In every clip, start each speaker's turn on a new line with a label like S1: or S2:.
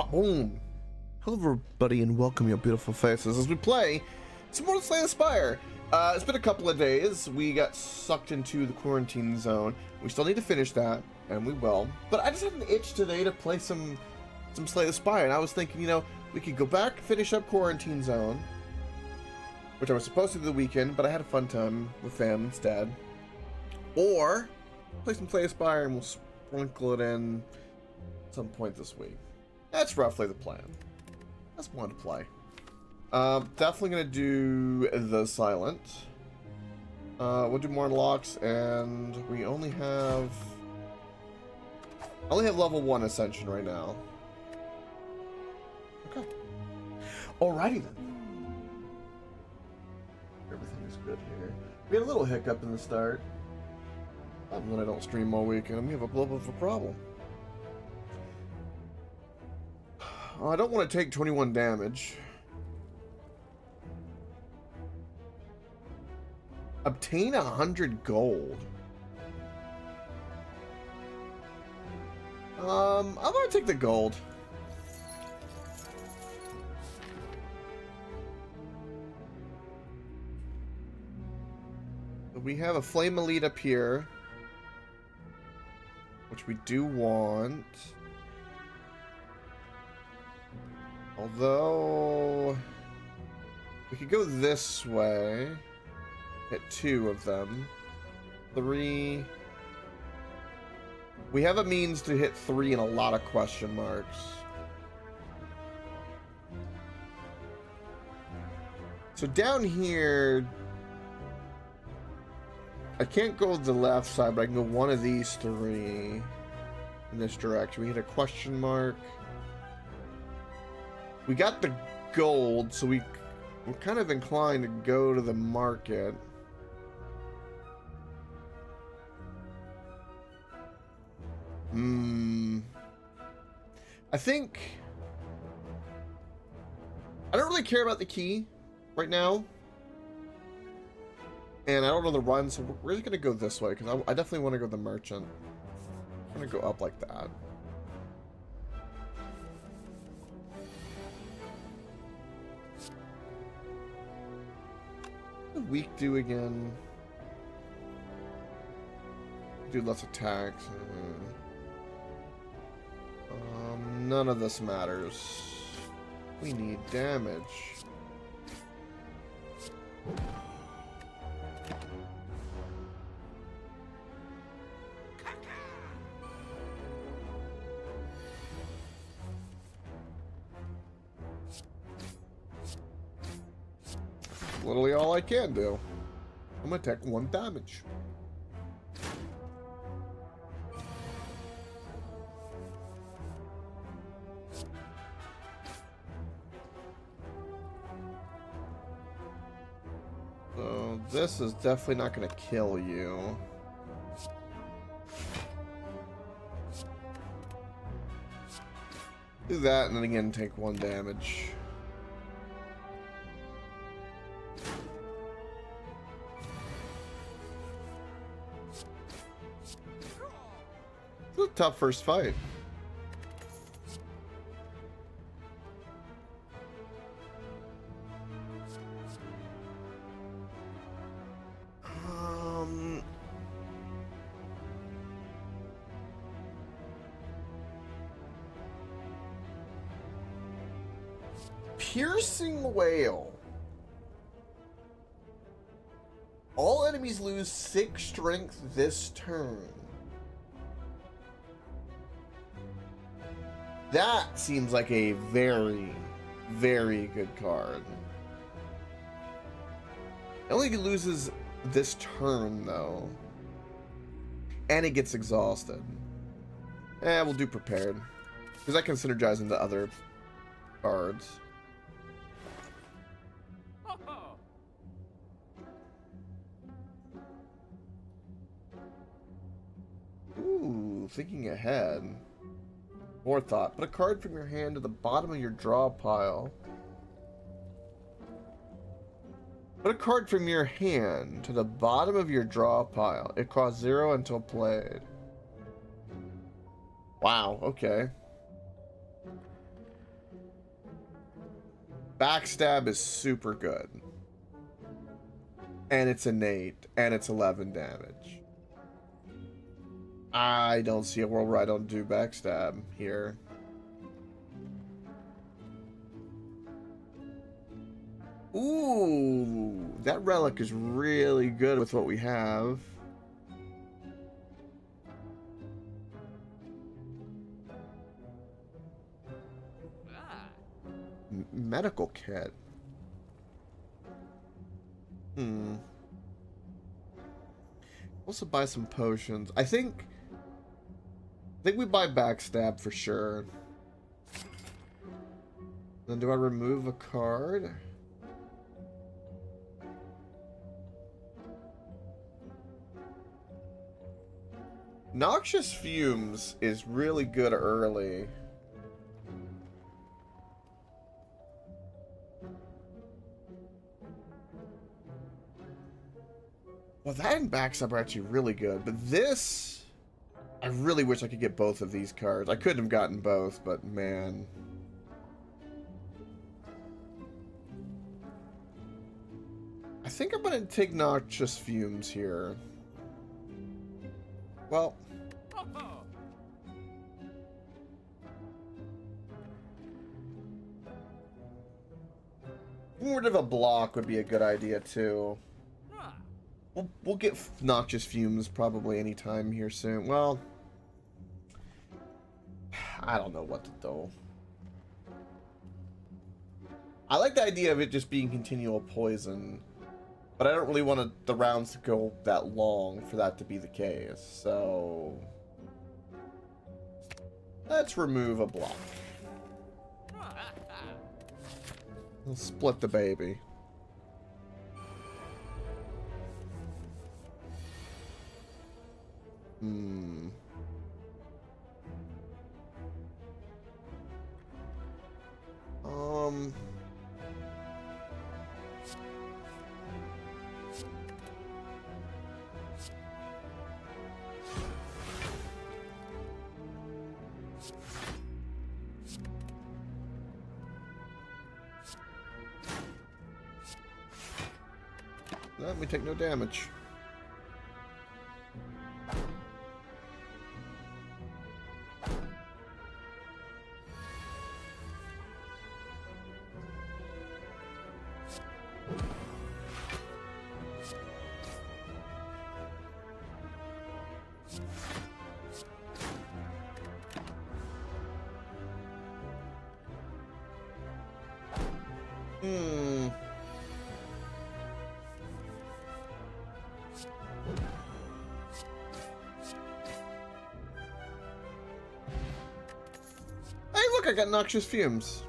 S1: Boom! Hello everybody and welcome your beautiful faces as we play some more Slay the Spire. It's been a couple of days. We got sucked into the quarantine zone. We still need to finish that, and we will. But I just had an itch today to play some Slay the Spire, and I was thinking, you know, we could go back, finish up quarantine zone, which I was supposed to do the weekend, but I had a fun time with fam instead. Or play some Slay the Spire and we'll sprinkle it in at some point this week. That's roughly the plan. That's one to play. Definitely gonna do the silent. We'll do more unlocks, and we only have. I only have level 1 ascension right now. Okay. Alrighty then. Everything is good here. We had a little hiccup in the start. When I don't stream all weekend, we have a little bit of a problem. I don't want to take 21 damage. Obtain 100 gold. I'm gonna take the gold. We have a flame elite up here, which we do want. Although, we could go this way, hit 2 of them, 3. We have a means to hit 3 and a lot of question marks. So down here, I can't go the left side, but I can go one of these 3 in this direction. We hit a question mark. We got the gold, so we're kind of inclined to go to the market. I think I don't really care about the key right now, and I don't know the run, so we're just gonna go this way because I definitely want to go the merchant. I'm gonna go up like that. Weak do again. Do less attacks. None of this matters. We need damage. Literally all I can do. I'm gonna take 1 damage. So this is definitely not gonna kill you. Do that and then again take 1 damage. It's a tough first fight. Piercing Whale. All enemies lose 6 strength this turn. That seems like a very, very good card. It only loses this turn, though. And it gets exhausted. We'll do Prepared. Because I can synergize into other cards. Ooh, thinking ahead. Forethought. Put a card from your hand to the bottom of your draw pile. Put a card from your hand to the bottom of your draw pile. It costs 0 until played. Wow, okay. Backstab is super good. And it's innate, and it's 11 damage. I don't see a world where I don't do backstab here. Ooh, that relic is really good with what we have. Medical kit. Also buy some potions. I think we buy backstab for sure. Then do I remove a card? Noxious Fumes is really good early. Well, that and backstab are actually really good, but this... I really wish I could get both of these cards. I couldn't have gotten both, but man... I think I'm going to take Noxious Fumes here. Well... Word of a block would be a good idea, too. We'll get Noxious Fumes probably anytime here soon. Well, I don't know what to do. I like the idea of it just being continual poison, but I don't really want the rounds to go that long for that to be the case. So let's remove a block. We'll split the baby. We take no damage. I got Noxious Fumes.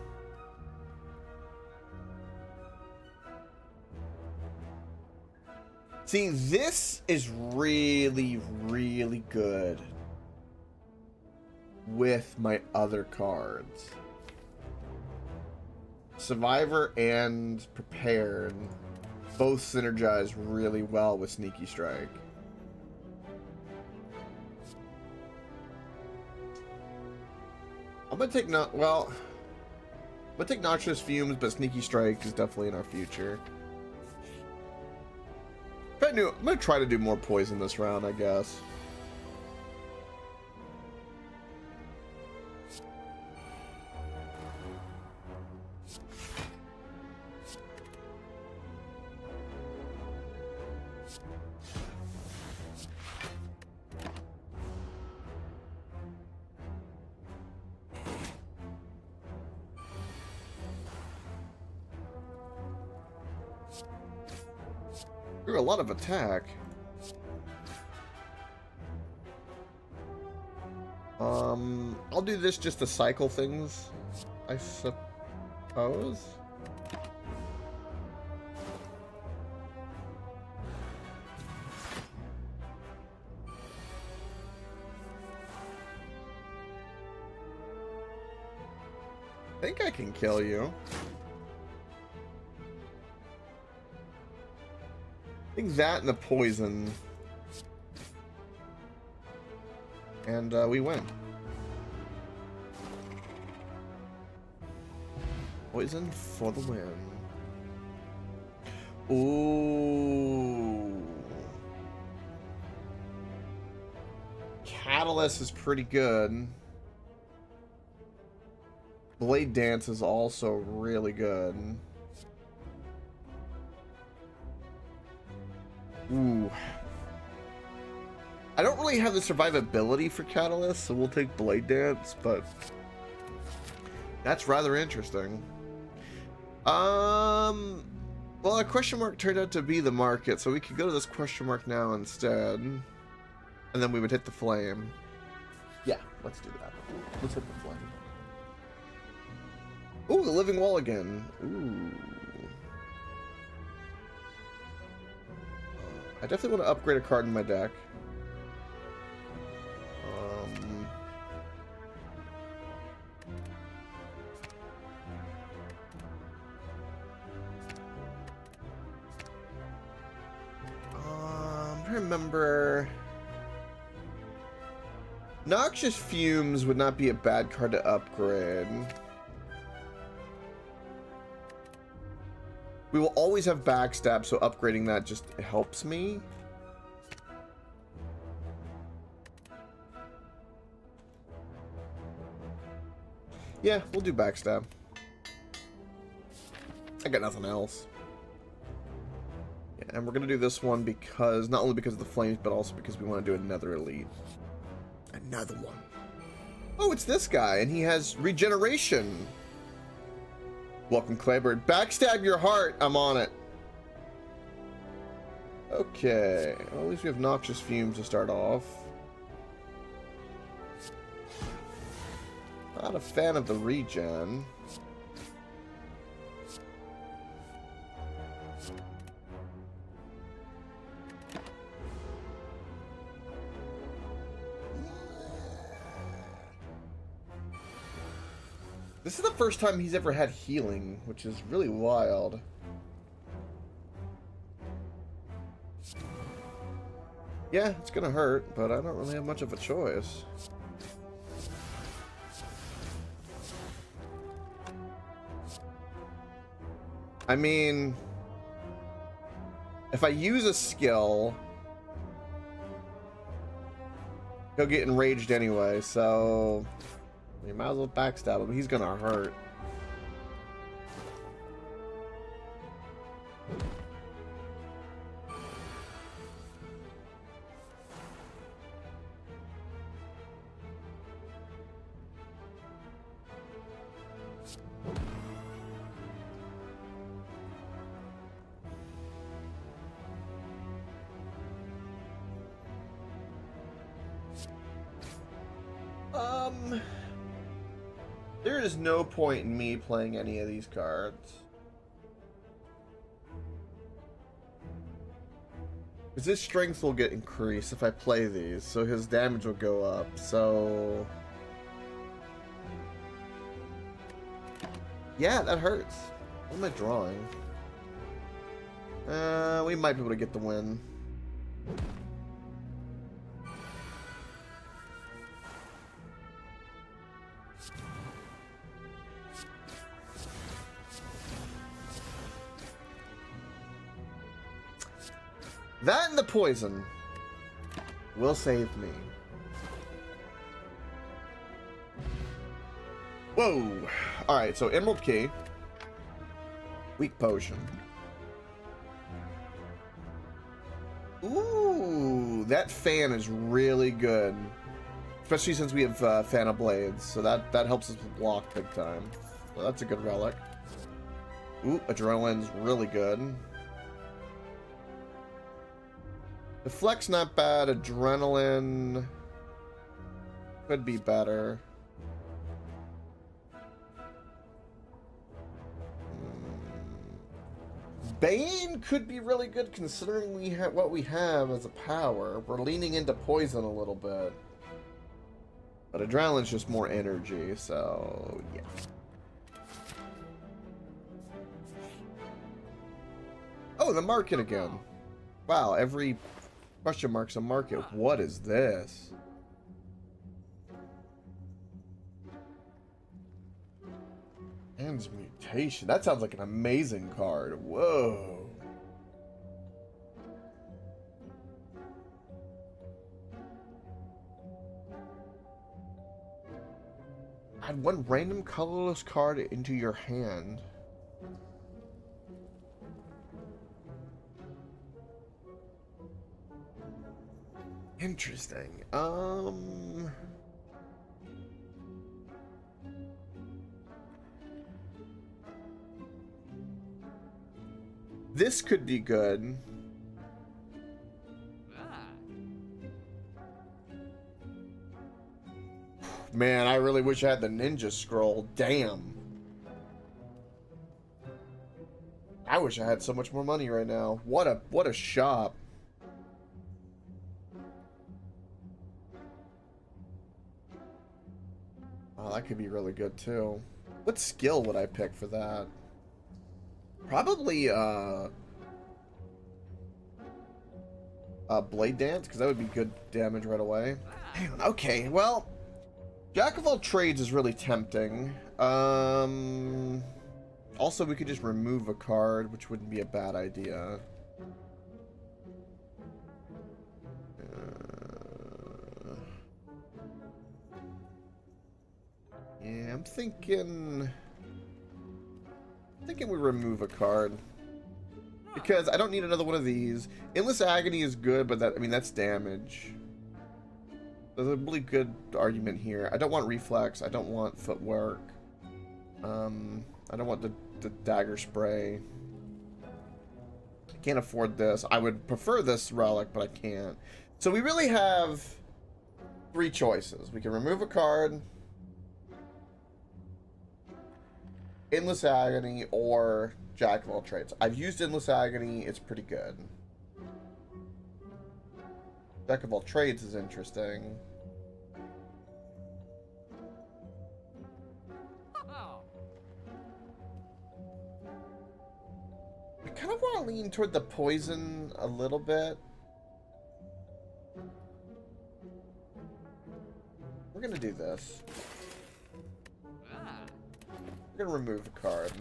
S1: See, this is really, really good with my other cards. Survivor and Prepared both synergize really well with Sneaky Strike. I'm gonna take I'm gonna take Noxious Fumes, but Sneaky Strike is definitely in our future. I'm gonna try to do more poison this round, I guess. A lot of attack. I'll do this just to cycle things, I suppose. I think I can kill you. I think that and the poison. And we win. Poison for the win. Ooh. Catalyst is pretty good. Blade Dance is also really good. Ooh. I don't really have the survivability for Catalyst, so we'll take Blade Dance, but that's rather interesting. Well, a question mark turned out to be the market, so we could go to this question mark now instead. And then we would hit the flame. Yeah, let's do that. Let's hit the flame. Ooh, the living wall again. Ooh. I definitely want to upgrade a card in my deck. I remember Noxious Fumes would not be a bad card to upgrade. We will always have Backstab, so upgrading that just helps me. Yeah, we'll do Backstab. I got nothing else. Yeah, and we're gonna do this one because, not only because of the flames, but also because we want to do another elite. Another one. Oh, it's this guy, and he has regeneration. Welcome, Claybird. Backstab your heart. I'm on it. Okay. Well, at least we have Noxious Fumes to start off. Not a fan of the regen. This is the first time he's ever had healing, which is really wild. Yeah, it's gonna hurt, but I don't really have much of a choice. I mean, if I use a skill, he'll get enraged anyway, so you might as well backstab him. He's gonna hurt. There is no point in me playing any of these cards. Because his strength will get increased if I play these, so his damage will go up, so... Yeah, that hurts. What am I drawing? We might be able to get the win. That and the poison will save me. Whoa! Alright, so Emerald Key. Weak Potion. Ooh, that fan is really good. Especially since we have Fan of Blades, so that helps us block big time. So that's a good relic. Ooh, Adrenaline's really good. Deflect's not bad. Adrenaline could be better. Bane could be really good considering we have what we have as a power. We're leaning into poison a little bit. But Adrenaline's just more energy, so yeah. Oh, the market again. Wow, every question mark's a market. What is this? And Transmutation. That sounds like an amazing card. Whoa. Add one random colorless card into your hand. Interesting. This could be good. Man, I really wish I had the ninja scroll. Damn. I wish I had so much more money right now. What a shop. Oh, that could be really good too. What skill would I pick for that? Probably Blade Dance, because that would be good damage right away. Damn, okay, well, Jack of all trades is really tempting. Also, we could just remove a card, which wouldn't be a bad idea. Yeah, I'm thinking we remove a card. Because I don't need another one of these. Endless Agony is good, but that, I mean, that's damage. There's a really good argument here. I don't want Reflex. I don't want Footwork. I don't want the Dagger Spray. I can't afford this. I would prefer this relic, but I can't. So we really have 3 choices. We can remove a card, Endless Agony, or Jack of all trades. I've used Endless Agony. It's pretty good. Jack of all trades is interesting. I kind of want to lean toward the poison a little bit. We're going to do this. We're going to remove a card.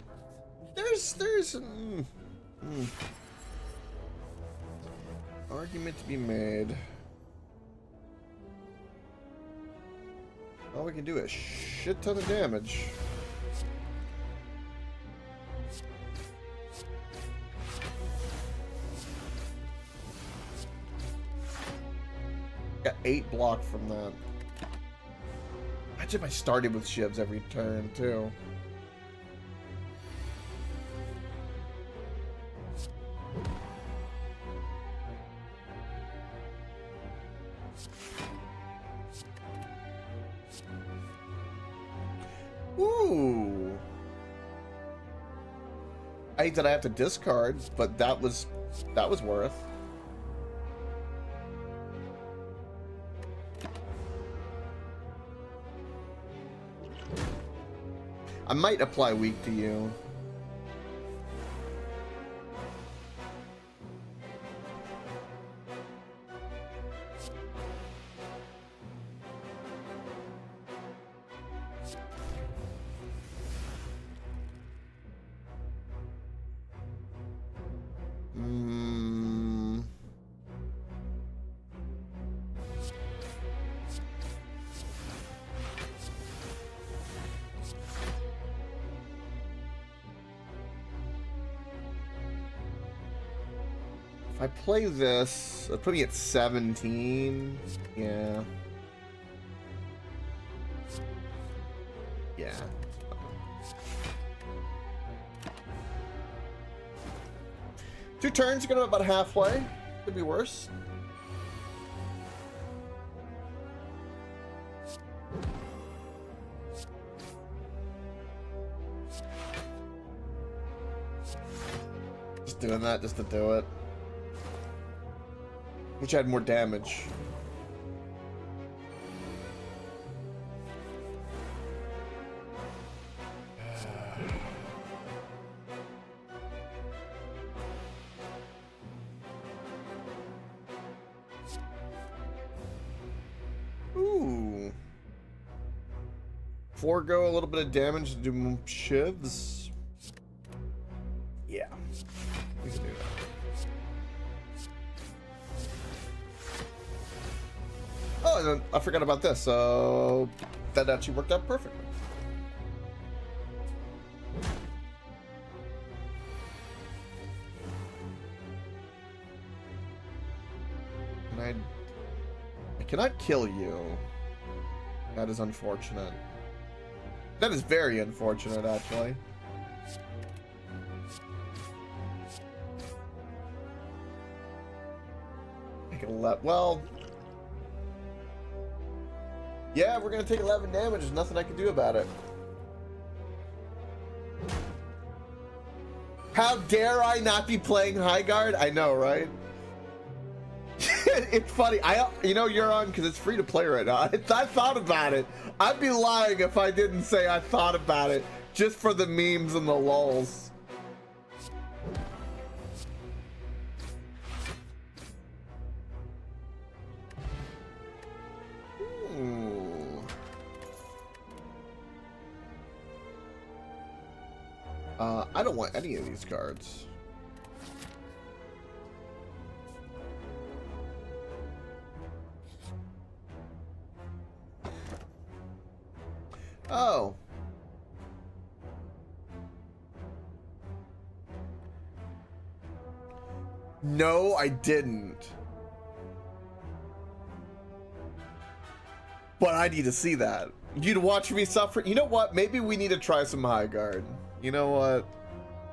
S1: There's argument to be made. All we can do is shit ton of damage. Got 8 block from that. Imagine if I started with shivs every turn too. Ooh. I hate that I have to discard, but that was worth. I might apply weak to you. If I play this, it'll put me at 17. Yeah. Yeah. 2 turns, get about halfway. Could be worse. Just doing that just to do it. Which had more damage. Ooh. forego a little bit of damage to do shivs. Yeah, we can do that. Oh, and then I forgot about this, so that actually worked out perfectly. And I cannot kill you. That is unfortunate. That is very unfortunate, actually. Take 11. Well, yeah, we're gonna take 11 damage. There's nothing I can do about it. How dare I not be playing High Guard? I know, right? It's funny. You know, you're on because it's free to play right now. I thought about it. I'd be lying if I didn't say I thought about it just for the memes and the lulz. I don't want any of these cards. Oh. No, I didn't. But I need to see that. You'd watch me suffer. You know what? Maybe we need to try some High Guard. You know what?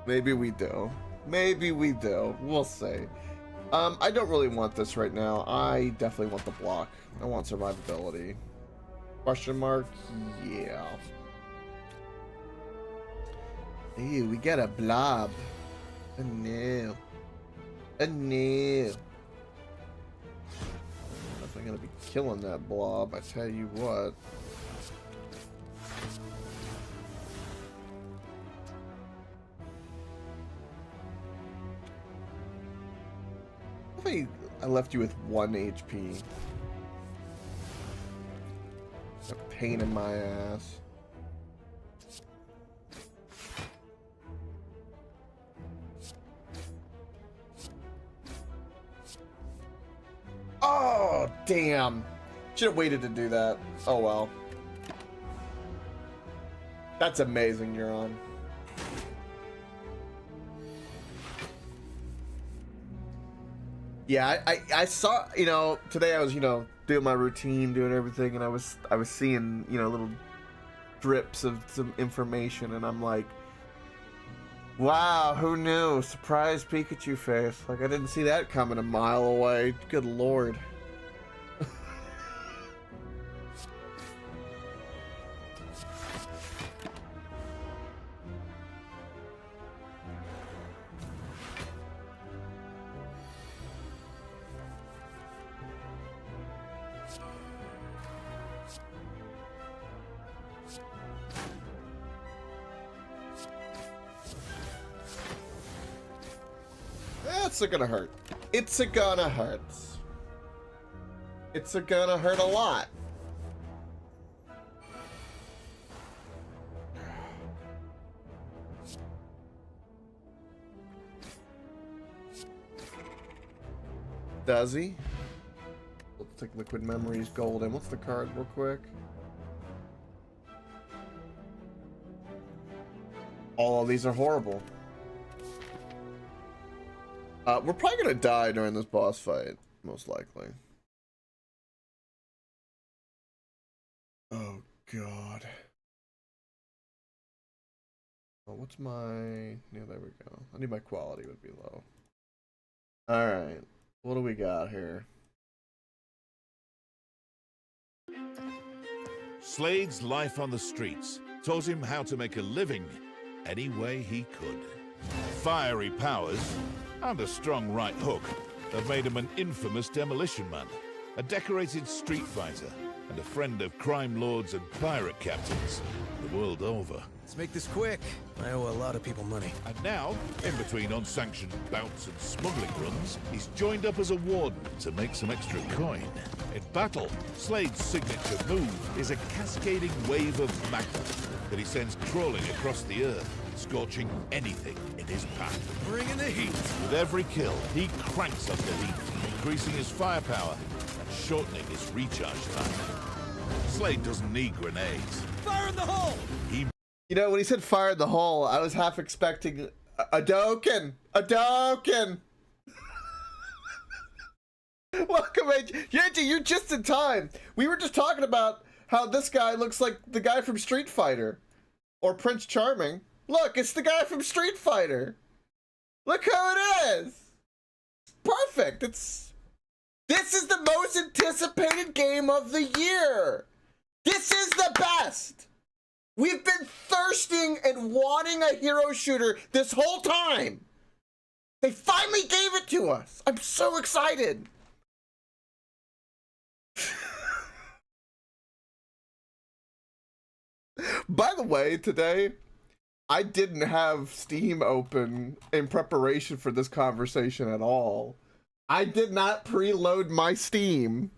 S1: Maybe we do. Maybe we do. We'll see. I don't really want this right now. I definitely want the block. I want survivability. Question mark? Yeah. Ew, we got a blob. Oh no. Oh no. I'm gonna be killing that blob, I tell you what. I left you with 1 HP. A pain in my ass. Oh, damn. Should have waited to do that. Oh, well. That's amazing, you're on. Yeah, I saw, you know, today I was, you know, doing my routine, doing everything, and I was seeing, you know, little drips of some information, and I'm like, wow, who knew? Surprise Pikachu face. Like, I didn't see that coming a mile away. Good lord. It's gonna hurt. It's gonna hurt. It's gonna hurt a lot. Does he? Let's take Liquid Memories Golden. What's the card real quick? All of these are horrible. We're probably gonna die during this boss fight, most likely. Oh god. Oh, what's my... Yeah, there we go. I knew my quality would be low. Alright. What do we got here?
S2: Slade's life on the streets taught him how to make a living any way he could. Fiery powers and a strong right hook have made him an infamous demolition man, a decorated street fighter, and a friend of crime lords and pirate captains the world over.
S3: Let's make this quick. I owe a lot of people money.
S2: And now, in between unsanctioned bouts and smuggling runs, he's joined up as a warden to make some extra coin. In battle, Slade's signature move is a cascading wave of magma that he sends crawling across the earth, scorching anything in his path.
S3: Bring in the heat.
S2: With every kill, he cranks up the heat, increasing his firepower and shortening his recharge time. Slade doesn't need grenades.
S3: Fire in the hole!
S1: You know, when he said fire in the hole, I was half expecting a Doken! A Doken! Welcome, AJ. AJ, you're just in time. We were just talking about how this guy looks like the guy from Street Fighter. Or Prince Charming. Look, it's the guy from Street Fighter. Look how it is. Perfect. This is the most anticipated game of the year. This is the best. We've been thirsting and wanting a hero shooter this whole time. They finally gave it to us. I'm so excited. By the way, today, I didn't have Steam open in preparation for this conversation at all. I did not preload my Steam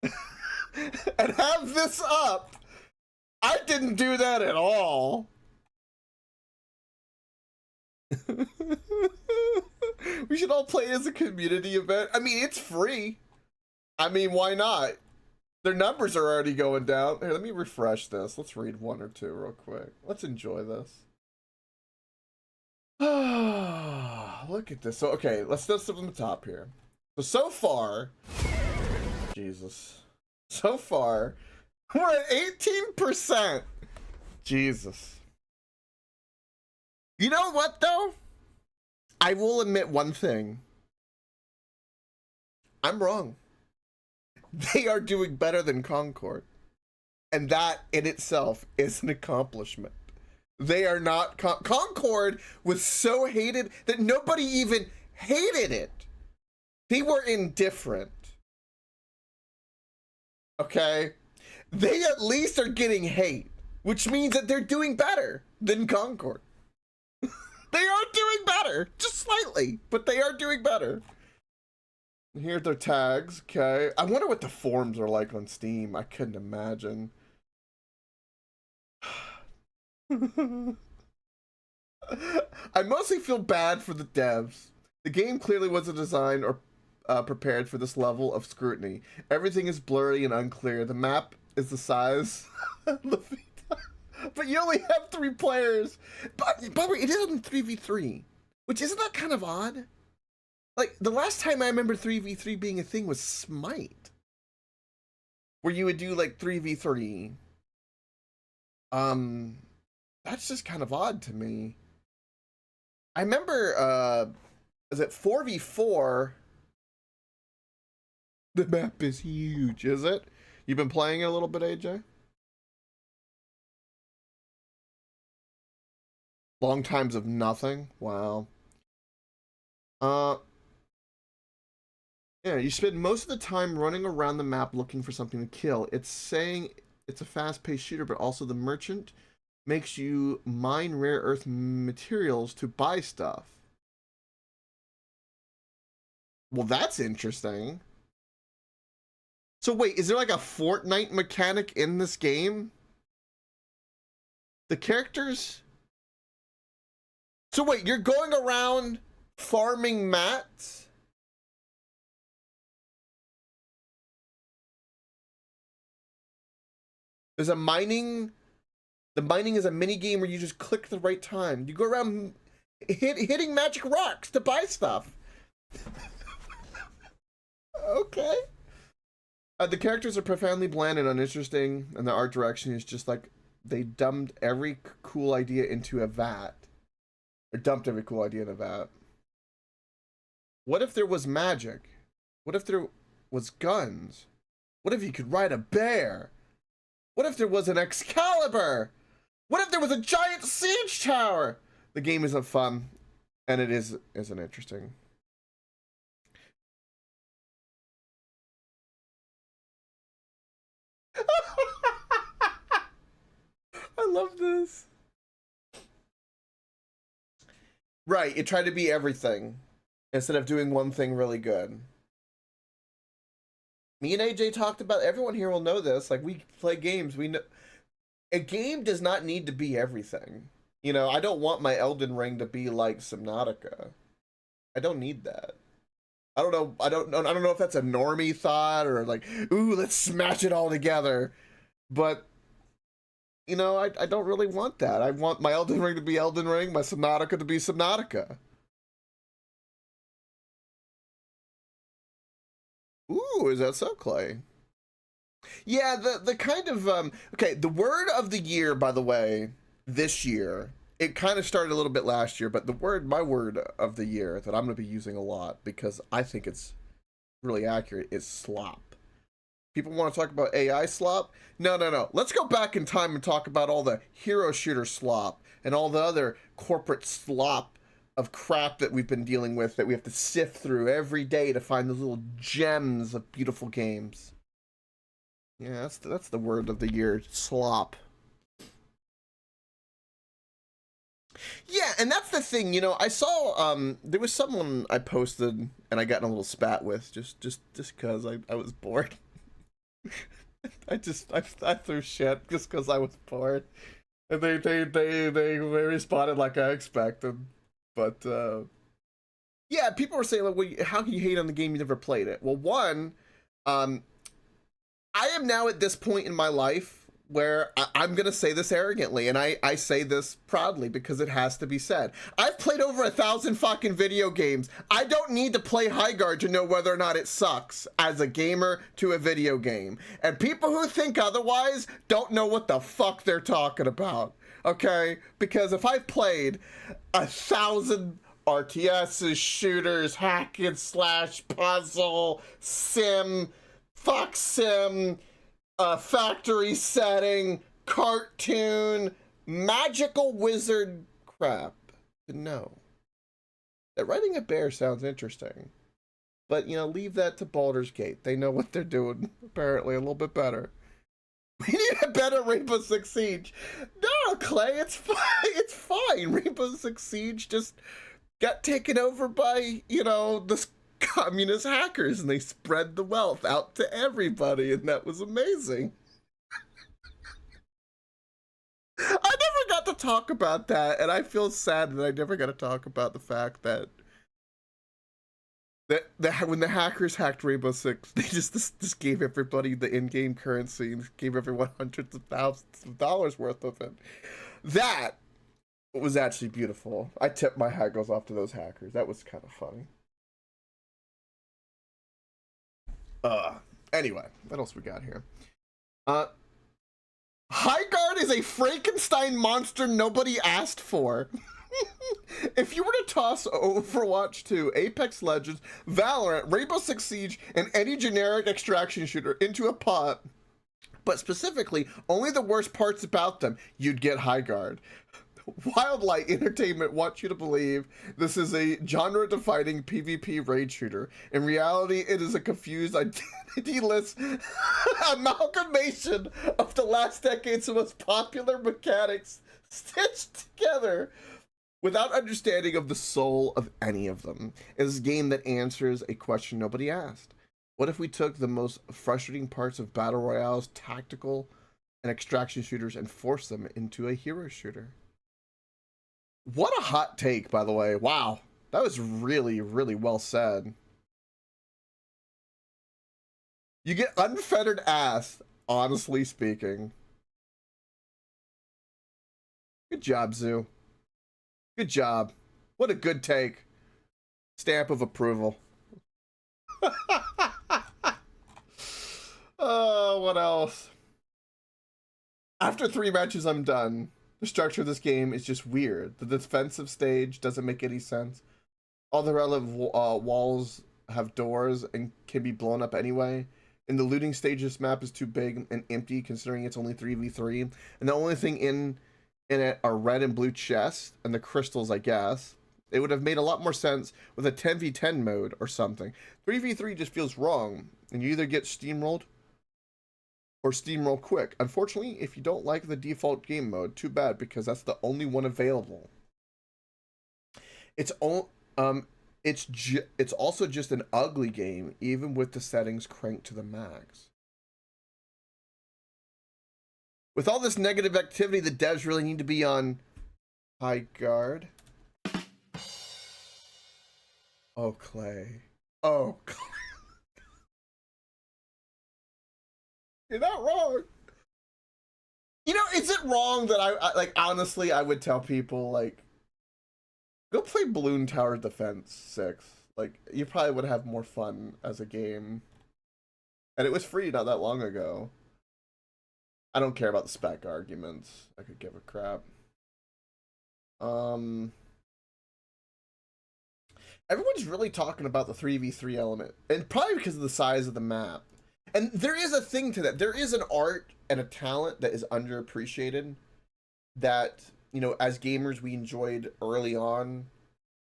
S1: and have this up. I didn't do that at all. We should all play as a community event. I mean, it's free. I mean, why not? Their numbers are already going down. Here, let me refresh this. Let's read one or two real quick. Let's enjoy this. Look at this. So, okay, let's start from the top here. So far, Jesus. So far, we're at 18%. Jesus. You know what, though? I will admit one thing. I'm wrong. They are doing better than Concord. And that in itself is an accomplishment. They are not... Concord was so hated that nobody even hated it. They were indifferent. Okay? They at least are getting hate, which means that they're doing better than Concord. They are doing better, just slightly, but they are doing better. Here are their tags, okay. I wonder what the forums are like on Steam. I couldn't imagine. I mostly feel bad for the devs. The game clearly wasn't designed or prepared for this level of scrutiny. Everything is blurry and unclear. The map is the size of the but you only have 3 players. But by the way, it is on 3v3, which isn't that kind of odd? Like, the last time I remember 3v3 being a thing was Smite, where you would do like 3v3. That's just kind of odd to me. I remember, is it 4v4? The map is huge, is it? You've been playing it a little bit, AJ? Long times of nothing? Wow. Yeah, you spend most of the time running around the map looking for something to kill. It's saying it's a fast-paced shooter, but also the merchant makes you mine rare earth materials to buy stuff. Well, that's interesting. So wait, is there like a Fortnite mechanic in this game? The characters... So wait, you're going around farming mats? There's a mining... The mining is a mini game where you just click the right time. You go around hitting magic rocks to buy stuff. Okay. The characters are profoundly bland and uninteresting, and the art direction is just like they dumped every cool idea into a vat. Or dumped every cool idea in a vat. What if there was magic? What if there was guns? What if you could ride a bear? What if there was an Excalibur? What if there was a giant siege tower? The game isn't fun, and it isn't interesting. I love this. Right, it tried to be everything instead of doing one thing really good. Me and AJ talked about, everyone here will know this, like, we play games, we know a game does not need to be everything. You know, I don't want my Elden Ring to be like Subnautica. I don't need that. I don't know if that's a normie thought or like, ooh, let's smash it all together. But you know, I don't really want that. I want my Elden Ring to be Elden Ring, my Subnautica to be Subnautica. Ooh, is that so, Clay? Yeah, the kind of okay, the word of the year, by the way, this year, it kind of started a little bit last year, but my word of the year that I'm going to be using a lot because I think it's really accurate is slop. People want to talk about AI slop? No. Let's go back in time and talk about all the hero shooter slop and all the other corporate slop of crap that we've been dealing with that we have to sift through every day to find those little gems of beautiful games. Yeah, that's the word of the year, slop. Yeah, and that's the thing, you know, I saw there was someone I posted and I got in a little spat with just because I was bored. I threw shit just because I was bored. And they responded like I expected. But yeah, people were saying like, well, how can you hate on the game you never played it? Well, one, I am now at this point in my life where I'm going to say this arrogantly, and I say this proudly because it has to be said. I've played over 1,000 fucking video games. I don't need to play Highguard to know whether or not it sucks as a gamer to a video game. And people who think otherwise don't know what the fuck they're talking about, okay? Because if I've played 1,000 RTSs, shooters, hack and slash, puzzle, sim, fox sim, factory setting, cartoon, magical wizard crap, to know that riding a bear sounds interesting. But, you know, leave that to Baldur's Gate. They know what they're doing, apparently, a little bit better. We need a better Rainbow Six Siege. No, Clay, it's fine. It's fine. Rainbow Six Siege just got taken over by, you know, the communist hackers, and they spread the wealth out to everybody, and that was amazing. I never got to talk about that, and I feel sad that I never got to talk about the fact that when the hackers hacked Rainbow Six, they just gave everybody the in-game currency and gave everyone hundreds of thousands of dollars worth of it. That was actually beautiful. I tipped my hat goes off to those hackers. That was kind of funny. Anyway, what else we got here? Highguard is a Frankenstein monster nobody asked for. If you were to toss Overwatch 2, Apex Legends, Valorant, Rainbow Six Siege, and any generic extraction shooter into a pot, but specifically only the worst parts about them, you'd get Highguard. Wildlight Entertainment wants you to believe this is a genre-defining PvP raid shooter. In reality, it is a confused, identityless amalgamation of the last decade's most popular mechanics stitched together without understanding of the soul of any of them. It is a game that answers a question nobody asked. What if we took the most frustrating parts of Battle Royale's tactical and extraction shooters and forced them into a hero shooter? What a hot take, by the way. Wow. That was really, really well said. You get unfettered ass, honestly speaking. Good job, Zoo. Good job. What a good take. Stamp of approval. Oh, what else? After 3 matches, I'm done. The structure of this game is just weird. The defensive stage doesn't make any sense. All the relevant walls have doors and can be blown up anyway. And the looting stage, this map is too big and empty considering it's only 3v3. And the only thing in it are red and blue chests and the crystals, I guess. It would have made a lot more sense with a 10v10 mode or something. 3v3 just feels wrong. And you either get steamrolled or steamroll quick. Unfortunately, if you don't like the default game mode, too bad, because that's the only one available. It's it's also just an ugly game, even with the settings cranked to the max. With all this negative activity, the devs really need to be on high guard. Oh, Clay. Oh, Clay. You're not wrong. You know, is it wrong that I like, honestly, I would tell people, like, go play Balloon Tower Defense 6. Like, you probably would have more fun as a game. And it was free not that long ago. I don't care about the spec arguments. I could give a crap. Everyone's really talking about the 3v3 element, and probably because of the size of the map. And there is a thing to that. There is an art and a talent that is underappreciated that, you know, as gamers we enjoyed early on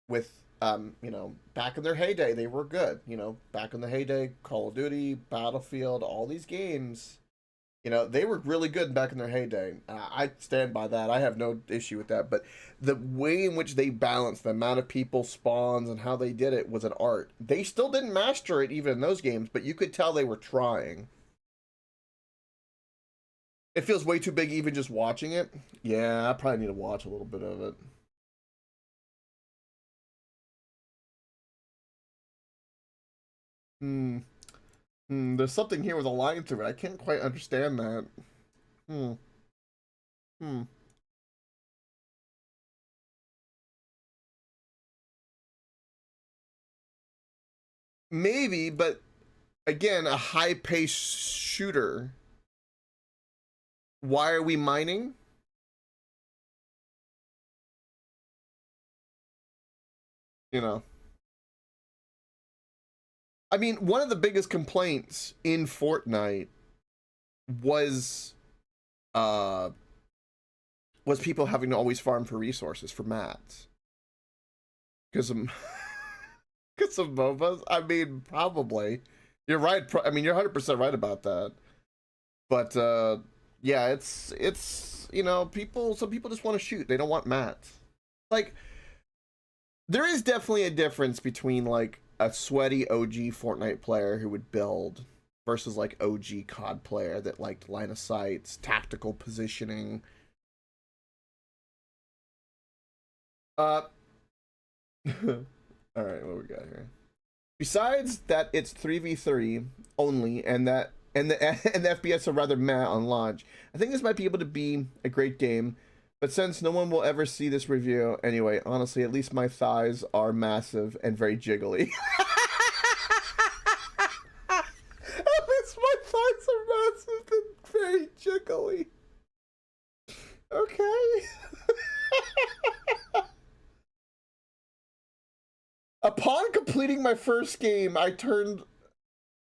S1: with, you know, back in their heyday, they were good. You know, back in the heyday, Call of Duty, Battlefield, all these games, you know, they were really good back in their heyday. I stand by that. I have no issue with that. But the way in which they balanced the amount of people, spawns, and how they did it was an art. They still didn't master it even in those games, but you could tell they were trying. It feels way too big even just watching it. Yeah, I probably need to watch a little bit of it. There's something here with a line through it. I can't quite understand that. Maybe, but again, a high-paced shooter. Why are we mining? You know. I mean, one of the biggest complaints in Fortnite was people having to always farm for resources for mats. Because of MOBAs? I mean, probably. You're right. I mean, you're 100% right about that. But, yeah, it's, you know, some people just want to shoot. They don't want mats. Like, there is definitely a difference between, like, a sweaty OG Fortnite player who would build versus, like, OG COD player that liked line of sights, tactical positioning. All right, what we got here? Besides that, it's 3v3 only, and the FPS are rather meh on launch. I think this might be able to be a great game, but since no one will ever see this review anyway, honestly, at least my thighs are massive and very jiggly. At least my thighs are massive and very jiggly. Okay. Upon completing my first game, I turned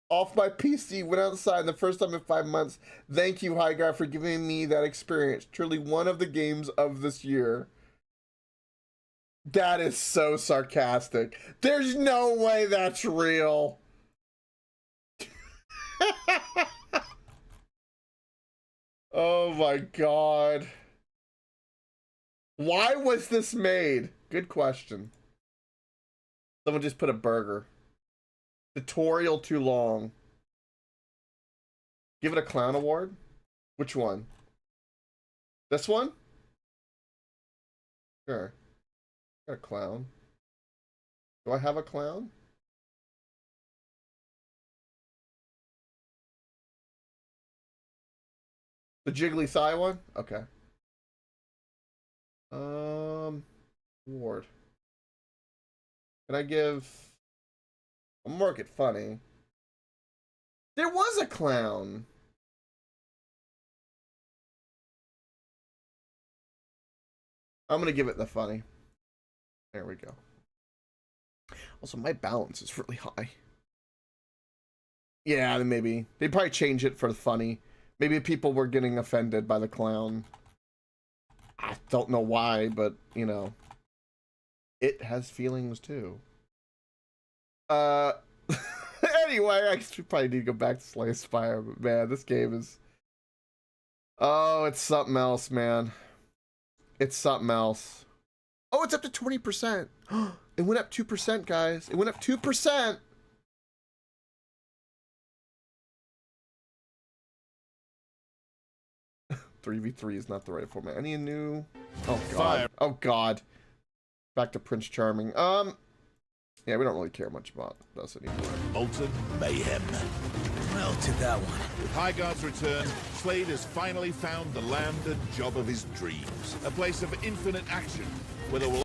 S1: off my PC, went outside, the first time in 5 months. Thank you, High Guy, for giving me that experience. Truly one of the games of this year. That is so sarcastic. There's no way that's real. Oh my god. Why was this made? Good question. Someone just put a burger. Tutorial too long. Give it a clown award? Which one? This one? Sure. Got a clown. Do I have a clown? The jiggly thigh one? Okay. Award. Can I give... I'll mark it funny. There was a clown. I'm gonna give it the funny. There we go. Also, my balance is really high. Yeah, maybe. They'd probably change it for the funny. Maybe people were getting offended by the clown. I don't know why, but, you know. It has feelings, too. Anyway, I probably need to go back to Slay Spire, but man, this game is Oh, it's something else, man. It's something else. Oh, it's up to 20%. It went up 2%, guys. It went up 2%. Three v three is not the right format. Any new? Oh god.
S2: Fire.
S1: Oh god. Back to Prince Charming. Yeah, we don't really care much about this anymore.
S2: Molten mayhem.
S3: Well, to that one.
S2: With Highguard's return, Slade has finally found the land and job of his dreams. A place of infinite action, where there will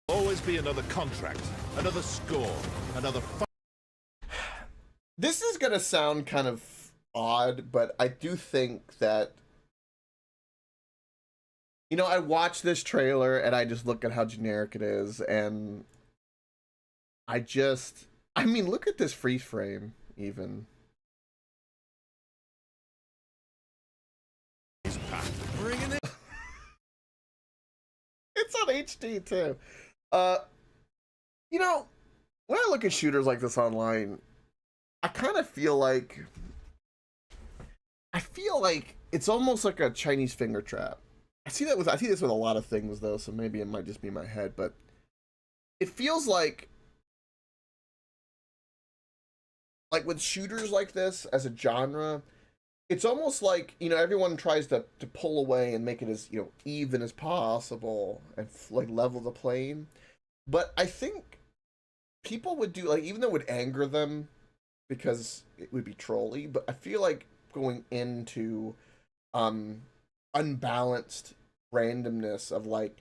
S2: always be another contract, another score, another fight.
S1: This is gonna sound kind of odd, but I do think that, you know, I watch this trailer and I just look at how generic it is, and I mean, look at this freeze frame, even.
S3: Bringing it.
S1: It's on HD too. You know, when I look at shooters like this online, I kind of feel like it's almost like a Chinese finger trap. I see this with a lot of things though, so maybe it might just be my head, but it feels like with shooters like this as a genre, it's almost like, you know, everyone tries to pull away and make it as, you know, even as possible and like level the plane. But I think people would do, like, even though it would anger them because it would be trolly, but I feel like going into unbalanced randomness of like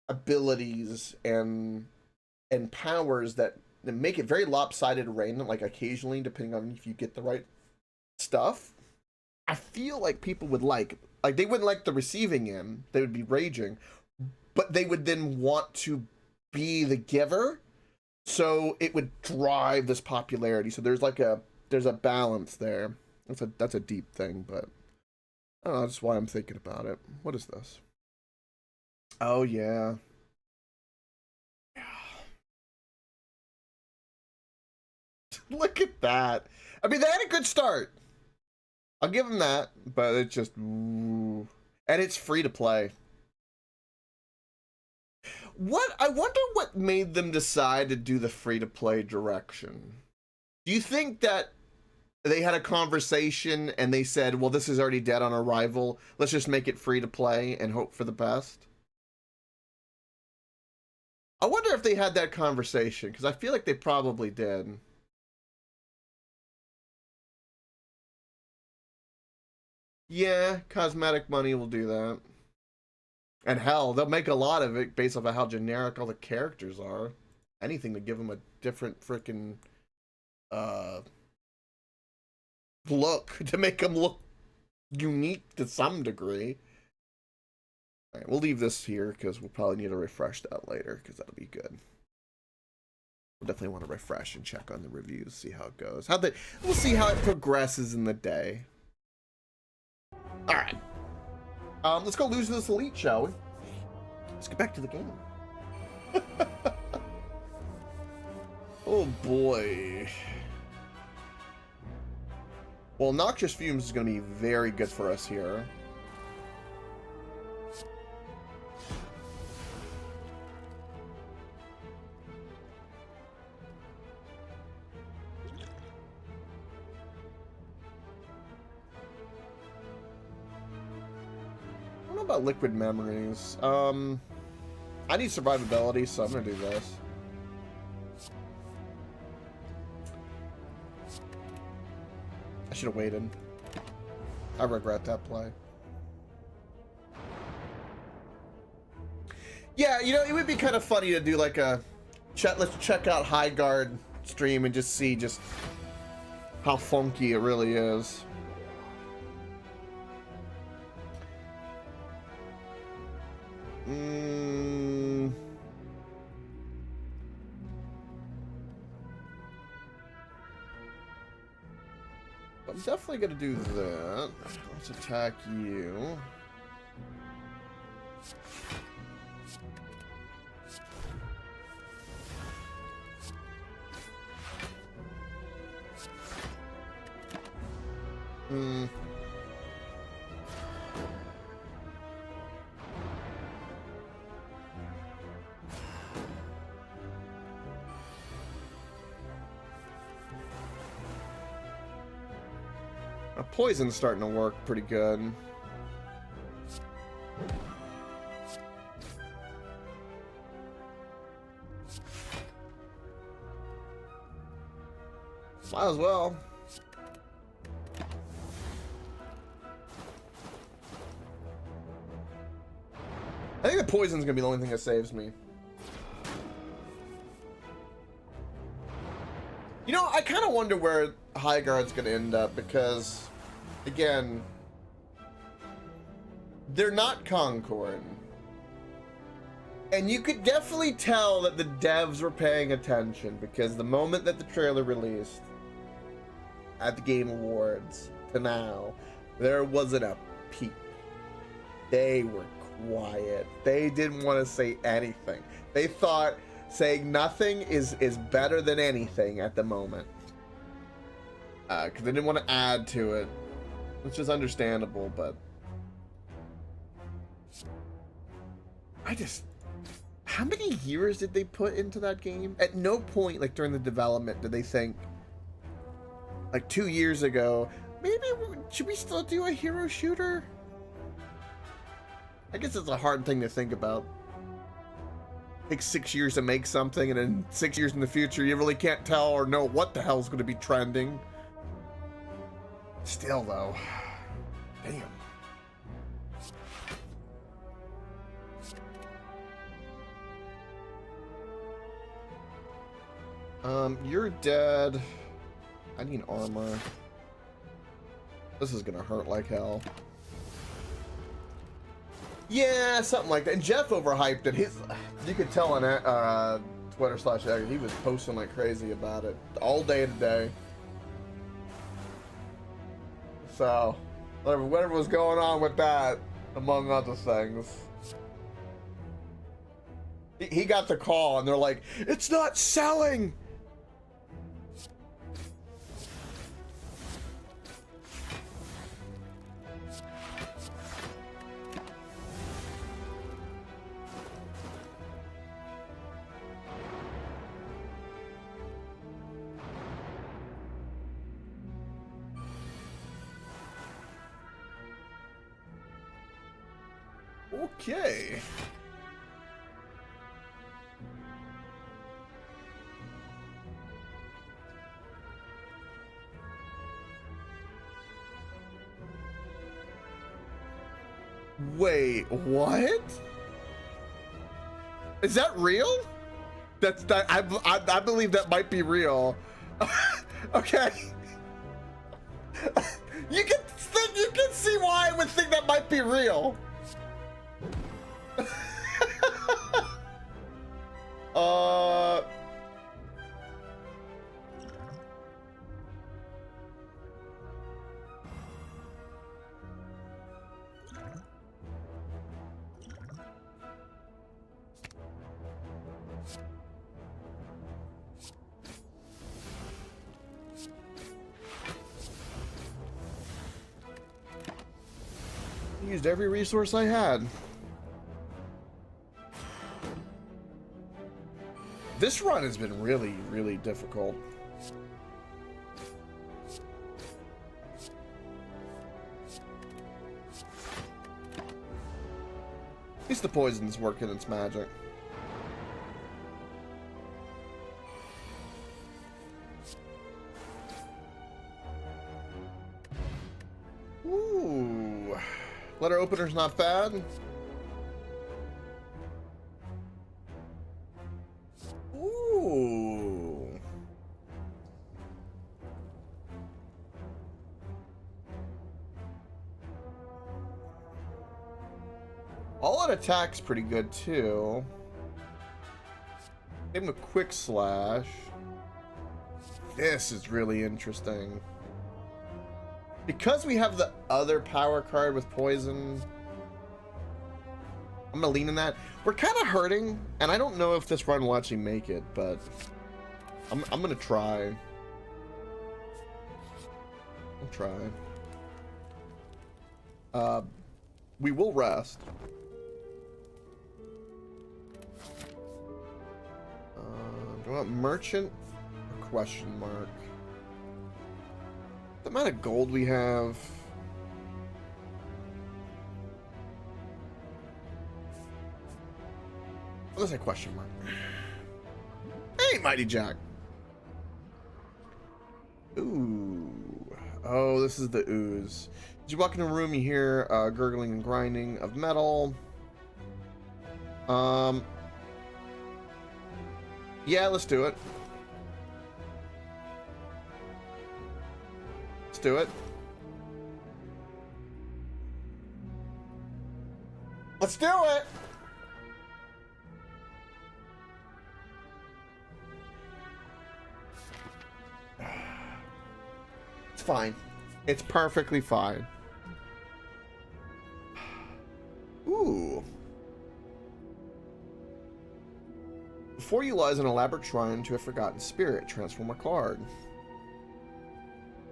S1: abilities and powers that make it very lopsided random, like occasionally depending on if you get the right stuff, I feel like people would like they wouldn't like the receiving end, they would be raging, but they would then want to be the giver, so it would drive this popularity. So there's a balance there. That's a deep thing, but I don't know, that's why I'm thinking about it. What is this? Oh yeah. Look at that. I mean, they had a good start. I'll give them that, but it's just, ooh. And it's free to play. I wonder what made them decide to do the free to play direction. Do you think that they had a conversation and they said, well, this is already dead on arrival, let's just make it free to play and hope for the best? I wonder if they had that conversation, because I feel like they probably did. Yeah, cosmetic money will do that. And hell, they'll make a lot of it based off of how generic all the characters are. Anything to give them a different freaking look, to make them look unique to some degree. All right, we'll leave this here because we'll probably need to refresh that later, because that'll be good. We'll definitely want to refresh and check on the reviews, see how it goes. We'll see how it progresses in the day. All right. Let's go lose this elite, shall we? Let's get back to the game. Oh boy. Well, Noxious Fumes is going to be very good for us here. I don't know about Liquid Memories. I need survivability, so I'm going to do this. I should have waited. I regret that play. Yeah, you know, it would be kind of funny to do like a let's check out Highguard stream and just see just how funky it really is. I'm definitely gonna do that. Let's attack you. A poison's starting to work pretty good. Might as well. I think the poison's gonna be the only thing that saves me. You know, I kind of wonder where High Guard's gonna end up because, again, they're not Concord. And you could definitely tell that the devs were paying attention because the moment that the trailer released at the Game Awards to now, there wasn't a peep. They were quiet. They didn't want to say anything. They thought saying nothing is better than anything at the moment. Because they didn't want to add to it, which is understandable, but how many years did they put into that game? At no point, like during the development, did they think, like 2 years ago, maybe should we still do a hero shooter? I guess it's a hard thing to think about. It takes 6 years to make something, and then 6 years in the future, you really can't tell or know what the hell's going to be trending. Still, though, damn. You're dead. I need armor. This is gonna hurt like hell. Yeah, something like that. And Jeff overhyped it. You could tell on Twitter/X, he was posting like crazy about it all day today. So, whatever was going on with that, among other things. He got the call, and they're like, "It's not selling." Okay. Wait, what? Is that real? I believe that might be real. Okay. You can see why I would think that might be real. Used every resource I had. This run has been really, really difficult. At least the poison's working its magic. Ooh. Letter opener's not bad. Ooh. All out attack's pretty good too. Give him a quick slash. This is really interesting. Because we have the other power card with poison, I'm gonna lean in that. We're kind of hurting, and I don't know if this run will actually make it, but I'm gonna try. I'll try. We will rest. Do I want merchant or question mark? The amount of gold we have. What's that question mark? Hey, Mighty Jack. Ooh. Oh, this is the ooze. As you walk in a room, you hear gurgling and grinding of metal. Yeah, let's do it. Let's do it. Let's do it. It's fine. It's perfectly fine. Ooh. Before you lies an elaborate shrine to a forgotten spirit. Transform a card.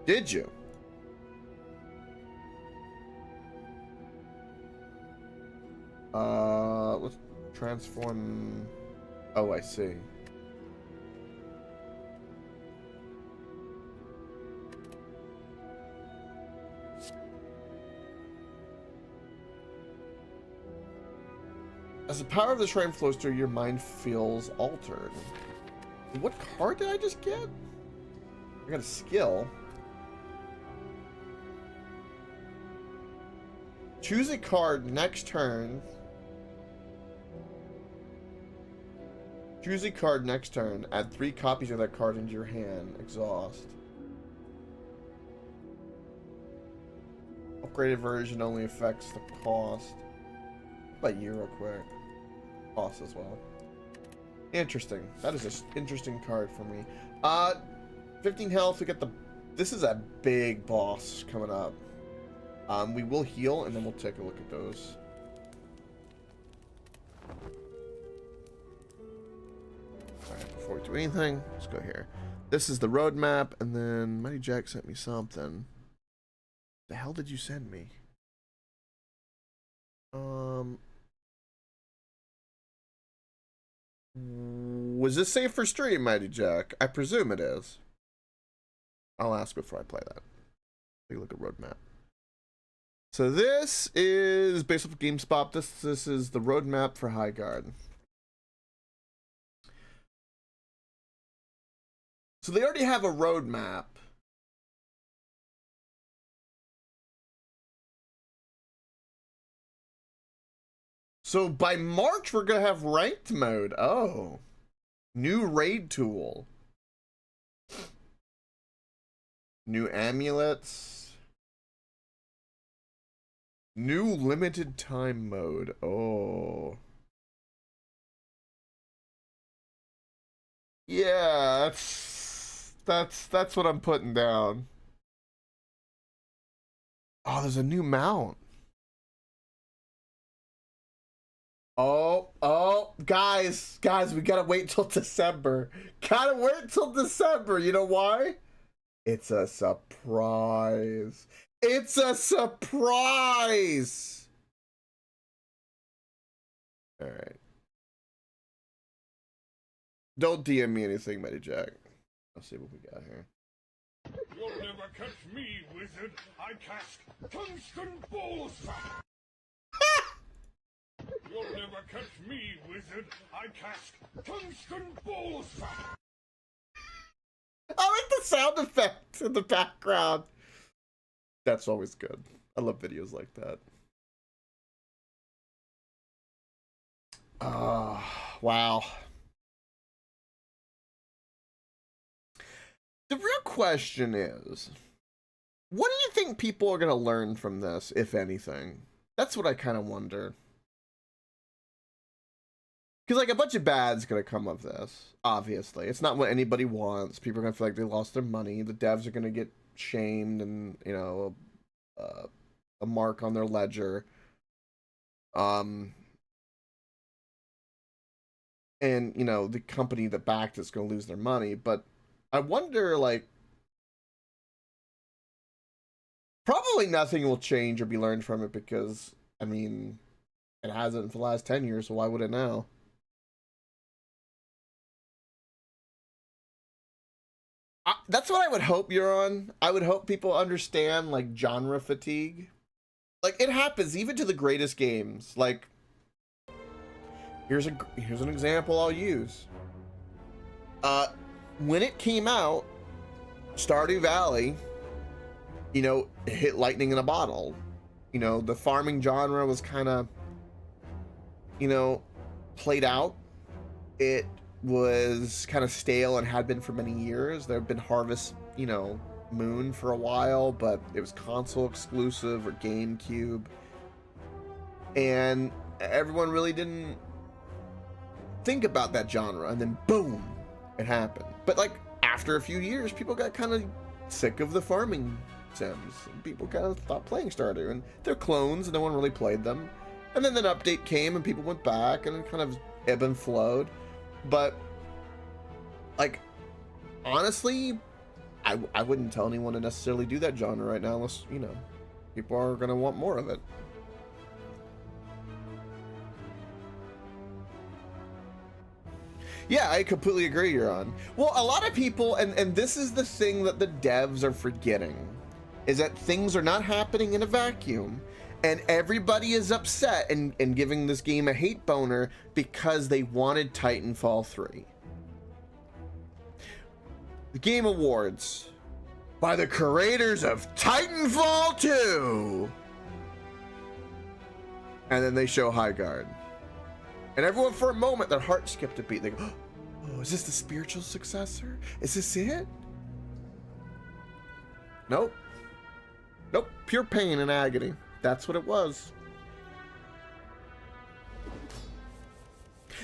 S1: Did you? Let's transform. Oh, I see. As the power of the shrine flows through, your mind feels altered. What card did I just get? I got a skill. Choose a card next turn. Choose a card next turn. Add 3 copies of that card into your hand. Exhaust. Upgraded version only affects the cost. By you real quick. Cost as well. Interesting. That is an interesting card for me. 15 health. We get the. This is a big boss coming up. We will heal and then we'll take a look at those. Alright, before we do anything, let's go here. This is the roadmap, and then Mighty Jack sent me something. The hell did you send me? Was this safe for stream, Mighty Jack? I presume it is. I'll ask before I play that. Take a look at roadmap. So this is based off of GameSpot. This is the roadmap for Highguard. So they already have a roadmap. So by March we're gonna have ranked mode. Oh, new raid tool, new amulets, new limited time mode. Oh, yeah, that's what I'm putting down. Oh, there's a new mount. Oh, guys, we gotta wait till December. Gotta wait till December. You know why? It's a surprise. It's a surprise. All right. Don't DM me anything, Mighty Jack. I'll see what we got here.
S4: You'll never catch me, wizard. I cast tungsten balls. You'll never catch me, wizard. I cast tungsten balls.
S1: I like the sound effect in the background. That's always good. I love videos like that. Wow. The real question is, what do you think people are going to learn from this, if anything? That's what I kind of wonder. Because, like, a bunch of bad's going to come of this, obviously. It's not what anybody wants. People are going to feel like they lost their money. The devs are going to get shamed and, you know, a mark on their ledger. And, you know, the company that backed it's going to lose their money. But I wonder, like, probably nothing will change or be learned from it because, I mean, it hasn't for the last 10 years, so why would it now? that's what I would hope you're on. I would hope people understand like genre fatigue. Like it happens even to the greatest games. Like here's an example I'll use. When it came out, Stardew Valley, you know, hit lightning in a bottle. You know, the farming genre was kind of, you know, played out. It was kind of stale and had been for many years. There have been Harvest, you know, Moon for a while, but it was console exclusive or GameCube. And everyone really didn't think about that genre, and then boom, it happened. But like after a few years, people got kind of sick of the farming sims. People kind of stopped playing Stardew, and they're clones and no one really played them. And then an update came and people went back and it kind of ebb and flowed. But like honestly, I wouldn't tell anyone to necessarily do that genre right now unless, you know, people are gonna want more of it. Yeah, I completely agree, you're on. Well, a lot of people, and this is the thing that the devs are forgetting, is that things are not happening in a vacuum, and everybody is upset and giving this game a hate boner because they wanted Titanfall 3. The Game Awards by the creators of Titanfall 2. And then they show Highguard. And everyone, for a moment, their heart skipped a beat. They go, oh, is this the spiritual successor? Is this it? Nope. Nope. Pure pain and agony. That's what it was.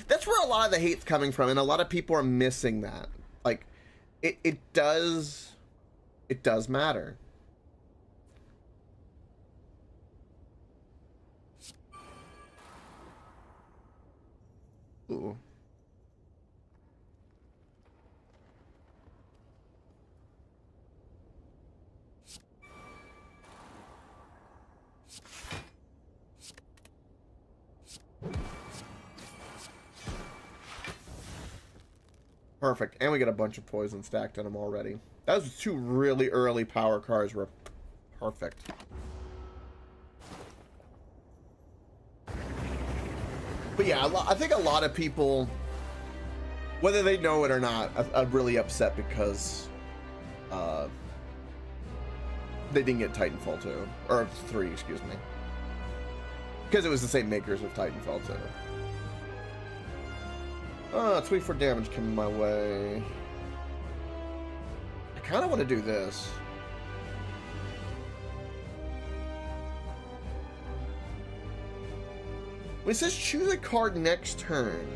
S1: That's where a lot of the hate's coming from, and a lot of people are missing that. Like, it does matter. Ooh. Perfect, and we got a bunch of poison stacked on them already. Those two really early power cards were perfect. But yeah, I think a lot of people, whether they know it or not, are really upset because they didn't get Titanfall 2, or 3, excuse me. Because it was the same makers of Titanfall 2. 24 damage coming my way. I kind of want to do this. When it says choose a card next turn,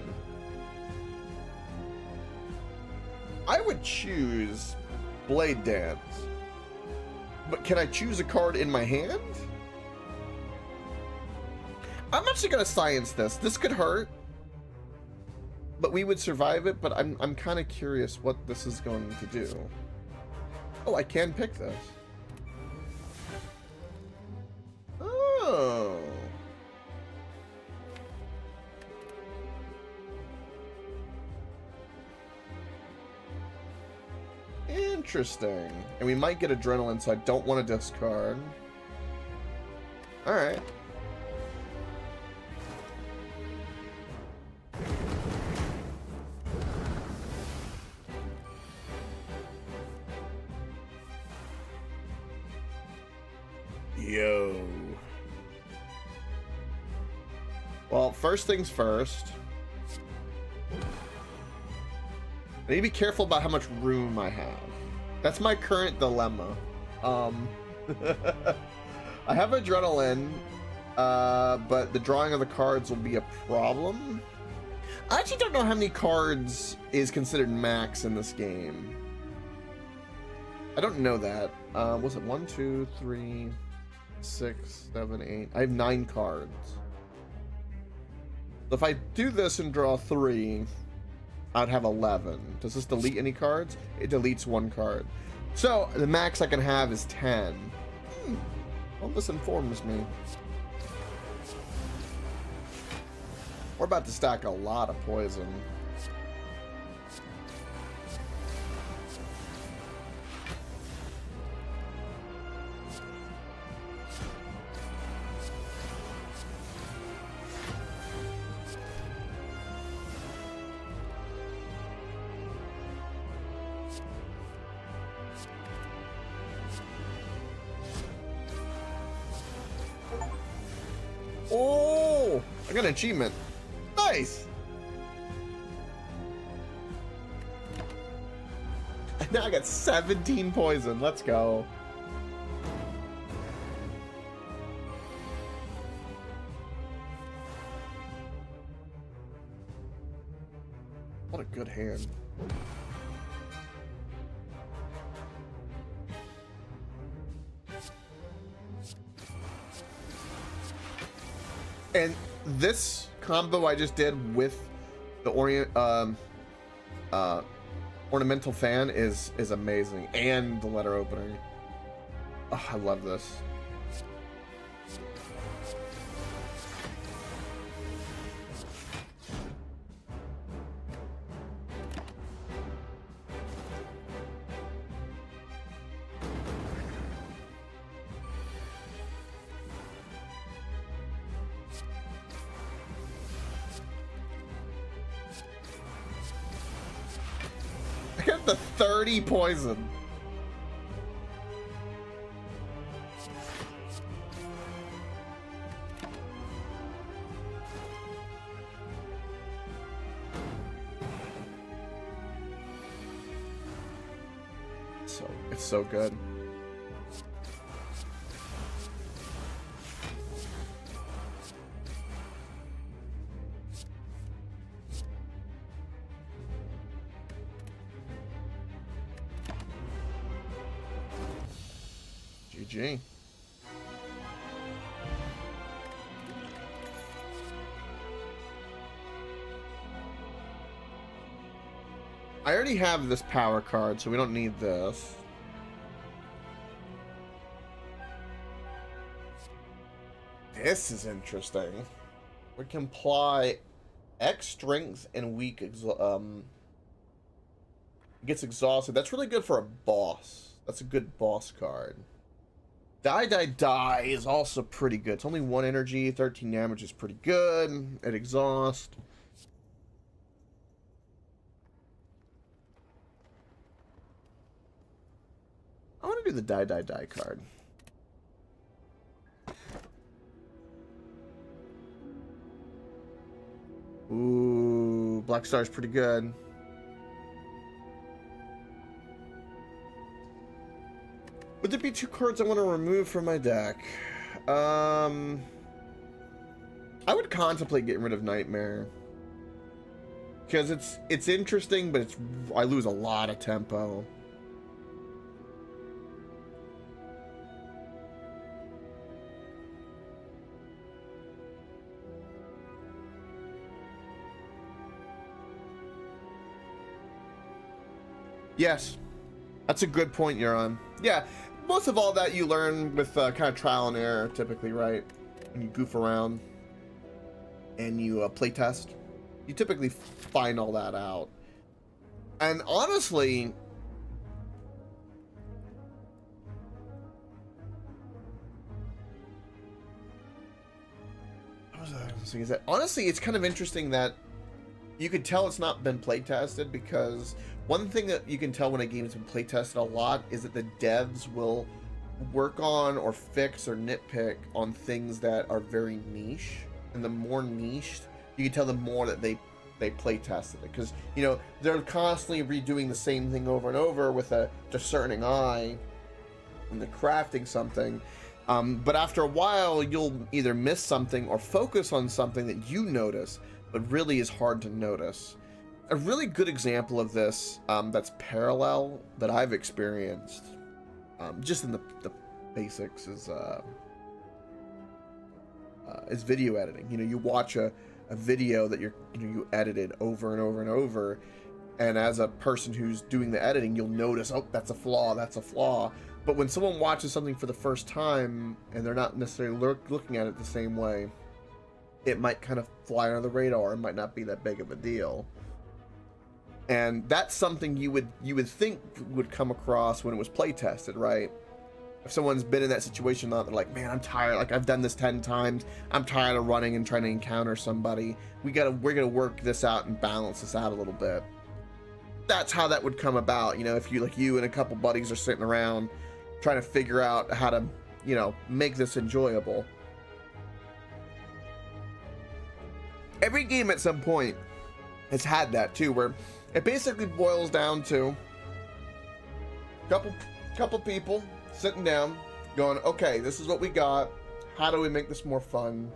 S1: I would choose Blade Dance. But can I choose a card in my hand? I'm actually gonna science this. This could hurt, but we would survive it. But I'm kind of curious what this is going to do. Oh, I can pick this. Oh. Interesting. And we might get adrenaline, so I don't want to discard. Alright. Yo. Well, first things first. I need to be careful about how much room I have. That's my current dilemma. I have adrenaline, but the drawing of the cards will be a problem. I actually don't know how many cards is considered max in this game. I don't know that. Was it 1, 2, 3, 6, 7, 8? I have 9 cards. So if I do this and draw 3, I'd have 11. Does this delete any cards? It deletes 1 card. So the max I can have is 10. Well, this informs me. We're about to stack a lot of poison. I got an achievement. Nice. And now I got 17 poison. Let's go. What a good hand. And this combo I just did with the ornamental fan is amazing, and the letter opener. Oh, I love this. I got the 30 poison. It's so good. GG. I already have this power card, so we don't need this. This is interesting. We can apply X strength and weak gets exhausted. That's really good for a boss. That's a good boss card. Die, die, die is also pretty good. It's only 1 energy, 13 damage is pretty good. At exhaust. I want to do the die, die, die card. Ooh, Black Star's pretty good. Would there be 2 cards I want to remove from my deck? I would contemplate getting rid of Nightmare. Because it's interesting, but I lose a lot of tempo. Yes, that's a good point you're on. Yeah, most of all that you learn with kind of trial and error, typically, right? When you goof around and you play test, you typically find all that out. And honestly, what was I saying? Is that honestly, it's kind of interesting that you can tell it's not been play tested, because one thing that you can tell when a game has been play tested a lot is that the devs will work on or fix or nitpick on things that are very niche, and the more niche, you can tell the more that they play tested it, because you know they're constantly redoing the same thing over and over with a discerning eye when they're crafting something. But after a while, you'll either miss something or focus on something that you notice, but really is hard to notice. A really good example of this that's parallel that I've experienced, just in the basics, is video editing. You know, you watch a video that you edited over and over and over, and as a person who's doing the editing, you'll notice, oh, that's a flaw, that's a flaw. But when someone watches something for the first time and they're not necessarily looking at it the same way, it might kind of fly under the radar. It might not be that big of a deal. And that's something you would think would come across when it was play tested, right? If someone's been in that situation, they're like, man, I'm tired. Like, I've done this 10 times. I'm tired of running and trying to encounter somebody. We're gonna work this out and balance this out a little bit. That's how that would come about. You know, if you and a couple buddies are sitting around trying to figure out how to, you know, make this enjoyable. Every game at some point has had that too, where it basically boils down to couple people sitting down going, okay, this is what we got, how do we make this more fun?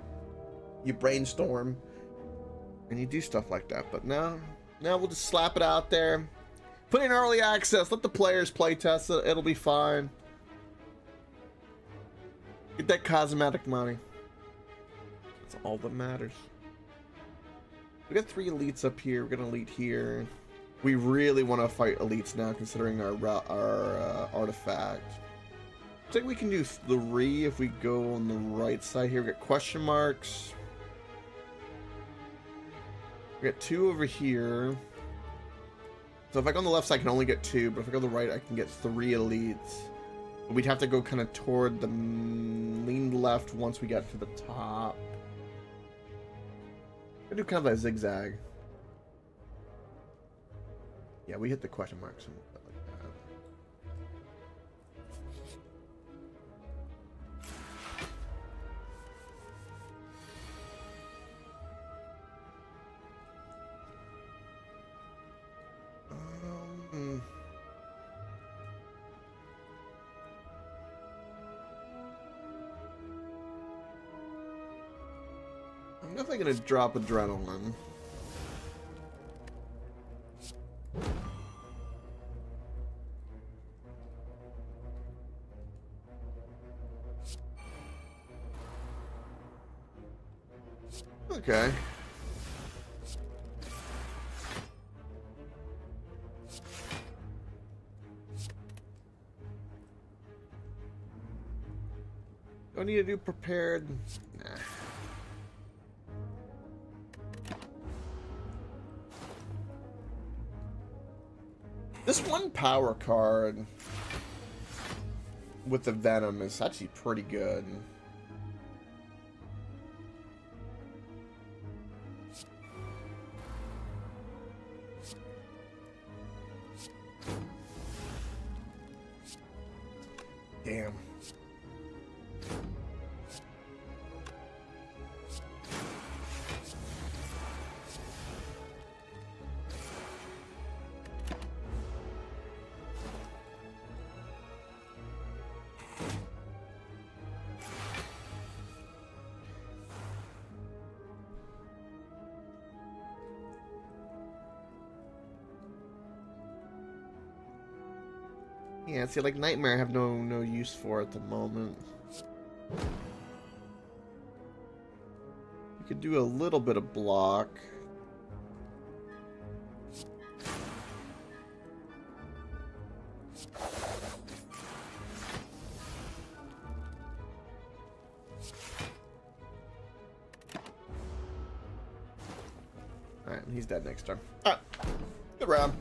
S1: You brainstorm and you do stuff like that. But now we'll just slap it out there, put in early access, let the players play test it, it'll be fine. Get that cosmetic money. That's all that matters. We got 3 elites up here. We're gonna elite here. We really want to fight elites now, considering our artifact. I think we can do 3 if we go on the right side here. We got question marks. We got 2 over here. So if I go on the left side, I can only get 2, but if I go to the right, I can get 3 elites. We'd have to go kind of toward the lean left once we get to the top. I do kind of a zigzag. Yeah, we hit the question marks and stuff like that. I'm definitely gonna drop adrenaline. Okay. Do I need to do prepared? Nah. This one power card with the Venom is actually pretty good. Damn. Yeah, see, like Nightmare I have no use for at the moment. We could do a little bit of block. Alright, he's dead next turn. Alright, good round.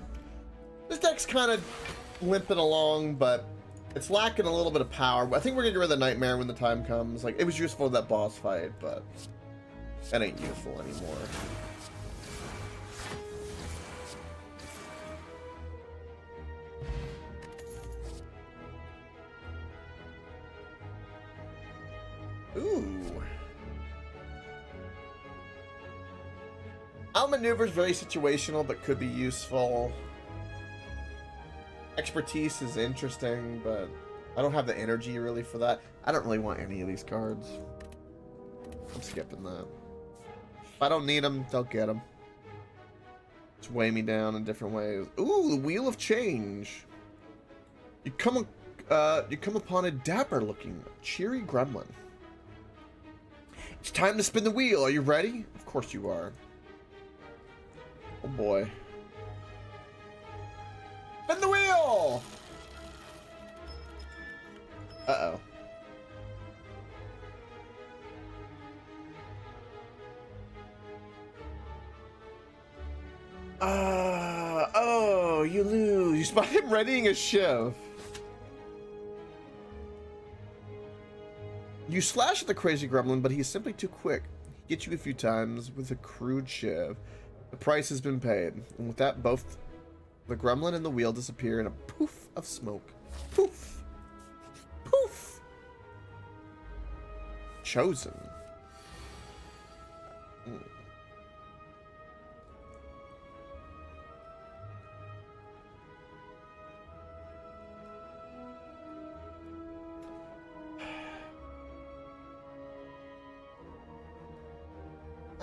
S1: This deck's kind of limping along, but it's lacking a little bit of power. I think we're gonna get rid of the Nightmare when the time comes. Like, it was useful in that boss fight, but that ain't useful anymore. Ooh. Outmaneuver is very situational, but could be useful. Expertise is interesting, but I don't have the energy really for that. I don't really want any of these cards. I'm skipping that. If I don't need them, they'll get them. Just weigh me down in different ways. Ooh, the Wheel of Change. You come upon a dapper-looking, cheery gremlin. It's time to spin the wheel. Are you ready? Of course you are. Oh boy. Spin the wheel! Uh-oh. Oh, you lose. You spot him readying a shiv. You slash at the crazy gremlin, but he's simply too quick. He gets you a few times with a crude shiv. The price has been paid. And with that, both the gremlin and the wheel disappear in a poof of smoke. Poof. Poof. Chosen.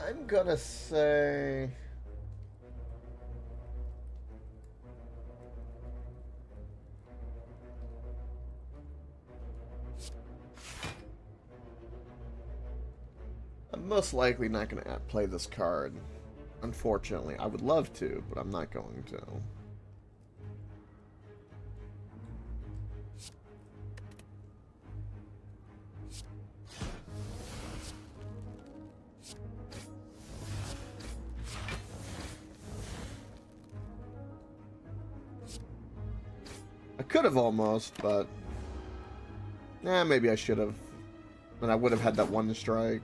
S1: I'm gonna say... I'm most likely not going to play this card. Unfortunately. I would love to, but I'm not going to. I could have almost, but... maybe I should have. Then I would have had that one strike.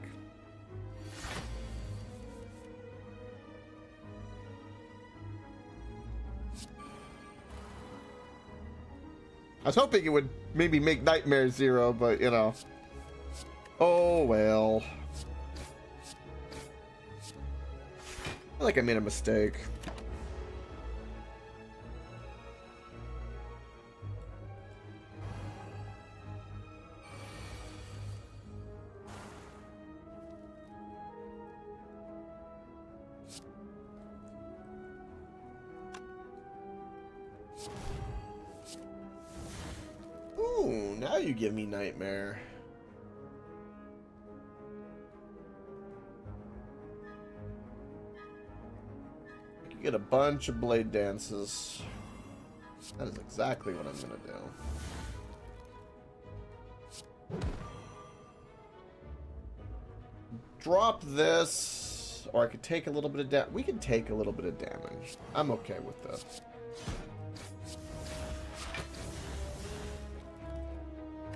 S1: I was hoping it would maybe make Nightmare 0, but, you know. Oh, well. I feel like I made a mistake. Ooh, now you give me Nightmare. I can get a bunch of Blade Dances. That is exactly what I'm gonna do. Drop this, or I could take a little bit of damage. We can take a little bit of damage. I'm okay with this.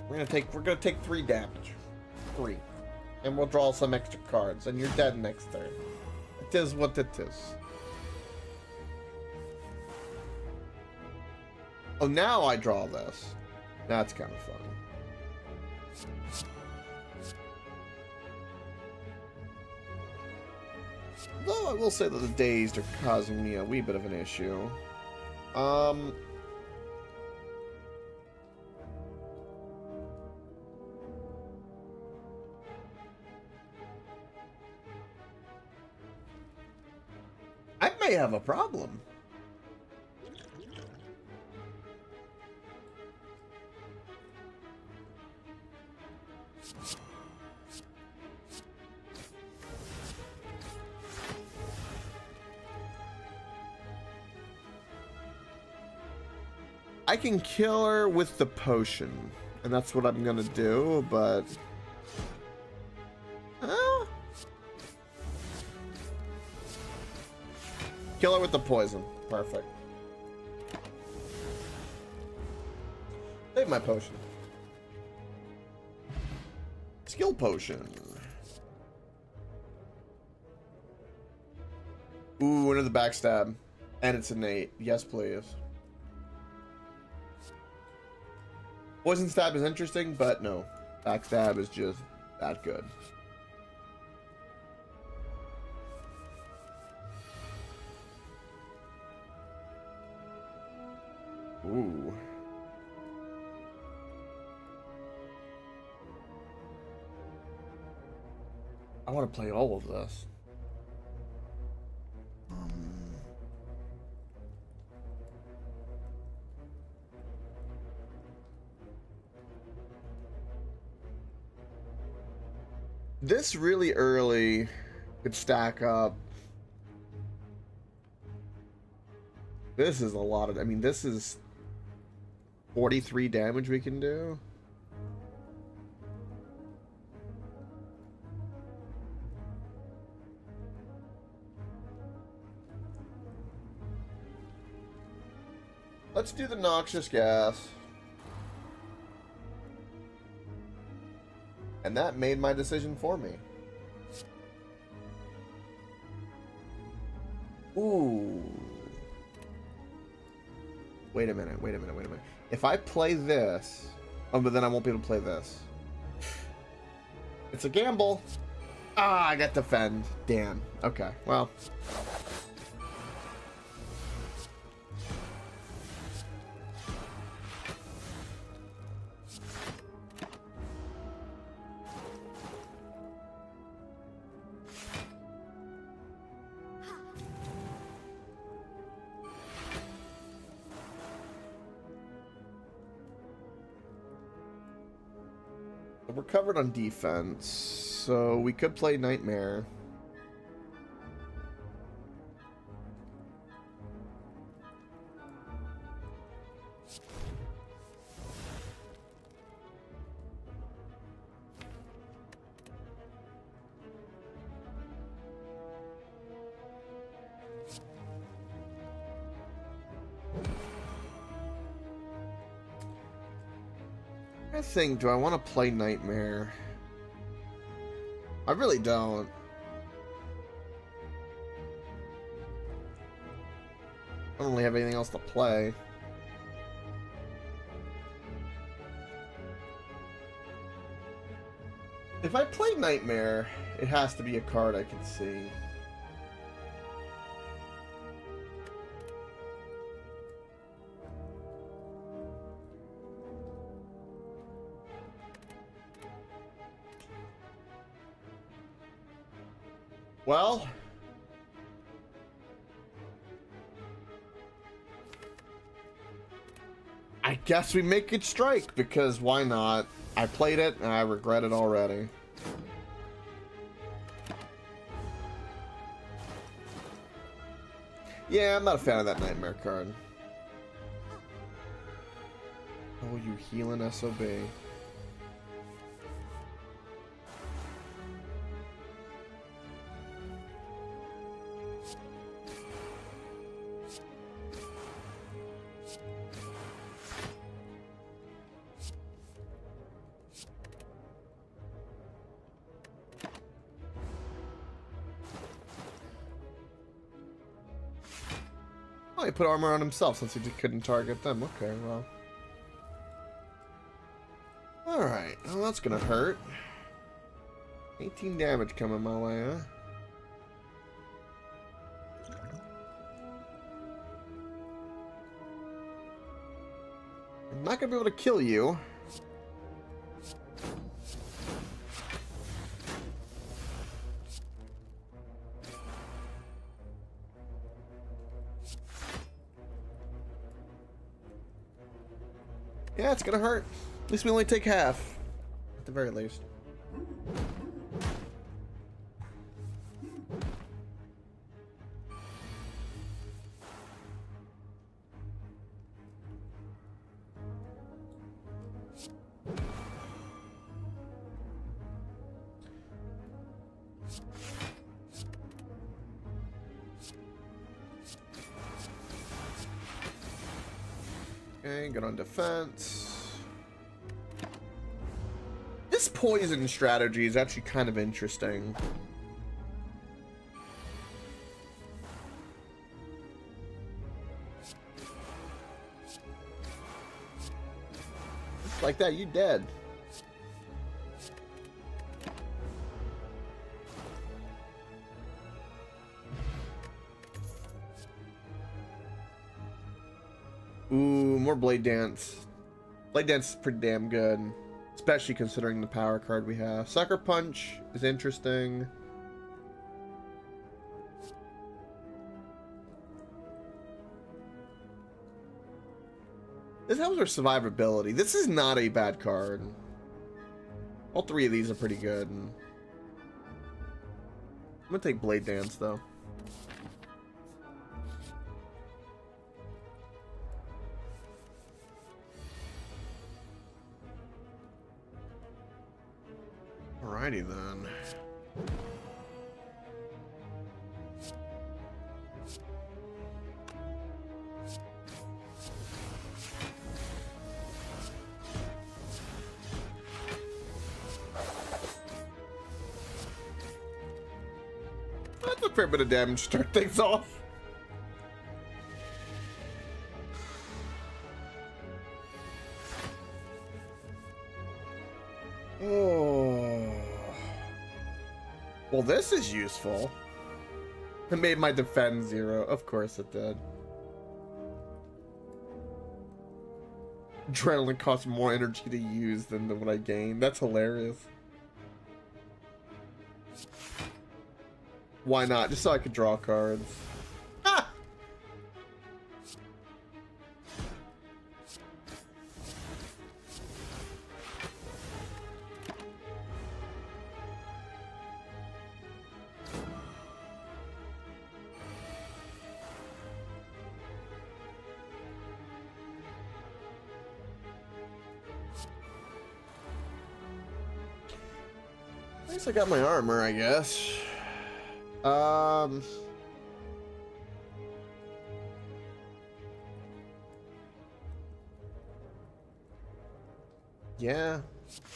S1: We're gonna take 3 damage. 3. And we'll draw some extra cards, and you're dead next turn. It is what it is. Oh, now I draw this. That's kind of fun. Though I will say that the dazed are causing me a wee bit of an issue. I may have a problem. I can kill her with the potion, and that's what I'm gonna do, but... Kill her with the poison. Perfect. Save my potion. Skill potion. Ooh, another backstab. And it's innate. Yes, please. Poison stab is interesting, but no. Backstab is just that good. Ooh. I want to play all of this. This really early could stack up. This is a lot of... I mean, this is 43 damage we can do. Let's do the noxious gas. And that made my decision for me. Ooh. Wait a minute, wait a minute, wait a minute. If I play this... Oh, but then I won't be able to play this. It's a gamble. Ah, I got defend. Damn. Okay, well... We're covered on defense, so we could play Nightmare. I think, do I want to play Nightmare? I really don't. I don't really have anything else to play. If I play Nightmare, it has to be a card I can see. Well, I guess we make it strike, because why not? I played it and I regret it already. Yeah, I'm not a fan of that Nightmare card. Oh, you healing SOB. He put armor on himself since he couldn't target them. Okay, well. Alright, well that's gonna hurt. 18 damage coming my way, huh? I'm not gonna be able to kill you. Yeah, it's gonna hurt. At least we only take half. At the very least. Okay, good on defense. This poison strategy is actually kind of interesting. Just like that, you dead. Ooh, more Blade Dance. Blade Dance is pretty damn good, especially considering the power card we have. Sucker Punch is interesting. This helps our survivability. This is not a bad card. All three of these are pretty good. I'm gonna take Blade Dance though. Alrighty then. That's a fair bit of damage to start things off. Oh. Well, this is useful. It made my defense 0. Of course it did. Adrenaline costs more energy to use than what I gain. That's hilarious. Why not? Just so I could draw cards. Ah! least I got my armor, I guess. Yeah.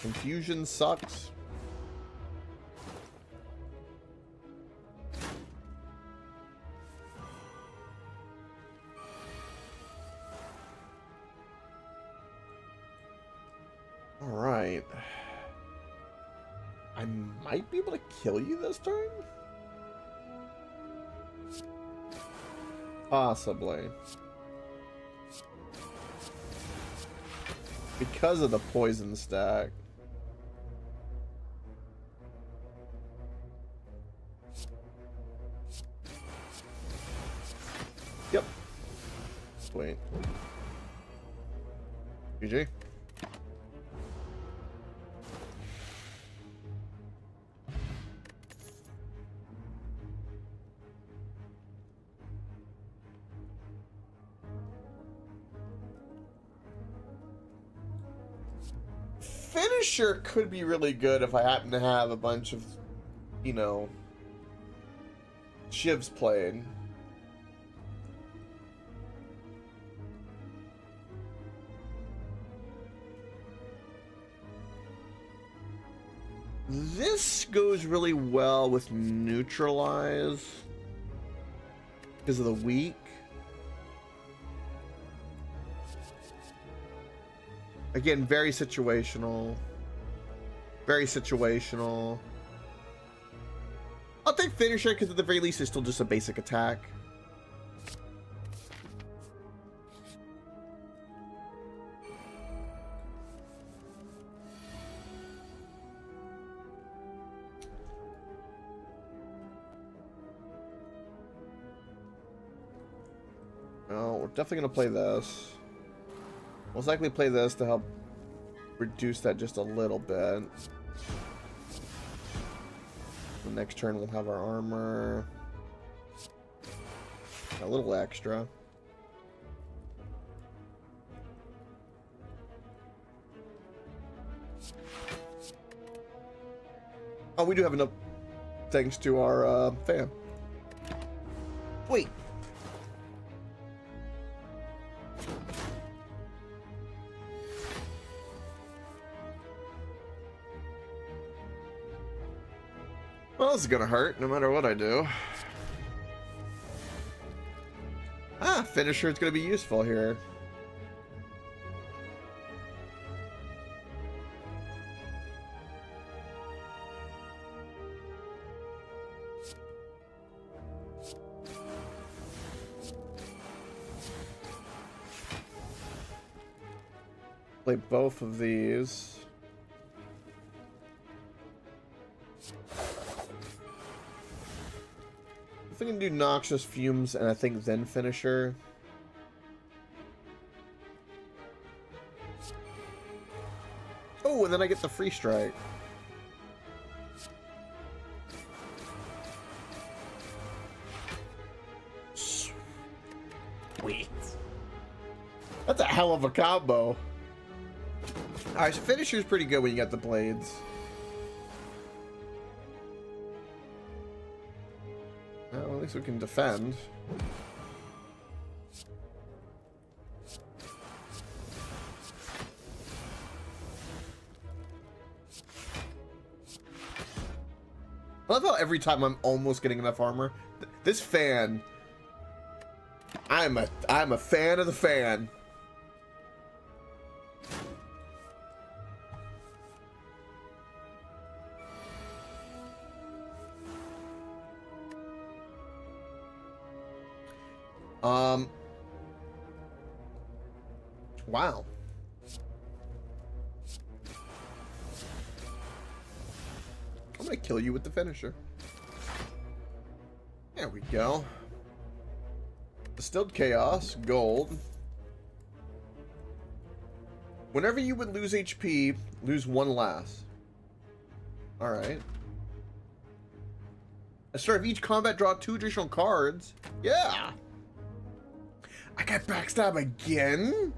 S1: Confusion sucks. All right. I might be able to kill you this turn? Possibly. Because of the poison stack. Yep. Wait. GG. Finisher could be really good if I happen to have a bunch of, you know, shivs playing. This goes really well with neutralize because of the weak. Again, very situational. Very situational. I'll take finisher because at the very least it's still just a basic attack. Oh, we're definitely gonna play this. Most likely play this to help reduce that just a little bit. The next turn we'll have our armor. A little extra. Oh, we do have enough thanks to our fan. Wait. Well, this is gonna hurt no matter what I do. Ah, finisher is gonna be useful here. Play both of these. I think I can do noxious fumes and I think then finisher. Oh, and then I get the free strike. Sweet. That's a hell of a combo. Alright, so finisher's pretty good when you got the blades. Well, at least we can defend. I love how every time I'm almost getting enough armor. This fan, I'm a fan of the fan. Wow. I'm gonna kill you with the finisher. There we go. Distilled Chaos, gold. Whenever you would lose HP, lose one last. Alright. At the start of each combat, draw 2 additional cards. Yeah! I got backstab again?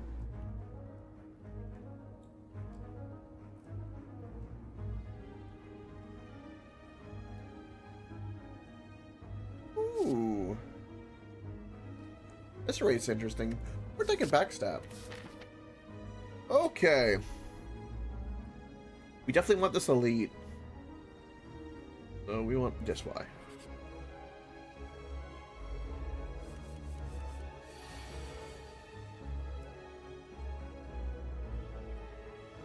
S1: This rate's interesting. We're taking backstab. Okay. We definitely want this elite. So we want this Y.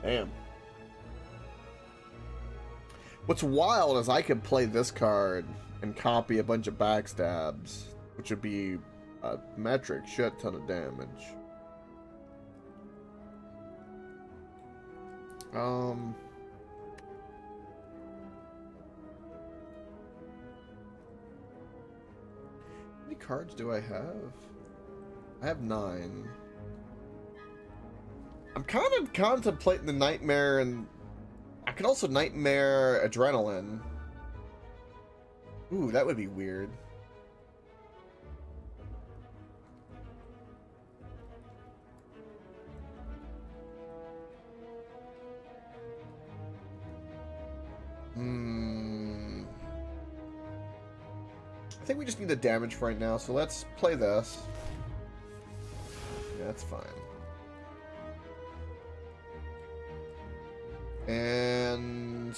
S1: Damn. What's wild is I could play this card and copy a bunch of backstabs, which would be a metric shit ton of damage. How many cards do I have? I have 9. I'm kind of contemplating the Nightmare, and I could also Nightmare Adrenaline. Ooh, that would be weird. I think we just need the damage for right now, so let's play this. Yeah, that's fine. And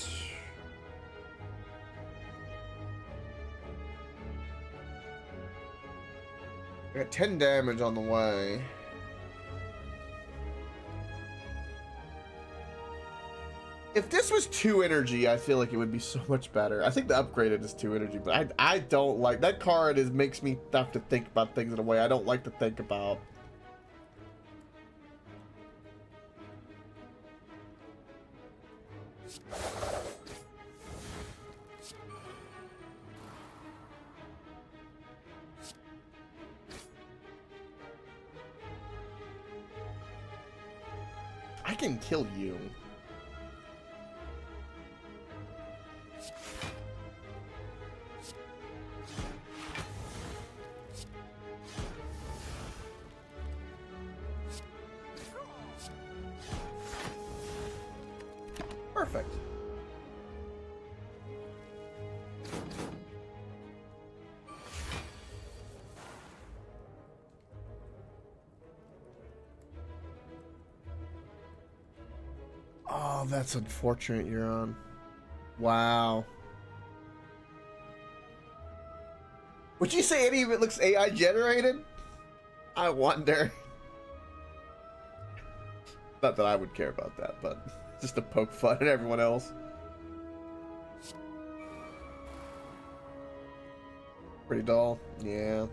S1: I got 10 damage on the way. If this was 2 energy, I feel like it would be so much better. I think the upgraded is 2 energy, but I don't like that card. Makes me have to think about things in a way I don't like to think about. I can kill you. Perfect. Oh, that's unfortunate, Euron. Wow. Would you say any of it looks AI generated? I wonder. Not that I would care about that, but just to poke fun at everyone else. Pretty dull. Yeah.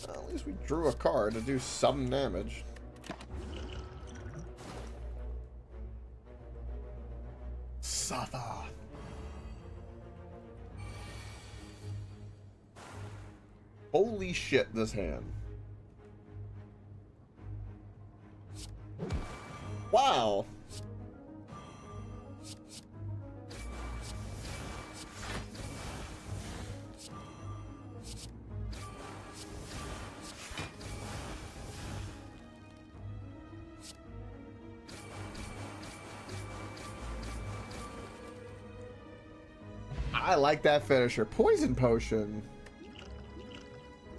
S1: Well, at least we drew a card to do some damage. Suffer. Holy shit, this hand. Wow. I like that finisher. Poison potion.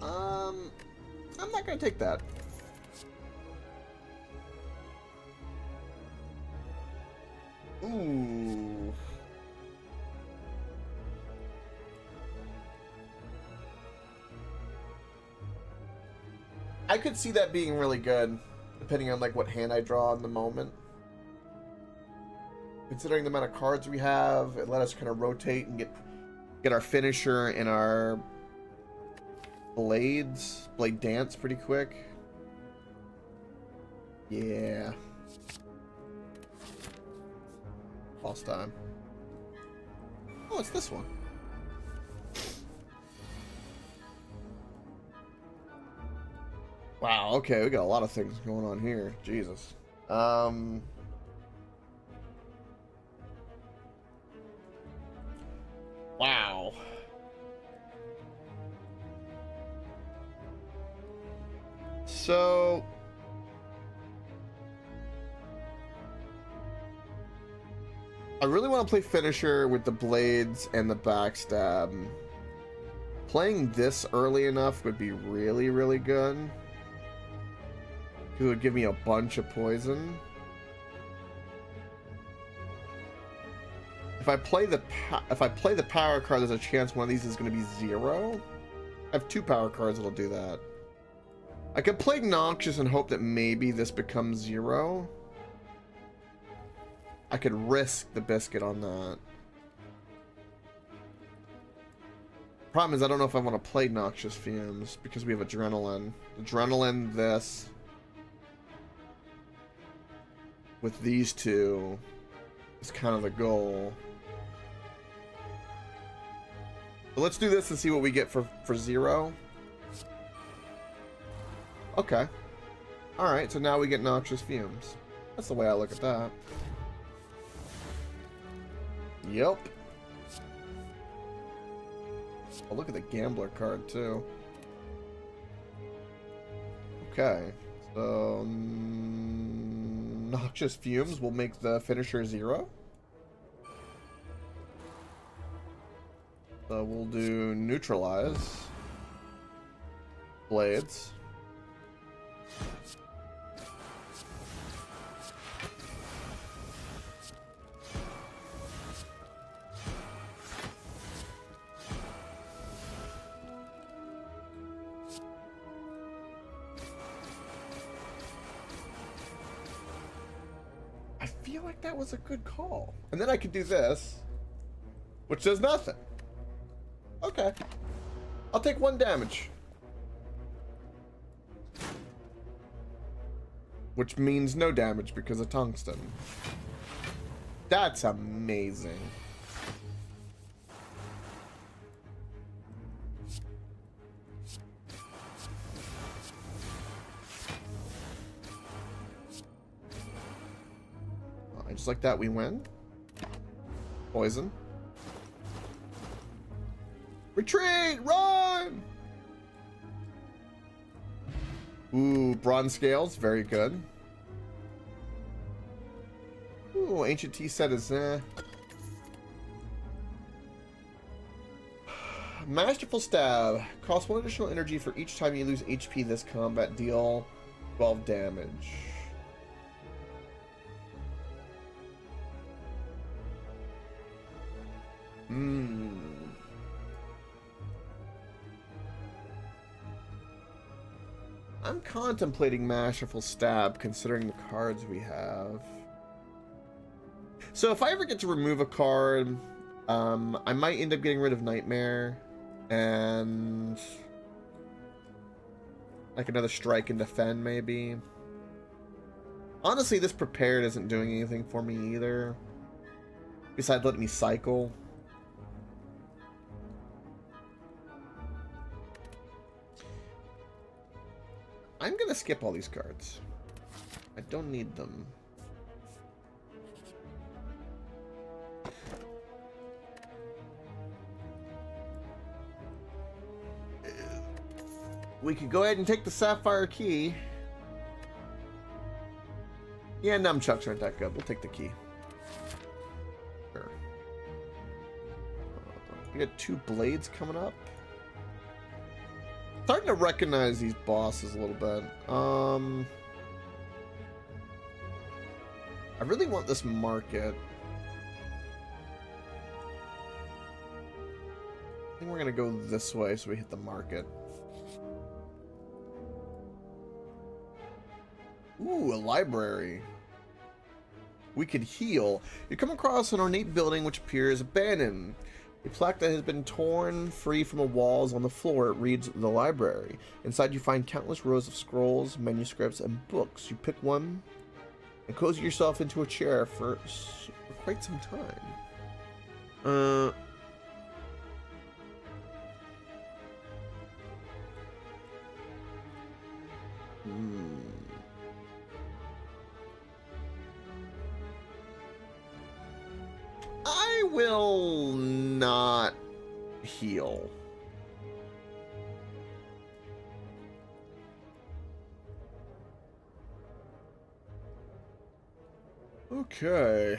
S1: I'm not gonna take that. Ooh. I could see that being really good, depending on like what hand I draw in the moment. Considering the amount of cards we have, it let us kind of rotate and get our finisher and our blade dance pretty quick. Yeah. Lost time. Oh, it's this one. Wow, okay, we got a lot of things going on here. Jesus. Wow. So I really want to play finisher with the blades and the backstab. Playing this early enough would be really, really good. It would give me a bunch of poison. If I play the power card, there's a chance one of these is going to be 0. I have 2 power cards that'll do that. I could play Noxious and hope that maybe this becomes 0. I could risk the biscuit on that. Problem is, I don't know if I want to play Noxious Fumes because we have Adrenaline. Adrenaline, this. With these two is kind of the goal. But let's do this and see what we get for 0. Okay. Alright, so now we get Noxious Fumes. That's the way I look at that. Yep. Oh, look at the Gambler card, too. Okay. So... Noxious Fumes will make the finisher 0. So we'll do Neutralize. Blades. I feel like that was a good call. And then I could do this, which does nothing. Okay. I'll take 1 damage. Which means no damage because of tungsten. That's amazing. Just like that, we win. Poison. Retreat! Run! Ooh, bronze scales. Very good. Ooh, ancient tea set is Masterful stab. Cost 1 additional energy for each time you lose HP this combat. Deal 12 damage. I'm contemplating Masterful Stab, considering the cards we have. So if I ever get to remove a card, I might end up getting rid of Nightmare and like another Strike and Defend, maybe. Honestly, this Prepared isn't doing anything for me either, besides letting me cycle. I'm gonna skip all these cards. I don't need them. We could go ahead and take the Sapphire Key. Yeah, nunchucks aren't that good. We'll take the key. Sure. We got 2 blades coming up. Starting to recognize these bosses a little bit. I really want this market. I think we're gonna go this way so we hit the market. Ooh, a library. We could heal. You come across an ornate building which appears abandoned. A plaque that has been torn free from the walls on the floor. It reads, "The Library." Inside you find countless rows of scrolls, manuscripts, and books. You pick one and cozy yourself into a chair for quite some time. I will not heal. Okay.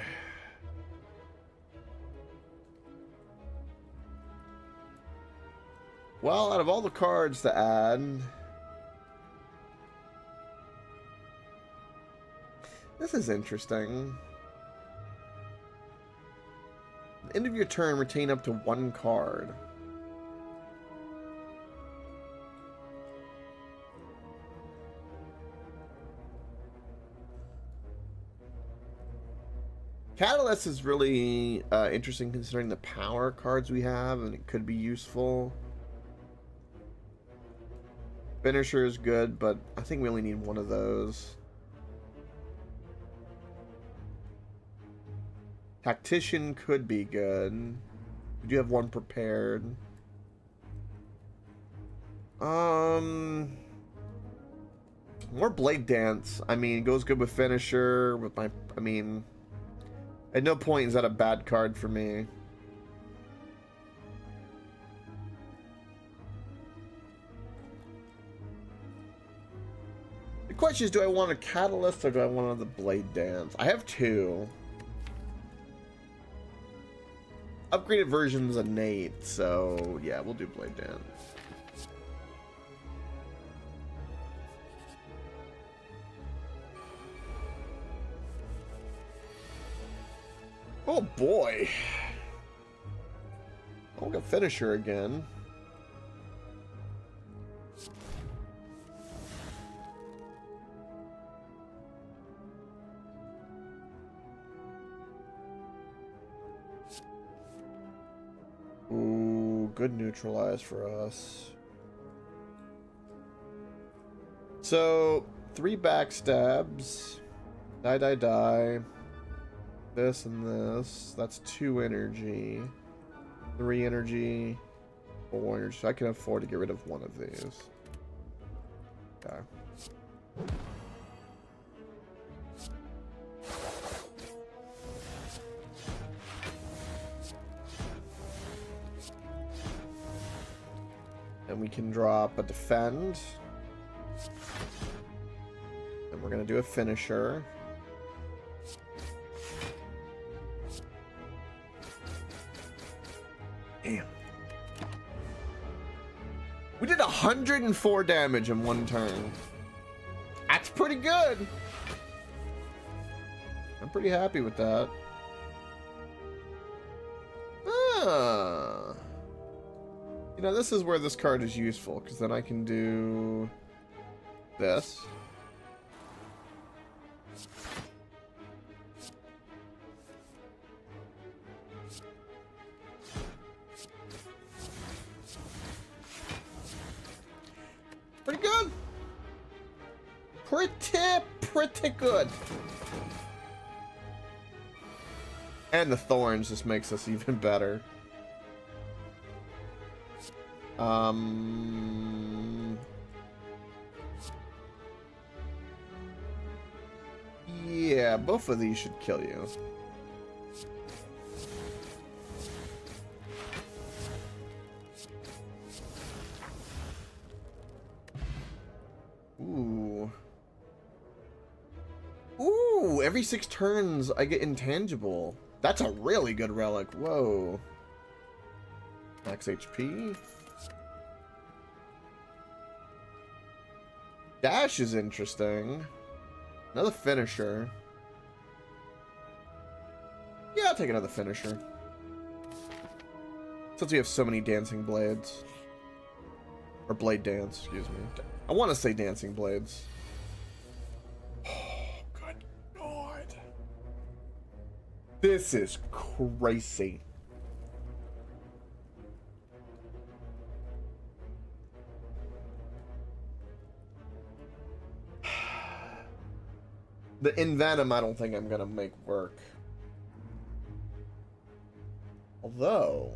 S1: Well, out of all the cards to add, this is interesting. At the end of your turn, retain up to 1 card. Catalyst is really interesting considering the power cards we have, and it could be useful. Finisher is good, but I think we only need 1 of those. Tactician could be good. We do have 1 prepared. More Blade Dance. I mean, it goes good with Finisher. With my, I mean, at no point is that a bad card for me. The question is, do I want a Catalyst or do I want another Blade Dance? I have 2. Upgraded version's innate, so yeah, we'll do Blade Dance. Oh boy. I'll get Finisher again. Ooh, good neutralize for us. So, 3 backstabs. Die, die, die. This and this. That's 2 energy. 3 energy. 4 energy. So I can afford to get rid of 1 of these. Okay. And we can drop a defend. And we're going to do a finisher. Damn. We did 104 damage in 1 turn. That's pretty good. I'm pretty happy with that. Ah. You know, this is where this card is useful, because then I can do this. Pretty good. Pretty good. And the thorns just makes us even better. Yeah, both of these should kill you. Ooh. Ooh, every 6 turns I get intangible. That's a really good relic. Whoa. Max HP. Dash is interesting. Another finisher. Yeah, I'll take another finisher. Since we have so many dancing blades. Or blade dance, excuse me. I want to say dancing blades. Oh, good God. This is crazy. The Envenom, I don't think I'm gonna make work. Although,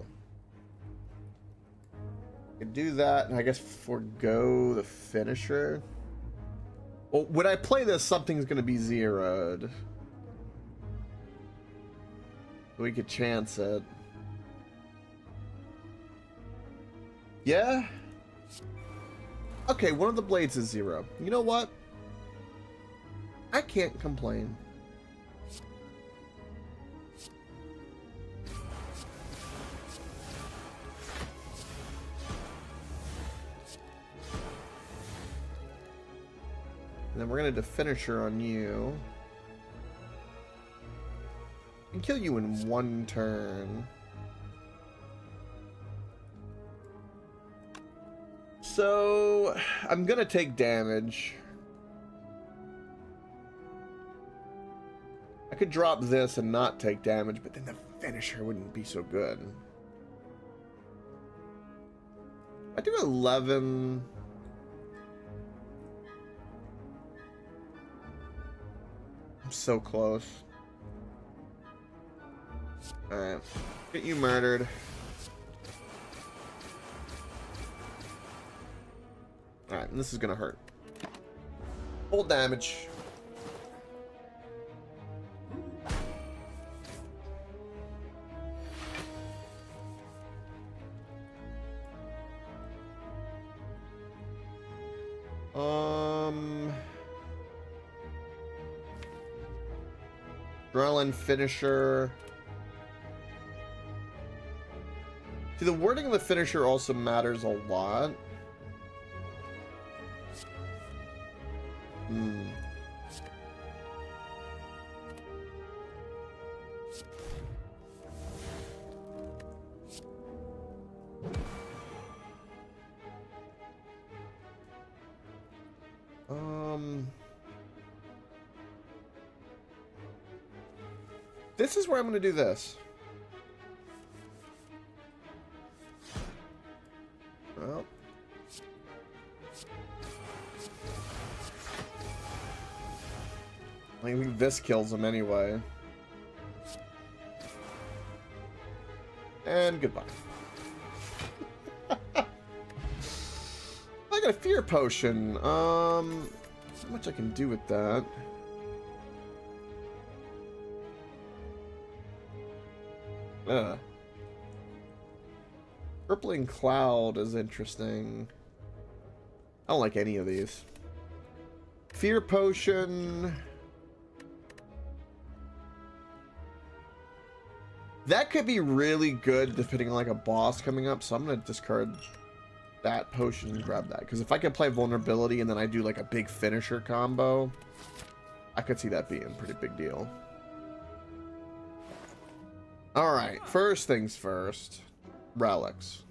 S1: I could do that, and I guess forego the finisher. Well, when I play this, something's gonna be zeroed. We could chance it. Yeah? Okay, one of the blades is 0. You know what? I can't complain. And then we're gonna do finisher on you. And kill you in one turn. So I'm gonna take damage. I could drop this and not take damage, but then the finisher wouldn't be so good. I do 11. I'm so close. Alright. Get you murdered. Alright, and this is gonna hurt. Full damage. Adrenaline finisher. See, the wording of the finisher also matters a lot. This is where I'm going to do this. Well. I think this kills him anyway. And goodbye. I got a fear potion. Not much I can do with that. Crippling Cloud is interesting. I don't like any of these. Fear Potion. That could be really good depending on like a boss coming up, so I'm gonna discard that potion and grab that. Because if I could play Vulnerability and then I do like a big finisher combo, I could see that being a pretty big deal. Alright, first things first. Relics.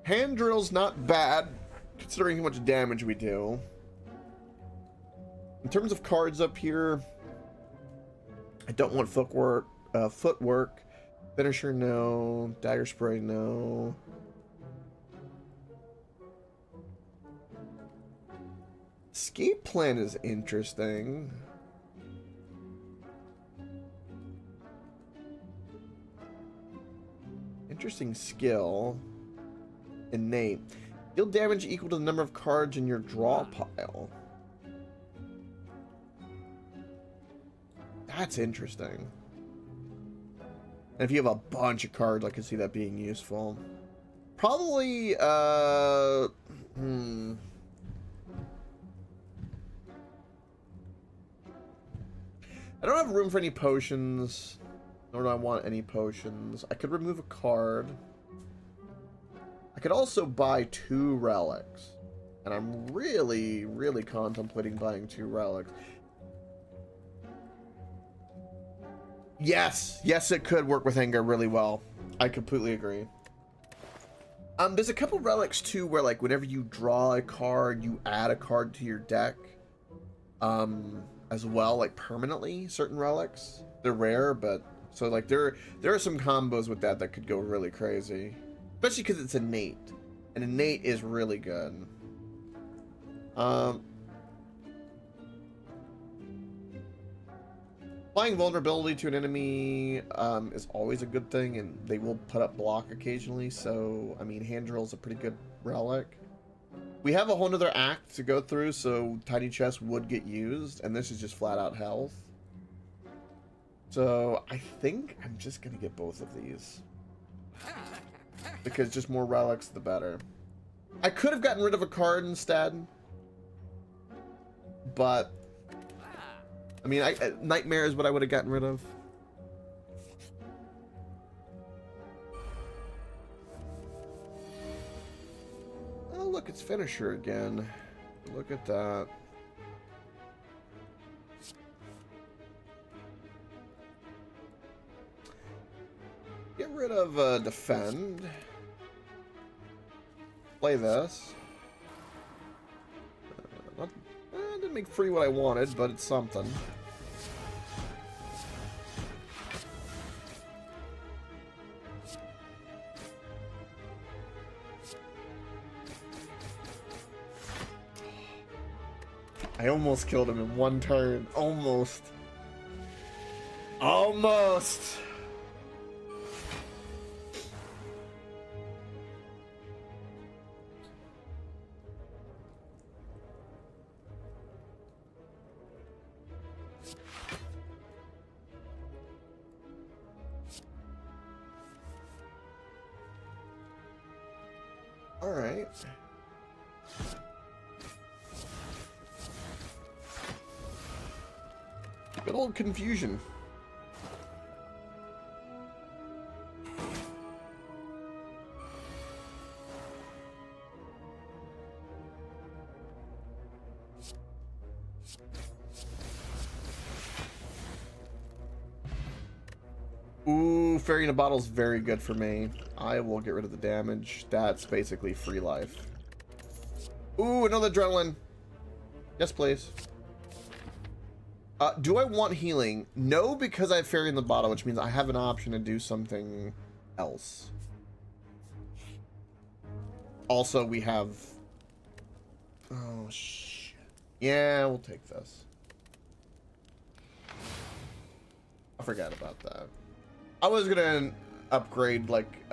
S1: Hand drill's not bad, considering how much damage we do. In terms of cards up here, I don't want footwork. Finisher, no. Dagger spray, no. Escape plan is interesting. Interesting skill. Innate. Deal damage equal to the number of cards in your draw pile. That's interesting. And if you have a bunch of cards, I can see that being useful. Probably, I don't have room for any potions, nor do I want any potions. I could remove a card. I could also buy 2 relics. And I'm really, really contemplating buying 2 relics. Yes! Yes, it could work with anger really well. I completely agree. There's a couple relics, too, where, like, whenever you draw a card, you add a card to your deck. As well, like, permanently, certain relics. They're rare, but... So, like, there are some combos with that could go really crazy. Especially because it's innate. And innate is really good. Applying vulnerability to an enemy is always a good thing, and they will put up block occasionally, so, I mean, hand drill is a pretty good relic. We have a whole nother act to go through, so Tiny Chest would get used, and this is just flat out health. So, I think I'm just gonna get both of these. Because just more relics, the better. I could have gotten rid of a card instead. But... I mean, Nightmare is what I would have gotten rid of. look, it's finisher again. Look at that. Get rid of defend. Play this. Didn't make free what I wanted, but it's something. I almost killed him in one turn. Almost. Almost. All right. Good old confusion. Ooh, Fairy in a Bottle is very good for me. I will get rid of the damage. That's basically free life. Ooh, another adrenaline. Yes, please. Do I want healing? No, because I have Fairy in the Bottle, which means I have an option to do something else. Also, we have... Oh, shit. Yeah, we'll take this. I forgot about that. I was gonna upgrade, like,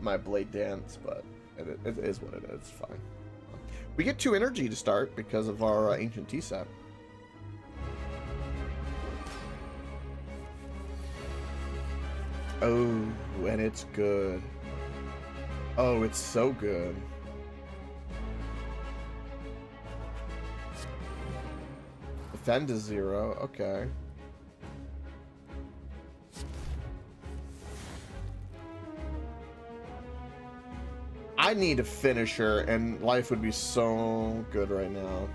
S1: my Blade Dance, but it is what it is. It's fine. We get 2 energy to start because of our Ancient Tea set. Oh, and it's good. Oh, it's so good. Defend is 0. Okay. I need a finisher, and life would be so good right now.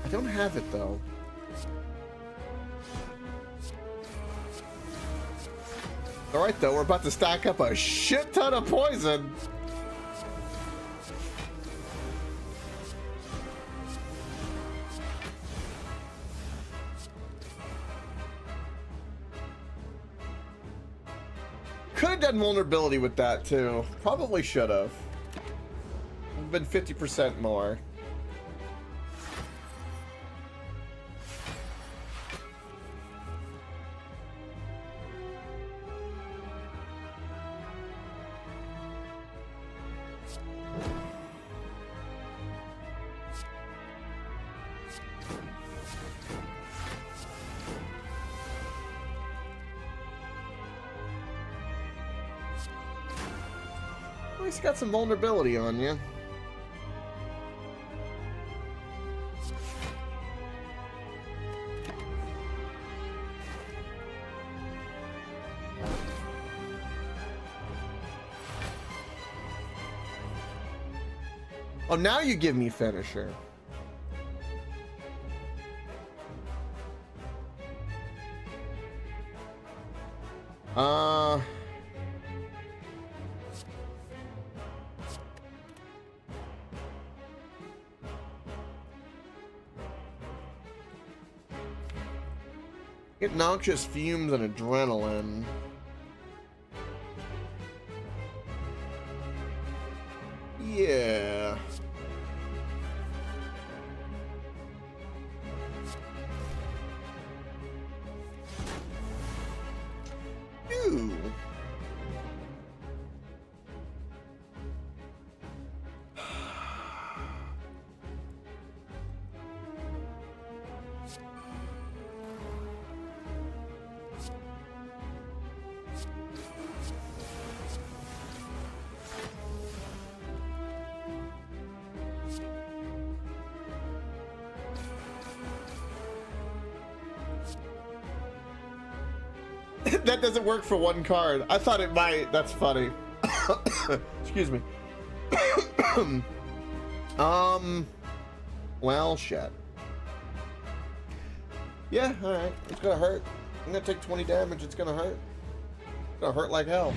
S1: I don't have it, though. Alright, though, we're about to stack up a shit ton of poison. Could have done vulnerability with that, too. Probably should have. Been 50% more. At least got some vulnerability on you. Oh, now you give me finisher. Get noxious fumes and adrenaline. Yeah. Ooh. That doesn't work for one card. I thought it might. That's funny. Excuse me. Well, shit. Yeah, alright. It's gonna hurt. I'm gonna take 20 damage. It's gonna hurt. It's gonna hurt like hell.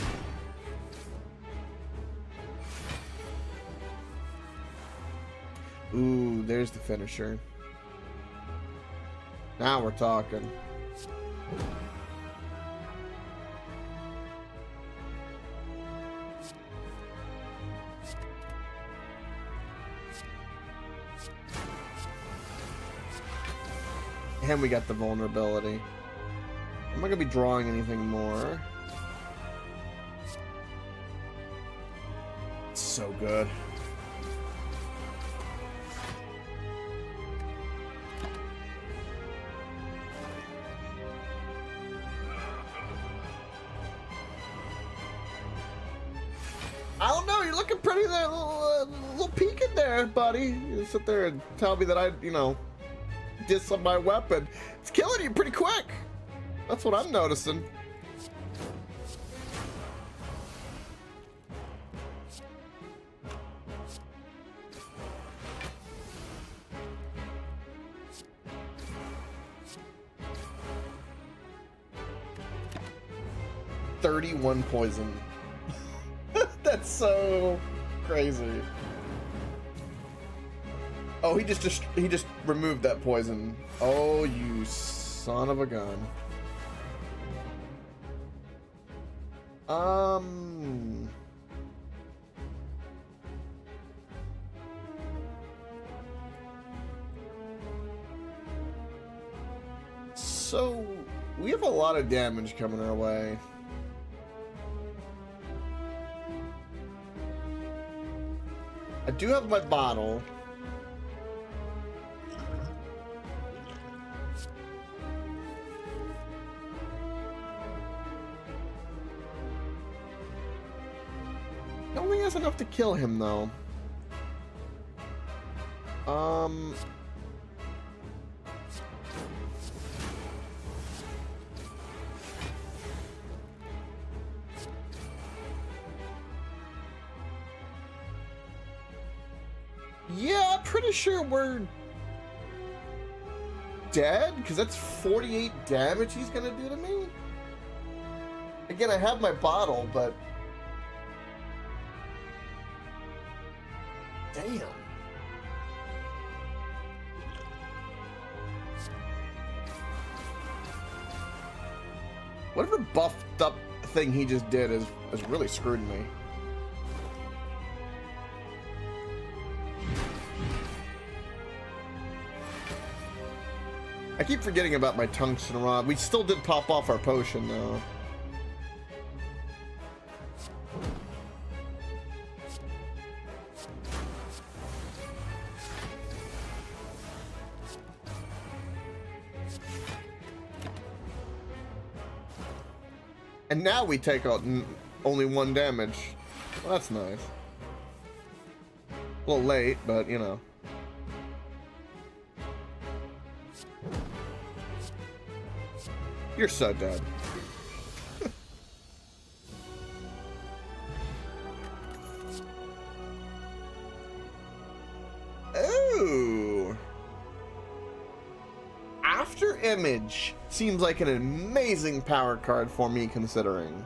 S1: Ooh, there's the finisher. Now we're talking. And we got the vulnerability. I'm not gonna be drawing anything more. It's so good. I don't know, you're looking pretty there, little peek in there, buddy. You sit there and tell me that I, you know, diss on my weapon. It's killing you pretty quick. That's what I'm noticing. $31 poison. That's so crazy. Oh, he just removed that poison. Oh, you son of a gun. So we have a lot of damage coming our way. I do have my bottle. I don't think that's enough to kill him, though. Yeah, I'm pretty sure we're dead, because that's 48 damage he's gonna do to me. Again, I have my bottle, but damn. Whatever buffed up thing he just did has really screwed me. I keep forgetting about my tungsten rod. We still did pop off our potion, though. And now we take out only 1 damage. Well, that's nice. A little late, but you know. You're so dead. Ooh. After Image seems like an amazing power card for me, considering.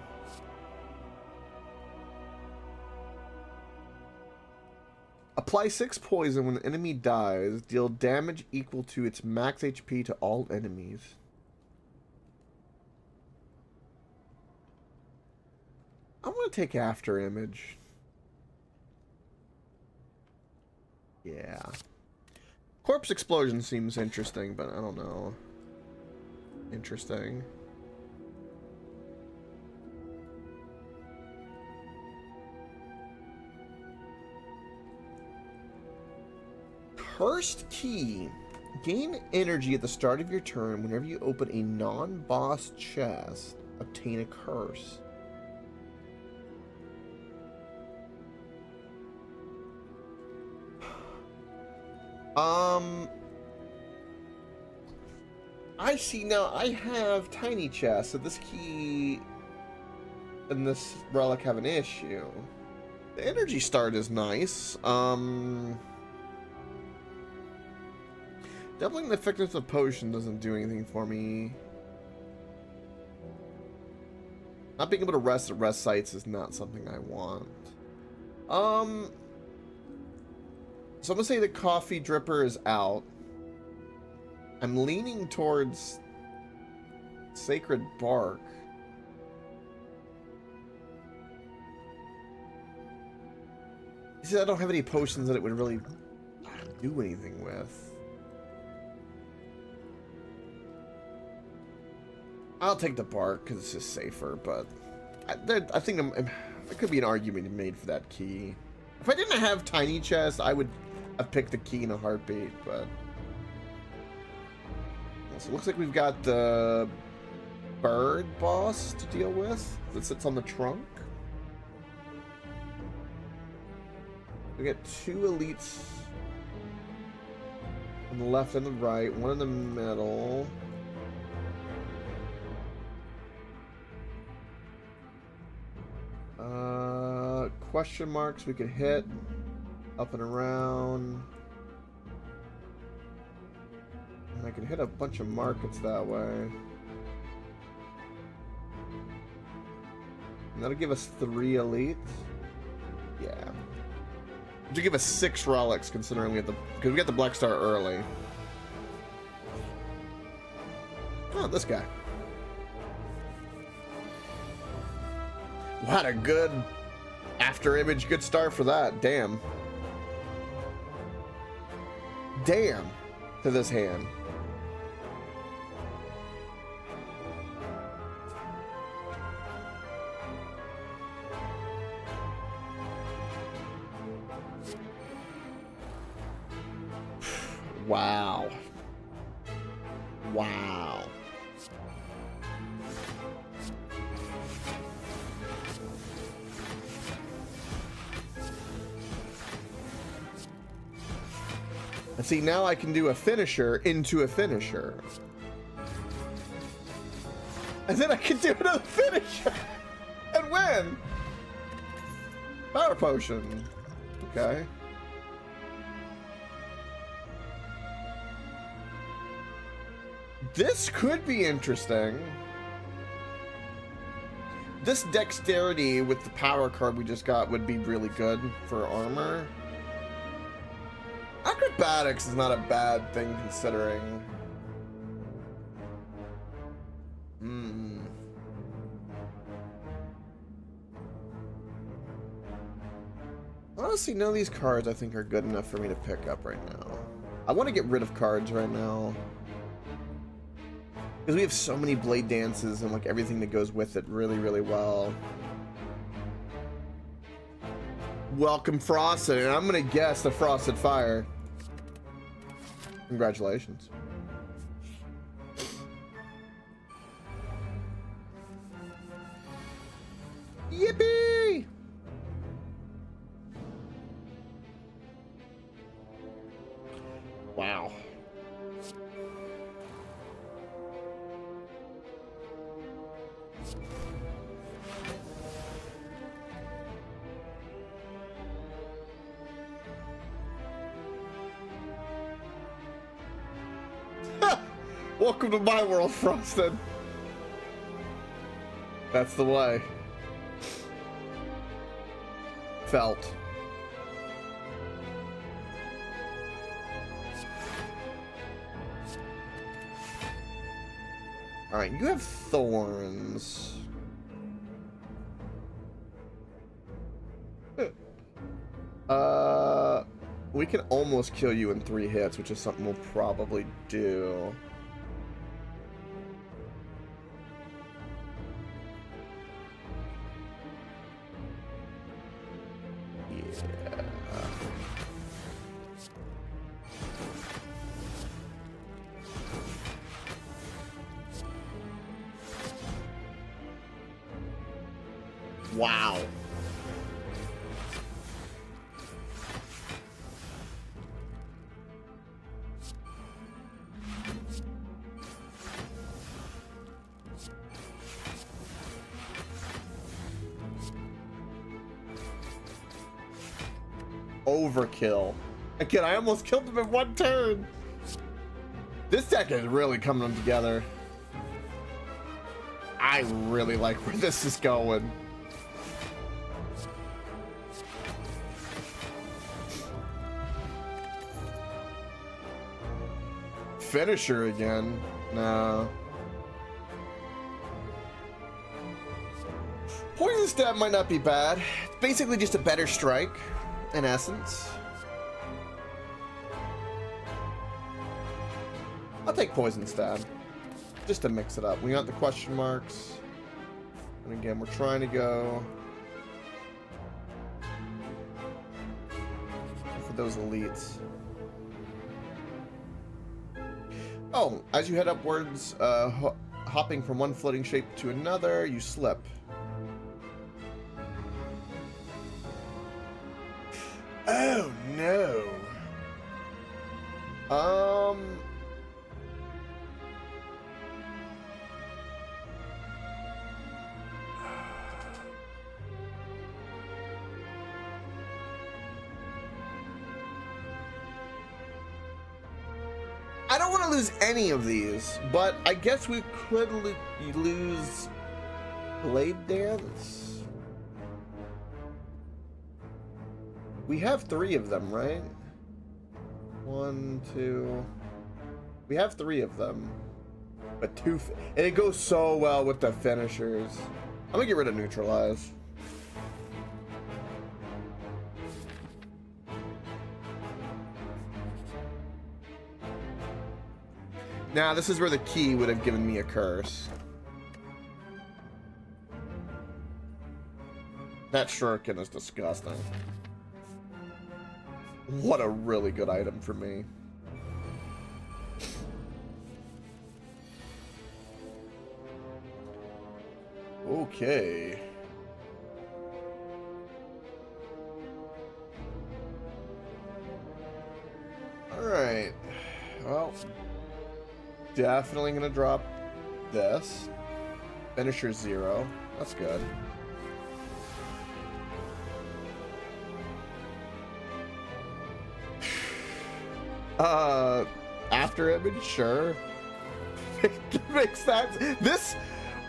S1: Apply 6 poison when an enemy dies. Deal damage equal to its max HP to all enemies. I want to take After Image. Yeah. Corpse Explosion seems interesting, but I don't know. Interesting. Cursed Key. Gain energy at the start of your turn whenever you open a non-boss chest. Obtain a curse. I see now. I have tiny chest, so this key and this relic have an issue. The energy start is nice. Doubling the effectiveness of potion doesn't do anything for me. Not being able to rest at rest sites is not something I want. So I'm gonna say the coffee dripper is out. I'm leaning towards sacred bark. See, I don't have any potions that it would really do anything with. I'll take the bark because it's just safer, but I think there could be an argument made for that key. If I didn't have tiny chest, I would have picked the key in a heartbeat, but... So it looks like we've got the bird boss to deal with that sits on the trunk. We got 2 elites on the left and the right, one in the middle. Question marks we could hit up and around. And I can hit a bunch of markets that way. And that'll give us 3 elites. Yeah. To give us 6 relics, considering we have because we got the Black Star early. Oh, this guy. What a good after image, good start for that. Damn. Damn to this hand. Wow. Wow. And see, now I can do a finisher into a finisher. And then I can do another finisher and win. Power potion. Okay. This could be interesting. This dexterity with the power card we just got would be really good for armor. Acrobatics is not a bad thing considering. Honestly, none of these cards I think are good enough for me to pick up right now. I want to get rid of cards right now. Because we have so many blade dances and like everything that goes with it really, really well. Welcome, Frosted, and I'm gonna guess the Frosted Fire. Congratulations. Yippee! Wow. Welcome to my world, Frosted. That's the way. Felt. Alright, you have thorns. We can almost kill you in 3 hits, which is something we'll probably do. Wow. overkill. Again, I almost killed him in one turn. This deck is really coming together. I really like where this is going. Finisher again. No. Poison Stab might not be bad. It's basically just a better strike, in essence. I'll take Poison Stab, just to mix it up. We got the question marks. And again, we're trying to go for those elites. Oh, as you head upwards, hopping from one floating shape to another, you slip. Oh no. I don't want to lose any of these, but I guess we could lose Blade Dance. We have 3 of them, right? 1, 2. We have 3 of them, but 2, and it goes so well with the finishers. I'm gonna get rid of Neutralize. Now, this is where the key would have given me a curse. That shuriken is disgusting. What a really good item for me. Okay. Alright. Well, definitely gonna drop this. Finisher 0. That's good. After image, sure. Makes sense. This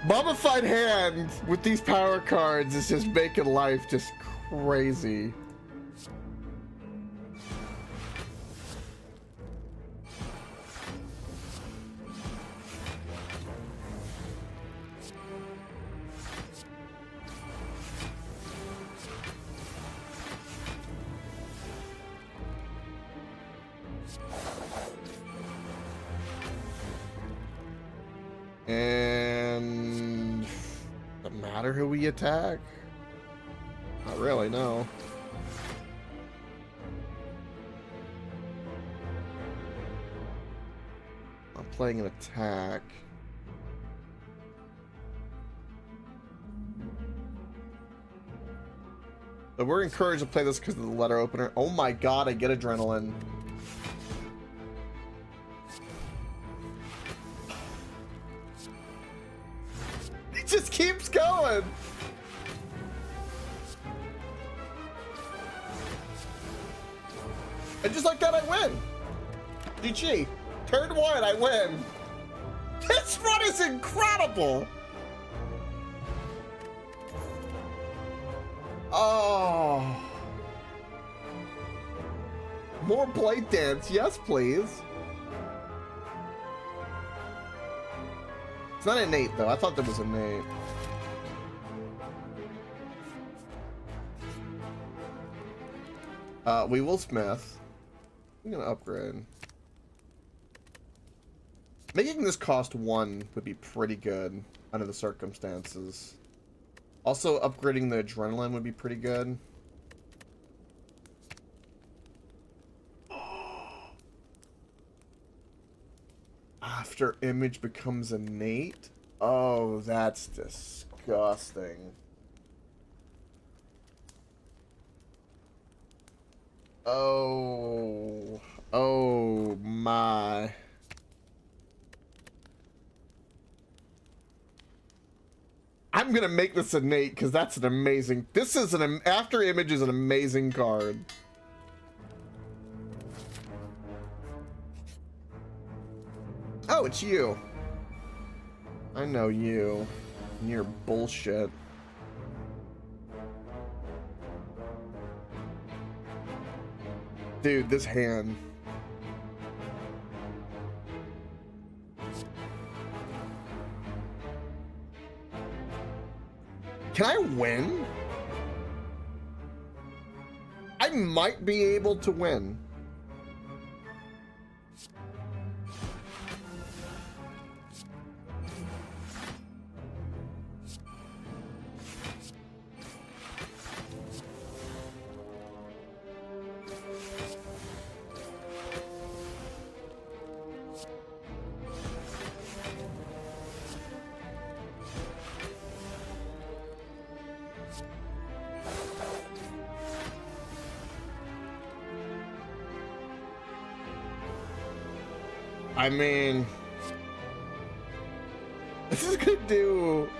S1: mummified hand with these power cards is just making life just crazy. And doesn't matter who we attack. Not really, no. I'm playing an attack. But we're encouraged to play this because of the letter opener. Oh my god, I get adrenaline. Just keeps going. And just like that, I win. GG. Turn 1, I win. This run is incredible. Oh. More Blade Dance. Yes, please. It's not innate, though. I thought there was innate. We will smith. I'm gonna upgrade. Making this cost 1 would be pretty good under the circumstances. Also, upgrading the adrenaline would be pretty good. After image becomes innate? Oh, that's disgusting. Oh. Oh my. I'm gonna make this innate because that's an amazing. This is an after image is an amazing card. Oh, it's you. I know you. And your bullshit. Dude, this hand. Can I win? I might be able to win. I mean, this is gonna do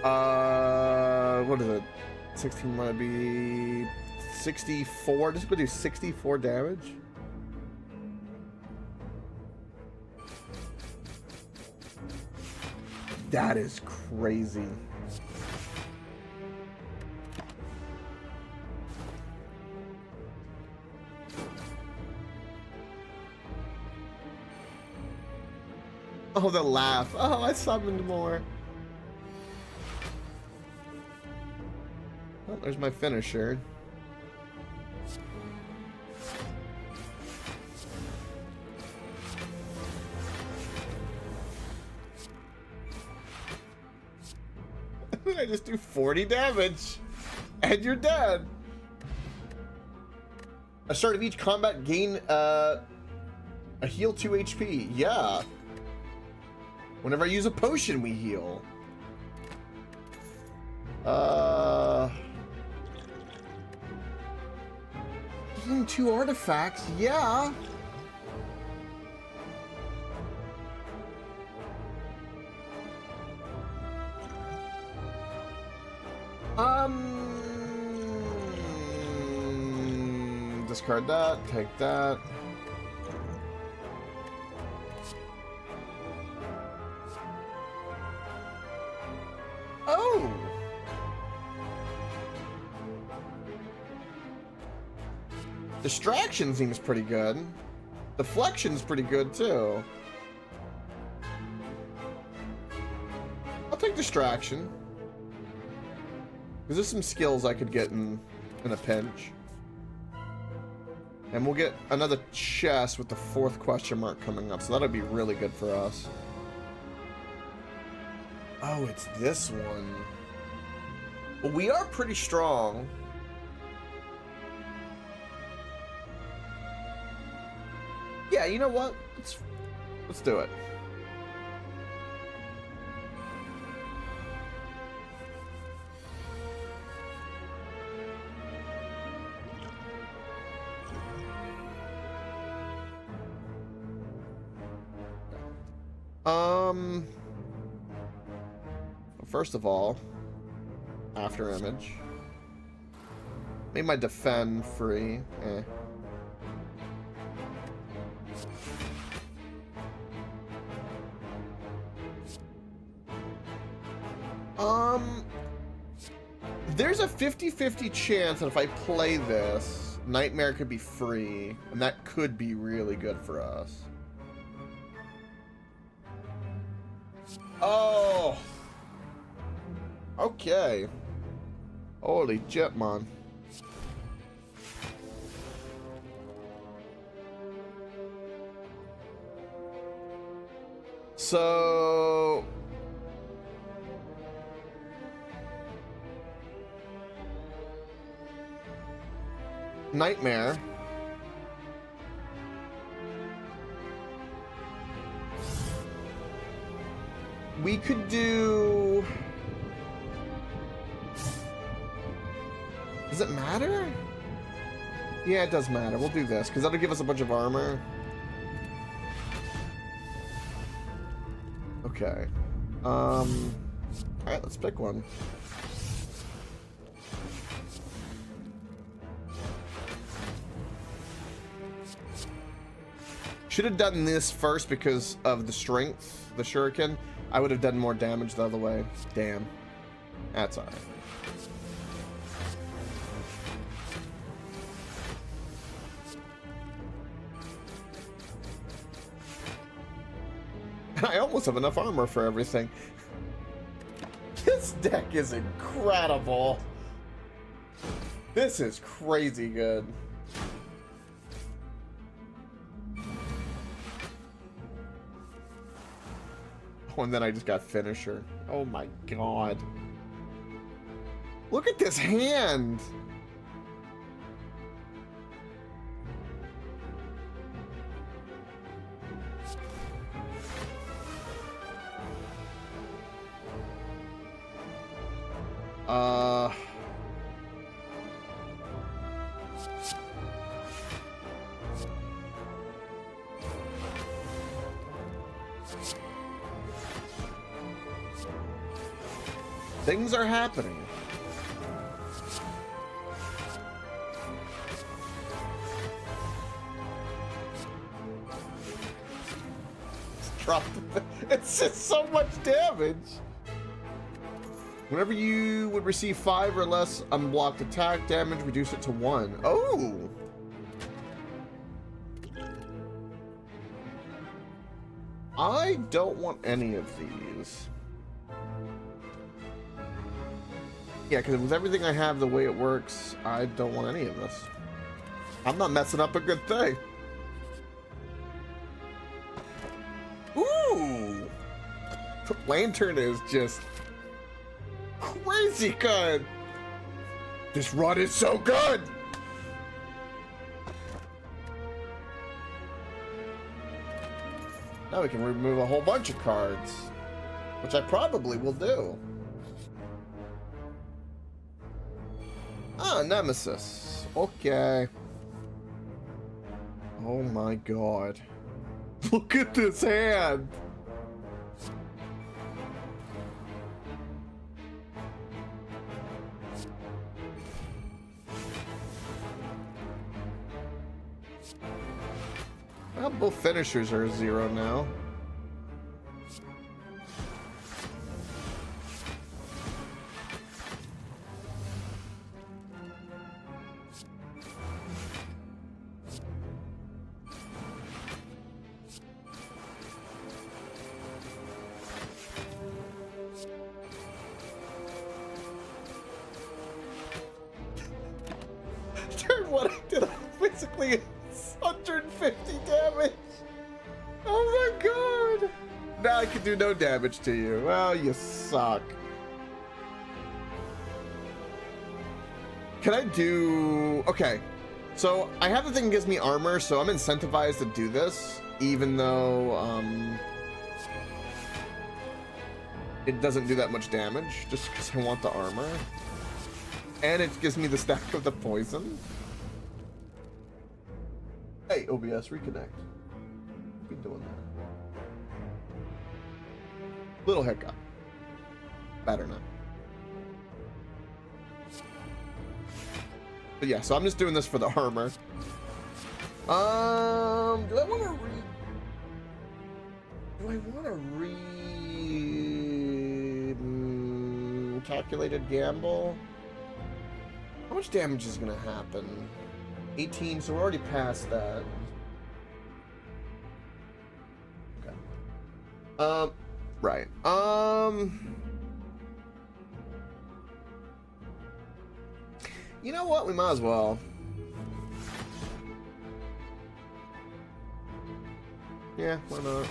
S1: what is it? 16 might be 64. This is gonna do 64 damage. That is crazy. Oh, the laugh. Oh, I summoned more. Well, there's my finisher. I just do 40 damage. And you're dead. At the start of each combat, gain a heal 2 HP. Yeah. Whenever I use a potion, we heal. Gain 2 artifacts, yeah. Discard that, take that. Oh! Distraction seems pretty good. Deflection's pretty good too. I'll take distraction. Because there's some skills I could get in a pinch. And we'll get another chest with the 4th question mark coming up, so that'll be really good for us. Oh, it's this one. Well, we are pretty strong. Yeah, you know what? Let's do it. First of all, after image. Made my defend free. There's a 50-50 chance that if I play this, Nightmare could be free, and that could be really good for us. Oh! Okay. Holy shit, man. So... Nightmare. We could do... Does it matter? Yeah, it does matter. We'll do this, because that'll give us a bunch of armor. Okay. Alright, let's pick one. should have done this first because of the strength, the shuriken. I would have done more damage the other way. Damn. That's alright. I almost have enough armor for everything. This deck is incredible. This is crazy good. Oh, and then I just got finisher. Oh my god. Look at this hand. Things are happening. Drop the, it's just so much damage. Whenever you would receive 5 or less unblocked attack damage, reduce it to 1. Oh! I don't want any of these. Yeah, because with everything I have the way it works, I don't want any of this. I'm not messing up a good thing. Ooh! Lantern is just crazy good. This run is so good. Now we can remove a whole bunch of cards, which I probably will do. Ah, Nemesis. Okay. Oh my god. Look at this hand. Well, both finishers are 0 now. Turn 1 I did basically 150 damage. Oh my god. Now I can do no damage to you. Well, you suck. Can I do... Okay. So I have the thing that gives me armor, so I'm incentivized to do this, even though it doesn't do that much damage, just because I want the armor. And it gives me the stack of the poison. Hey, OBS, reconnect. Be doing that. Little hiccup. Better not. But yeah, so I'm just doing this for the armor. Do I want to read calculated gamble? How much damage is gonna happen? 18, so we're already past that. Okay. Right. You know what? We might as well. Yeah, why not?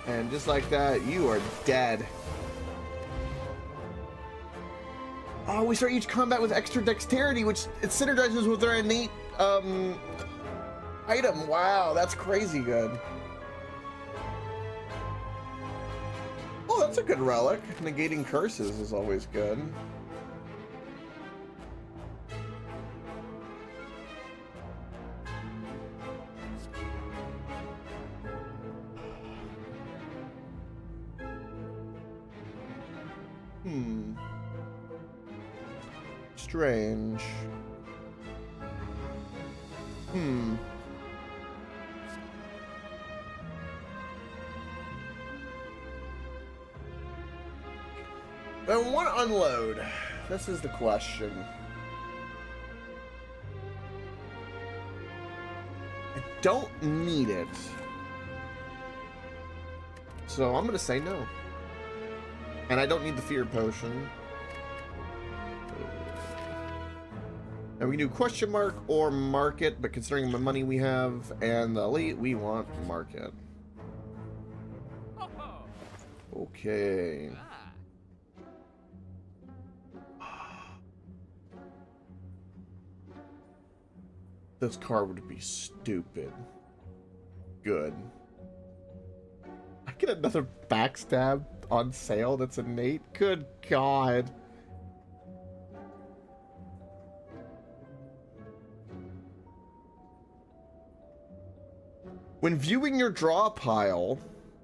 S1: And just like that, you are dead. Oh, we start each combat with extra dexterity, which it synergizes with our innate item. Wow, that's crazy good. Oh, that's a good relic. Negating curses is always good. Hmm. Strange. Hmm. I want to unload. This is the question. I don't need it. So I'm going to say no. And I don't need the fear potion. And we can do question mark or market, but considering the money we have and the elite, we want market. Okay. This card would be stupid. Good. I get another backstab on sale that's innate? Good God. When viewing your draw pile,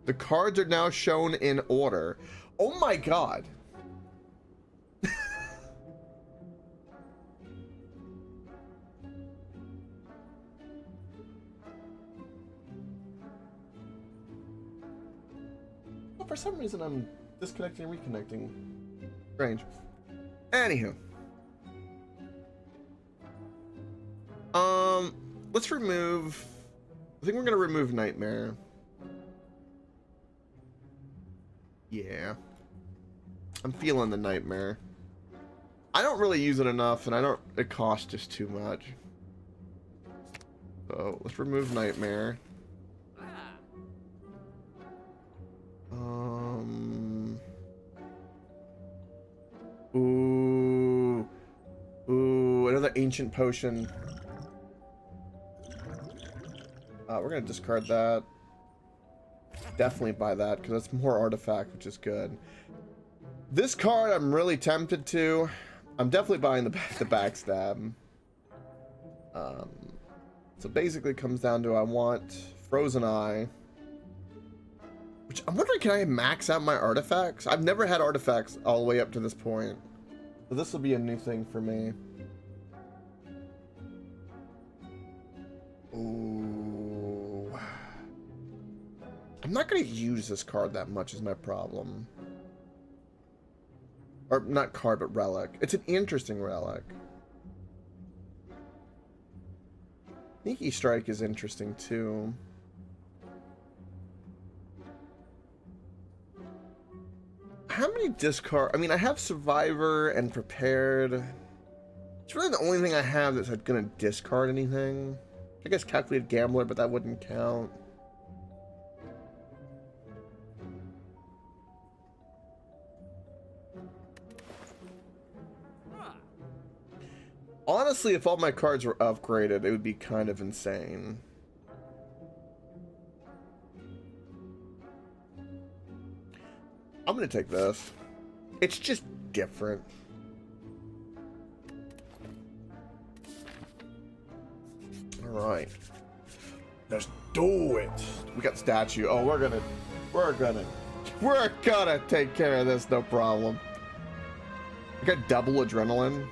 S1: the cards are now shown in order. Oh my God. Well, for some reason I'm disconnecting and reconnecting. Strange. Anywho. Let's remove... I think we're gonna remove Nightmare. Yeah. I'm feeling the Nightmare. I don't really use it enough, and it costs just too much. So, let's remove Nightmare. Ooh. Ooh, another Ancient Potion. We're gonna discard that. Definitely buy that, because that's more artifact, which is good. This card, I'm really tempted to. I'm definitely buying the backstab. So basically it comes down to I want Frozen Eye. Which, I'm wondering, can I max out my artifacts? I've never had artifacts all the way up to this point. So this will be a new thing for me. Ooh. I'm not going to use this card that much is my problem. Or not card, but relic. It's an interesting relic. Sneaky Strike is interesting too. How many discard? I mean, I have Survivor and Prepared. It's really the only thing I have that's going to discard anything. I guess Calculated Gambler, but that wouldn't count. Honestly, if all my cards were upgraded, it would be kind of insane. I'm gonna take this. It's just different. Alright. Let's do it. We got statue. Oh, we're gonna take care of this, no problem. I got double adrenaline.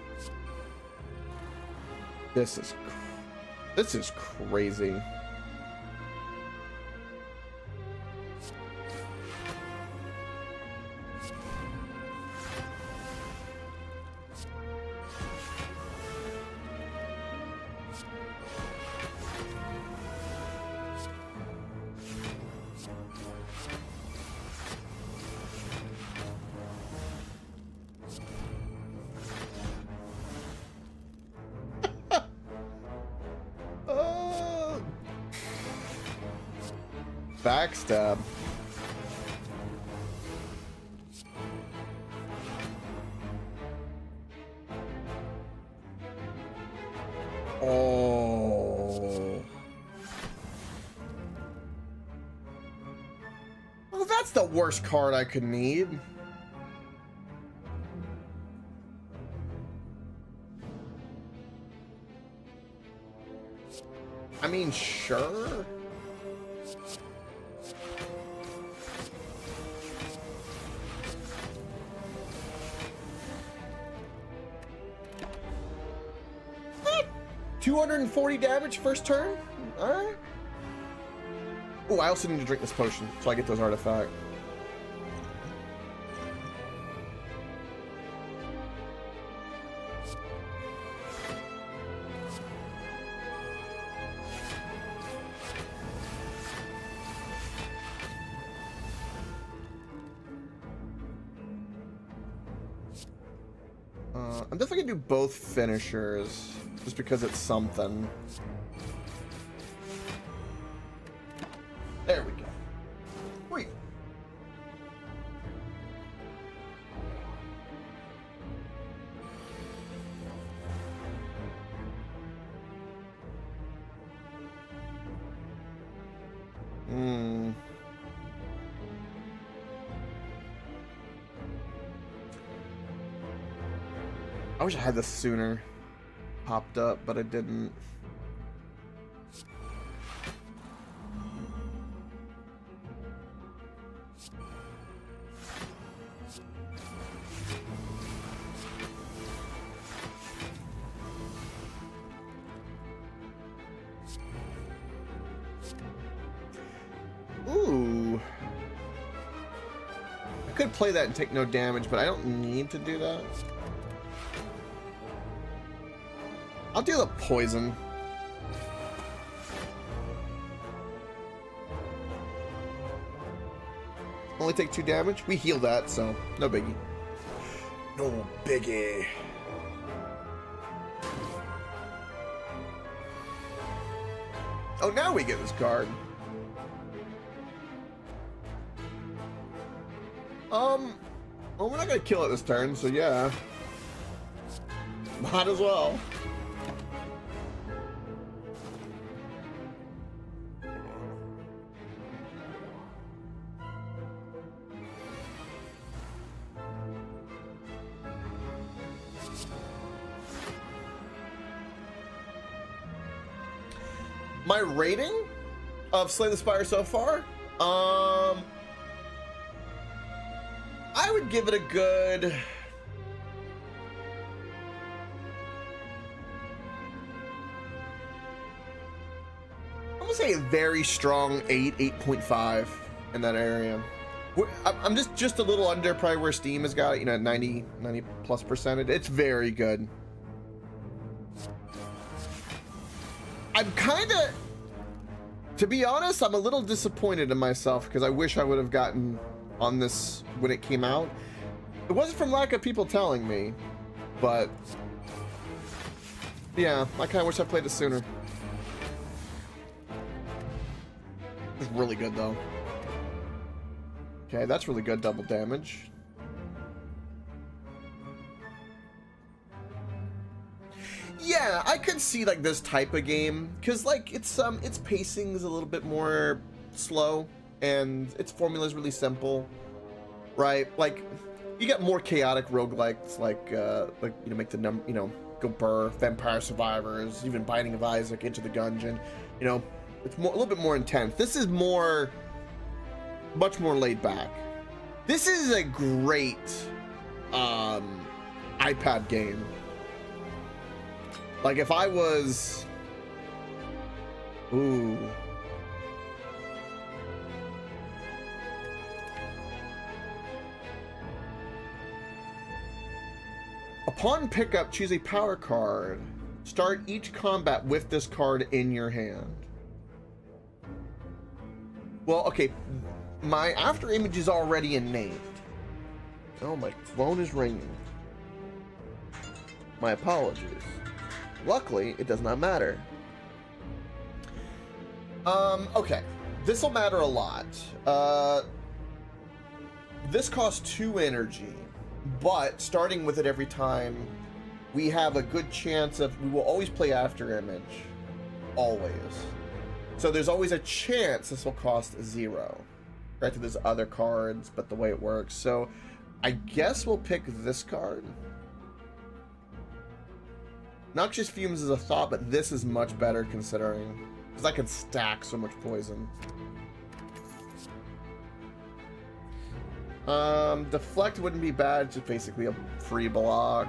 S1: This is crazy. Backstab. Oh. Well, that's the worst card I could need. I mean, sure. 240 damage first turn? Alright. Oh, I also need to drink this potion so I get those artifacts. I'm definitely gonna do both finishers, just because it's something. There we go. Wait. I wish I had this sooner popped up, but I didn't. Ooh. I could play that and take no damage, but I don't need to do that. I'll do the poison. Only take 2 damage. We heal that, so no biggie. No biggie. Oh, now we get this card. Well, we're not gonna kill it this turn, so yeah. Might as well. My rating of Slay the Spire so far, I would give it a good... I'm gonna say a very strong 8.5 in that area. I'm just a little under probably where Steam has got it, you know, 90 plus percent. It's very good. I'm kind of, to be honest, I'm a little disappointed in myself because I wish I would have gotten on this when it came out. It wasn't from lack of people telling me, but yeah, I kind of wish I played it sooner. It's really good though. Okay, that's really good double damage. Yeah, I could see like this type of game because like its pacing is a little bit more slow and its formula is really simple, right? Like you get more chaotic roguelikes like you know, make the number, you know, go burr, Vampire Survivors, even Binding of Isaac, Into the Gungeon. You know, it's more, a little bit more intense. This is much more laid back. This is a great iPad game. Like if I was, ooh. Upon pickup, choose a power card. Start each combat with this card in your hand. Well, okay, my after image is already innate. Oh, my phone is ringing. My apologies. Luckily, it does not matter. Okay. This will matter a lot. This costs 2 energy, but starting with it every time, we have a good chance of, we will always play after image. Always. So there's always a chance this will cost 0. Right, there's other cards, but the way it works. So I guess we'll pick this card. Noxious Fumes is a thought, but this is much better considering, because I can stack so much poison. Deflect wouldn't be bad, it's just basically a free block.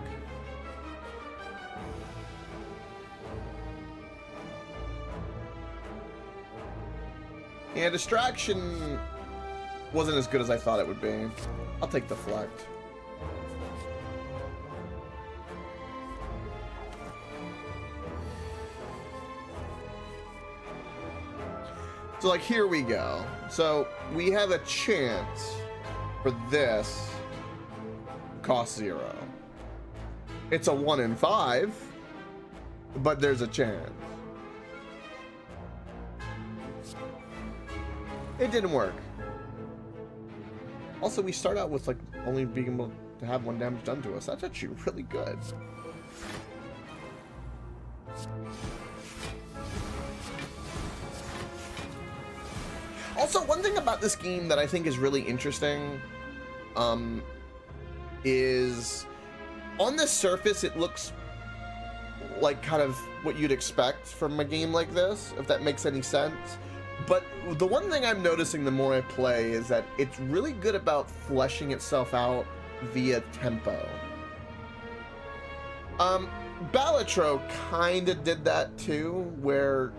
S1: Yeah, distraction wasn't as good as I thought it would be. I'll take deflect. So like here we go. So we have a chance for this cost 0. It's a 1 in 5, but there's a chance. It didn't work. Also, we start out with like only being able to have 1 damage done to us. That's actually really good. Also, one thing about this game that I think is really interesting is on the surface it looks like kind of what you'd expect from a game like this, if that makes any sense. But the one thing I'm noticing the more I play is that it's really good about fleshing itself out via tempo. Balatro kind of did that too, where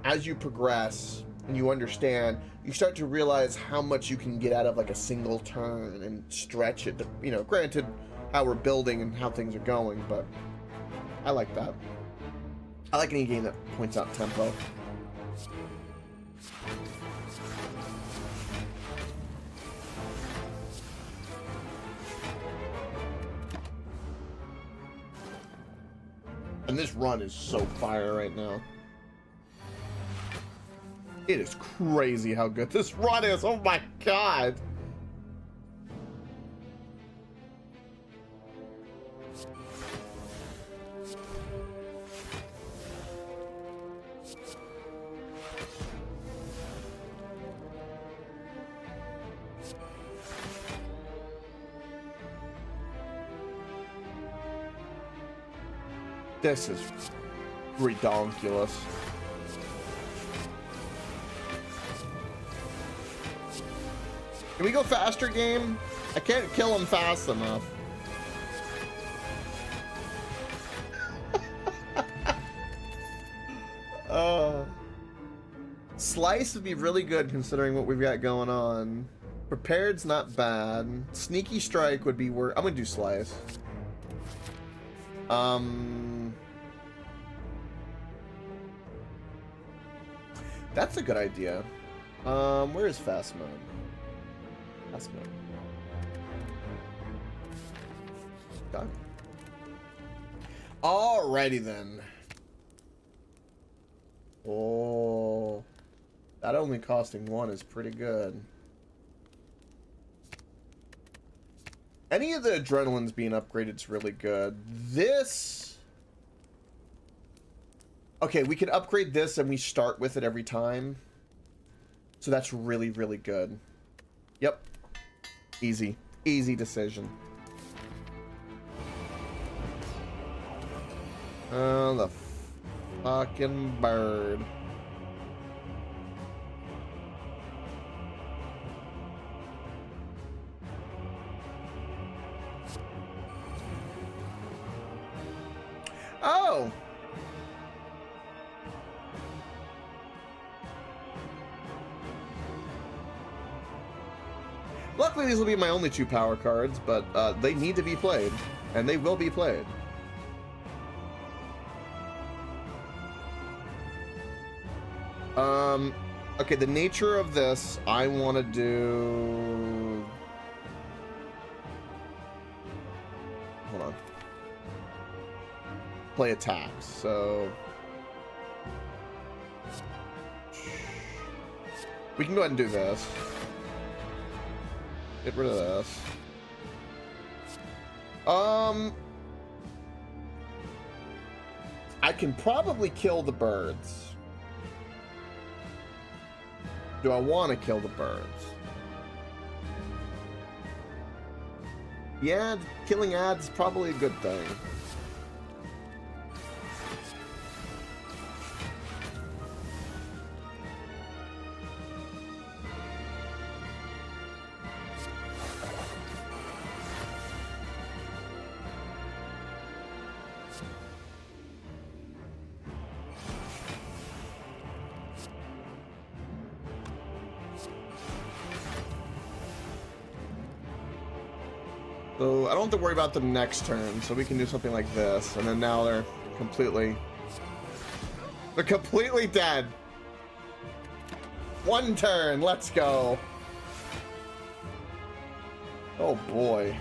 S1: as you progress and you understand, you start to realize how much you can get out of like a single turn and stretch it to, you know, granted how we're building and how things are going, but I like that. I like any game that points out tempo. And this run is so fire right now. It is crazy how good this run is. Oh my god. This is redonkulous. Can we go faster, game? I can't kill him fast enough. Slice would be really good considering what we've got going on. Prepared's not bad. Sneaky strike would be worse. I'm gonna do slice. That's a good idea. Where is fast mode? Fast mode. Done. Alrighty then. Oh, that only costing 1 is pretty good. Any of the adrenalines being upgraded is really good. This... Okay, we can upgrade this and we start with it every time. So that's really, really good. Yep. Easy. Easy decision. Oh, the fucking bird. Oh! Luckily, these will be my only 2 power cards, but they need to be played, and they will be played. Okay, the nature of this, I want to do... Hold on. Play attacks, so... We can go ahead and do this. Get rid of this. I can probably kill the birds. Do I want to kill the birds? Yeah, killing ads is probably a good thing. So I don't have to worry about the next turn, so we can do something like this. And then now they're completely dead. One turn, let's go. Oh boy.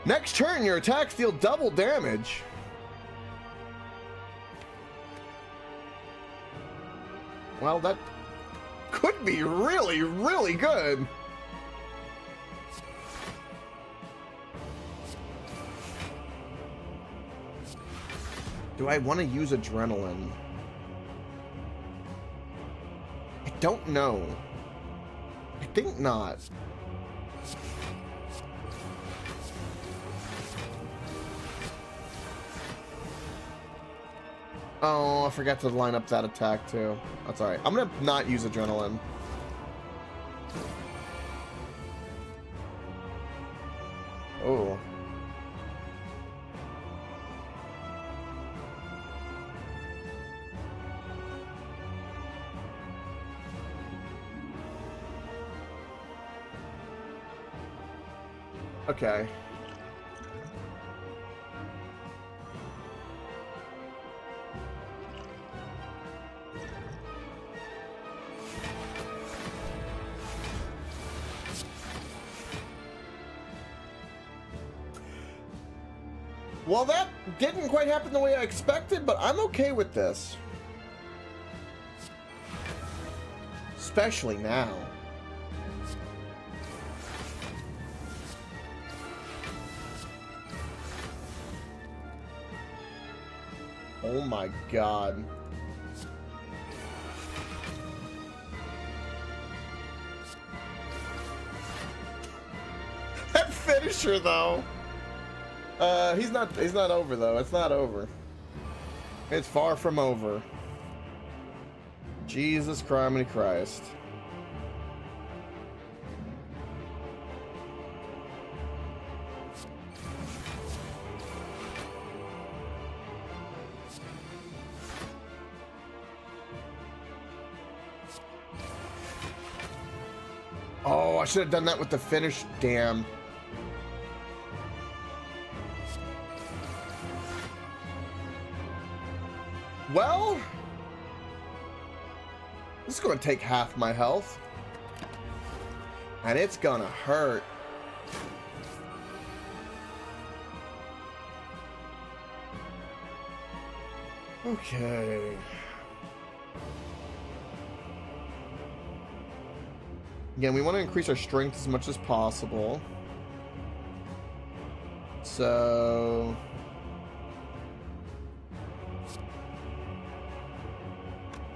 S1: Next turn, your attacks deal double damage. Well, that could be really, really good. Do I want to use adrenaline? I don't know. I think not. Oh, I forgot to line up that attack too. That's alright. I'm gonna not use adrenaline. Oh. Okay. Well, that didn't quite happen the way I expected, but I'm okay with this. Especially now. Oh my god. That finisher though. He's not over though. It's not over. It's far from over. Jesus criminy Christ. Oh, I should have done that with the finish. Damn. Well, this is going to take half my health. And it's going to hurt. Okay. Again, we want to increase our strength as much as possible. So...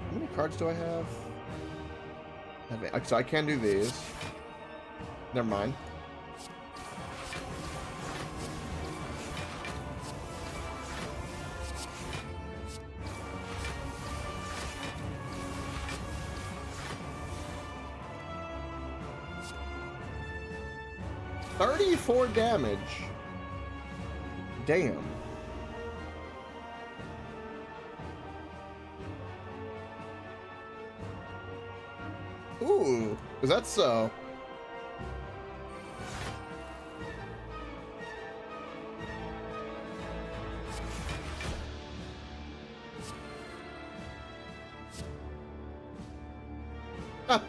S1: how many cards do I have? So I can do these. Never mind. $34 damage. Damn. Ooh, is that so? Ah.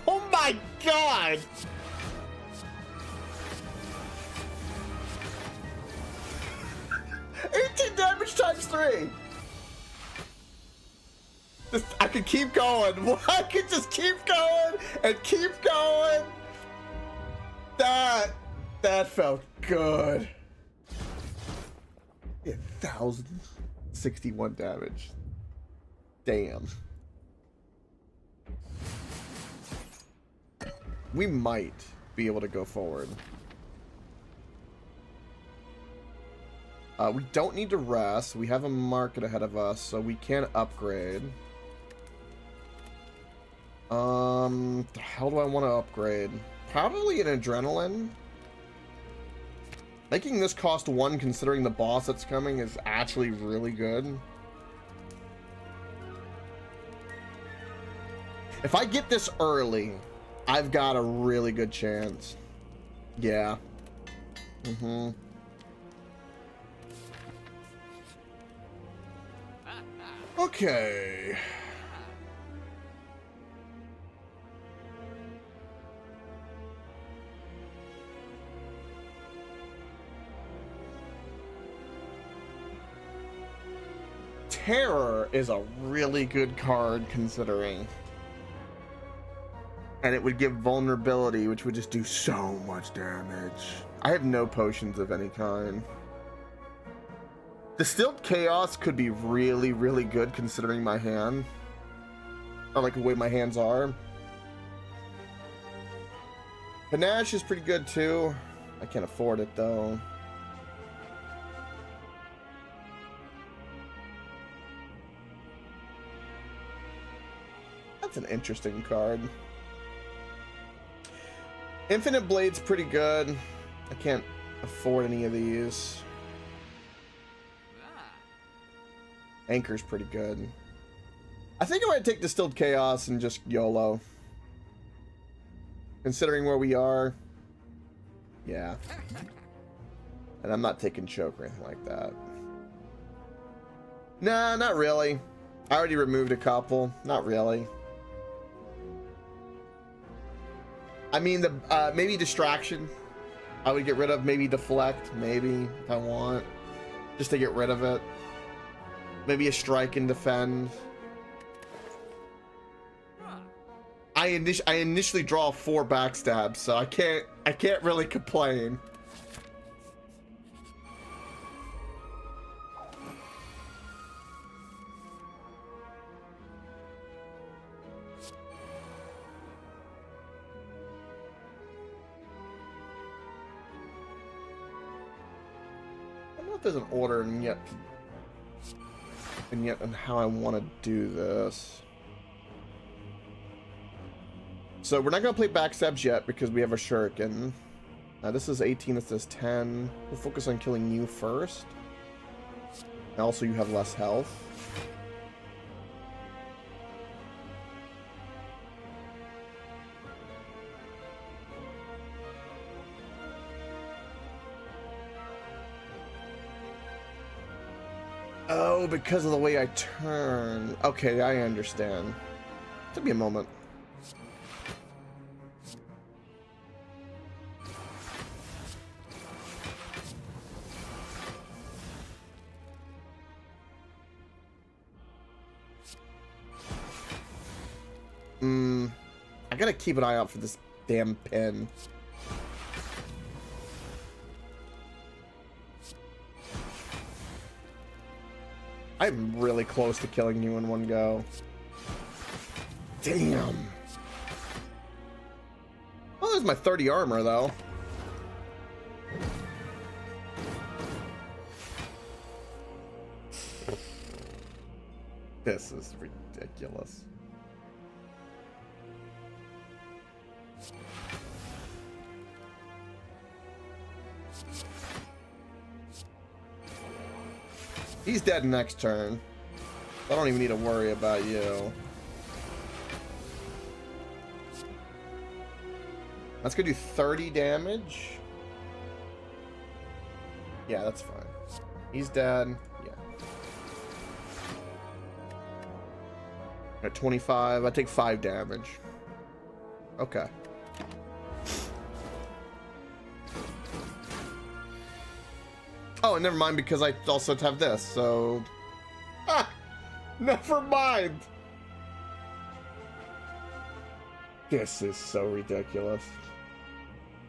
S1: Oh my god! Damage times 3. I could keep going. I could just keep going and keep going. That felt good. 1,061 damage. Damn. We might be able to go forward. We don't need to rest. We have a market ahead of us, so we can upgrade. The hell do I want to upgrade? Probably an adrenaline. Making this cost 1 considering the boss that's coming is actually really good. If I get this early, I've got a really good chance. Yeah. Okay. Terror is a really good card considering. And it would give vulnerability, which would just do so much damage. I have no potions of any kind. Distilled Chaos could be really, really good considering my hand. Or like the way my hands are. Panache is pretty good too. I can't afford it though. That's an interesting card. Infinite Blade's pretty good. I can't afford any of these. Anchor's pretty good. I think I might take Distilled Chaos and just YOLO. Considering where we are. Yeah. And I'm not taking Choke or anything like that. Nah, not really. I already removed a couple. Not really. I mean, the maybe Distraction I would get rid of. Maybe Deflect, maybe, if I want. Just to get rid of it. Maybe a Strike and Defend. I initially draw 4 backstabs, so I can't really complain. I don't know if there's an order and yet on how I want to do this. So we're not going to play backstabs yet because we have a Shuriken. This is 18, this is 10. We'll focus on killing you first. And also you have less health. Oh, because of the way I turn. Okay, I understand. Took me a moment. I gotta keep an eye out for this damn pin. I'm really close to killing you in one go. Damn. Oh, there's my 30 armor, though. This is ridiculous. He's dead next turn. I don't even need to worry about you. That's gonna do 30 damage. Yeah, that's fine. He's dead. Yeah. At 25, I take 5 damage. Okay. Oh, never mind, because I also have this, so... Ah! Never mind! This is so ridiculous.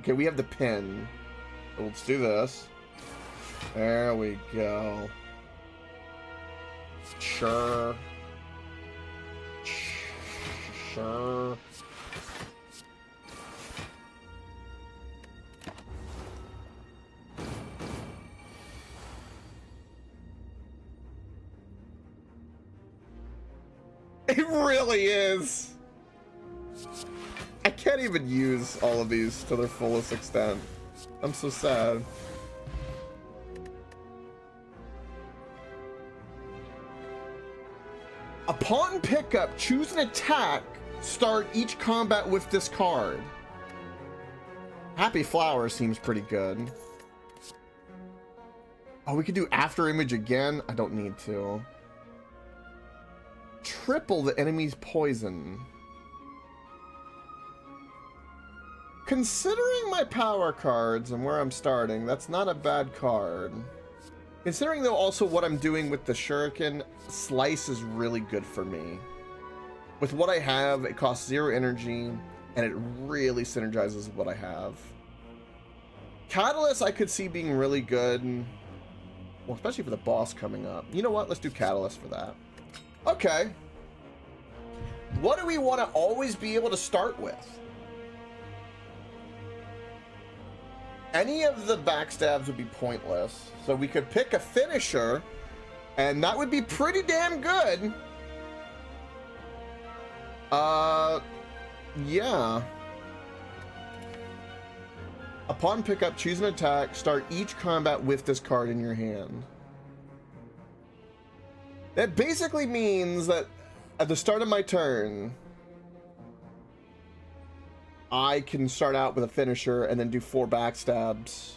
S1: Okay, we have the pin. So let's do this. There we go. Sure. Sure. It really is. I can't even use all of these to their fullest extent. I'm so sad. Upon pickup, choose an attack. Start each combat with this card. Happy Flower seems pretty good. Oh, we could do After Image again? I don't need to. Triple the enemy's poison. Considering my power cards and where I'm starting, that's not a bad card. Considering though also what I'm doing with the Shuriken, Slice is really good for me. With what I have, it costs 0 energy, and it really synergizes with what I have. Catalyst I could see being really good. Well, especially for the boss coming up. You know what? Let's do Catalyst for that. Okay. What do we want to always be able to start with? Any of the backstabs would be pointless. So we could pick a finisher, and that would be pretty damn good. Yeah. Upon pickup, choose an attack. Start each combat with this card in your hand. That basically means that at the start of my turn, I can start out with a finisher and then do 4 backstabs,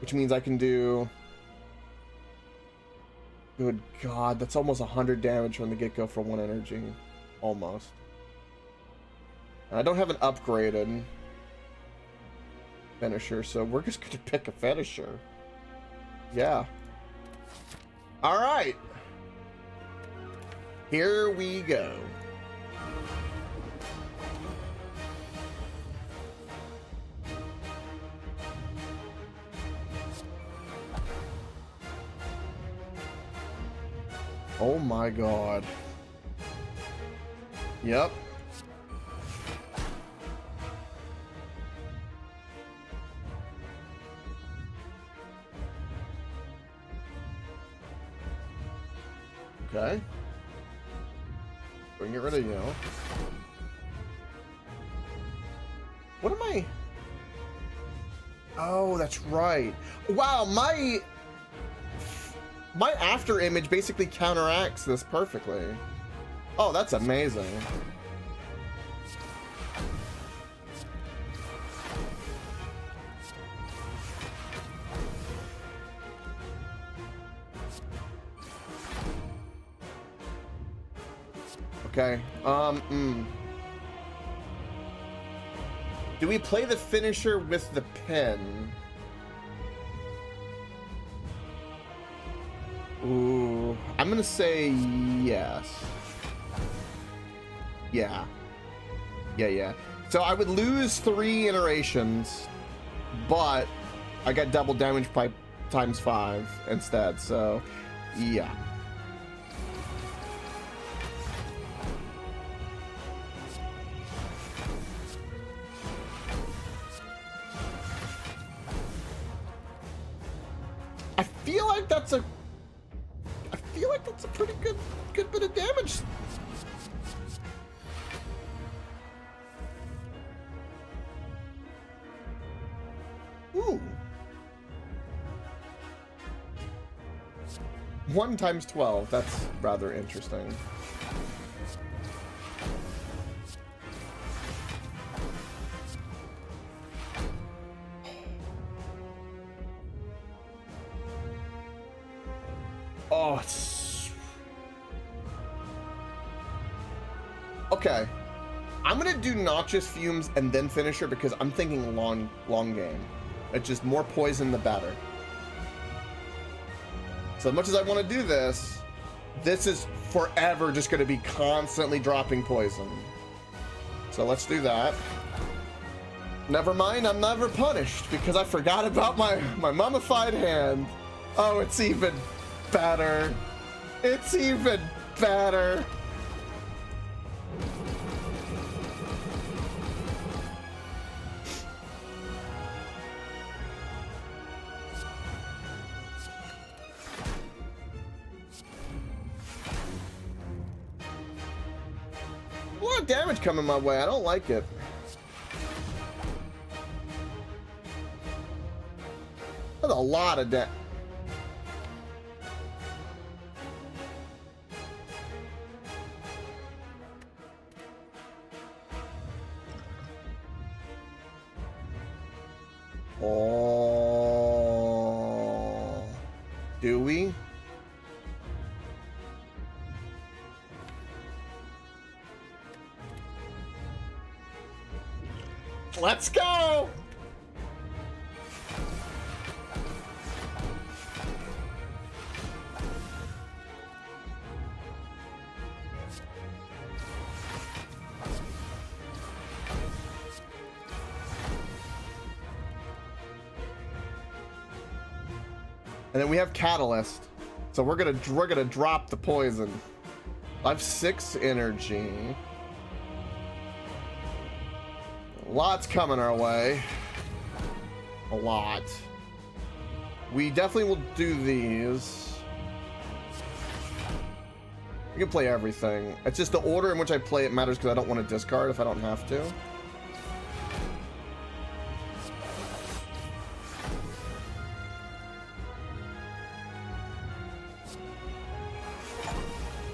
S1: which means I can do... Good God, that's almost 100 damage from the get-go for 1 energy. Almost. And I don't have an upgraded finisher, so we're just gonna pick a finisher. Yeah. Alright. Here we go. Oh my God. Yep. Okay. Bring it rid of you. What am I? Oh, that's right. Wow, my after image basically counteracts this perfectly. Oh, that's amazing. Okay. Do we play the finisher with the pen? Ooh, I'm gonna say yes. Yeah. Yeah. So I would lose 3 iterations, but I got double damage by times 5 instead, so yeah. I feel like that's a pretty good bit of damage. Ooh. 1 times 12. That's rather interesting. Oh, it's... Okay. I'm gonna do Noxious Fumes and then Finisher because I'm thinking long game. It's just more poison the better. So as much as I want to do this, this is forever just gonna be constantly dropping poison. So let's do that. Never mind, I'm never punished because I forgot about my mummified hand. Oh, it's even better. It's even better. A lot of damage coming my way. I don't like it. That's a lot of damage. Oh. Do we? Let's go! And then we have Catalyst. So we're gonna drop the poison. I have 6 energy. Lots coming our way. A lot. We definitely will do these. We can play everything. It's just the order in which I play it matters because I don't want to discard if I don't have to.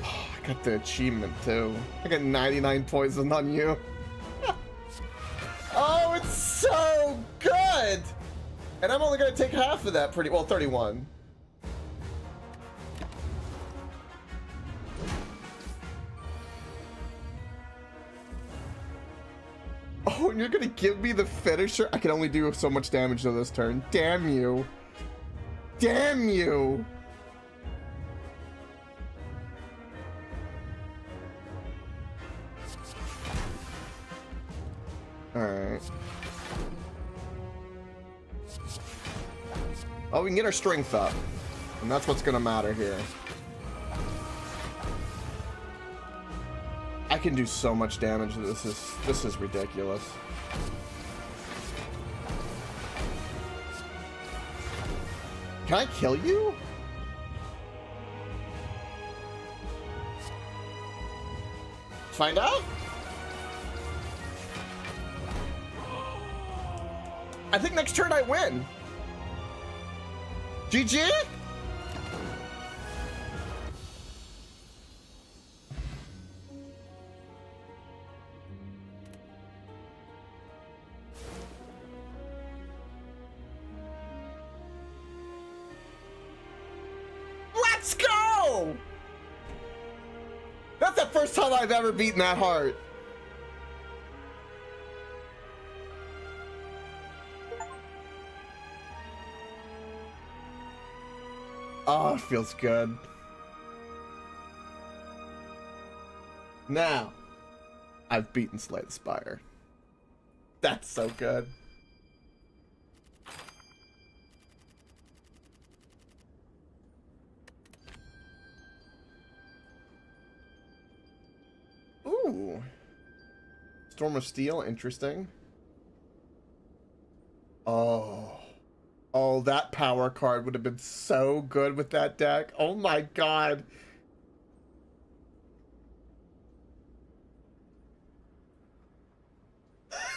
S1: I got the achievement too. I got 99 poison on you. Oh, it's so good! And I'm only gonna take half of that well, 31. Oh, and you're gonna give me the finisher? I can only do so much damage to this turn. Damn you. Damn you! Alright. Oh, we can get our strength up. And that's what's gonna matter here. I can do so much damage. This is ridiculous. Can I kill you? Let's find out. I think next turn I win. GG? Let's go! That's the first time I've ever beaten that hard. Oh, it feels good. Now, I've beaten Slay the Spire. That's so good. Ooh. Storm of Steel, interesting. Oh. Oh, that power card would have been so good with that deck. Oh my god.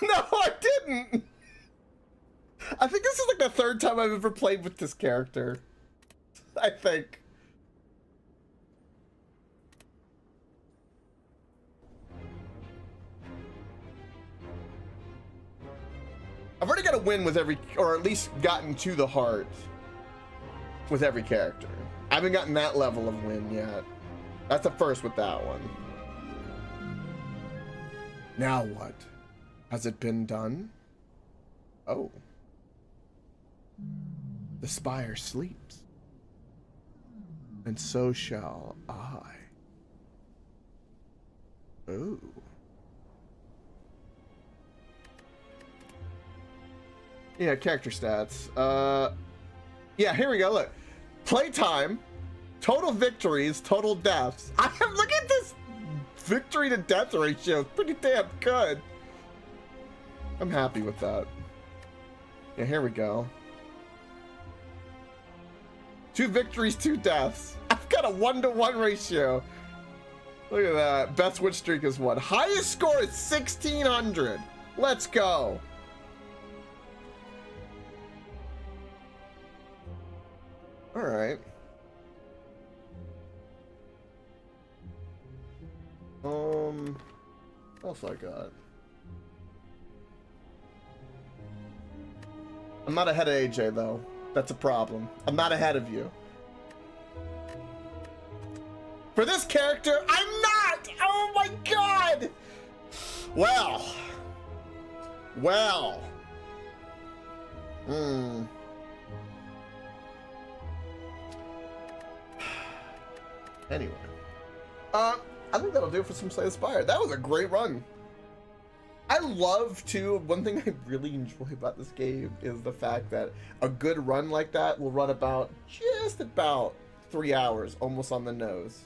S1: No, I didn't. I think this is like the 3rd time I've ever played with this character. I think. I've already got a win with every, or at least gotten to the heart with every character. I haven't gotten that level of win yet. That's the first with that one. Now what? Has it been done? Oh. The Spire sleeps. And so shall I. Oh. Yeah, character stats. Yeah, here we go. Look, playtime, total victories, total deaths. Look at this victory to death ratio. It's pretty damn good. I'm happy with that. Yeah, here we go. 2 victories, 2 deaths. I've got a 1-to-1 ratio. Look at that. Best win streak is what? Highest score is 1,600. Let's go. All right. What else I got? I'm not ahead of AJ though. That's a problem. I'm not ahead of you. For this character, I'm not! Oh my god! Well. Anyway. I think that'll do it for some Slay the Spire. That was a great run. I love to, one thing I really enjoy about this game is the fact that a good run like that will run about, just about 3 hours, almost on the nose.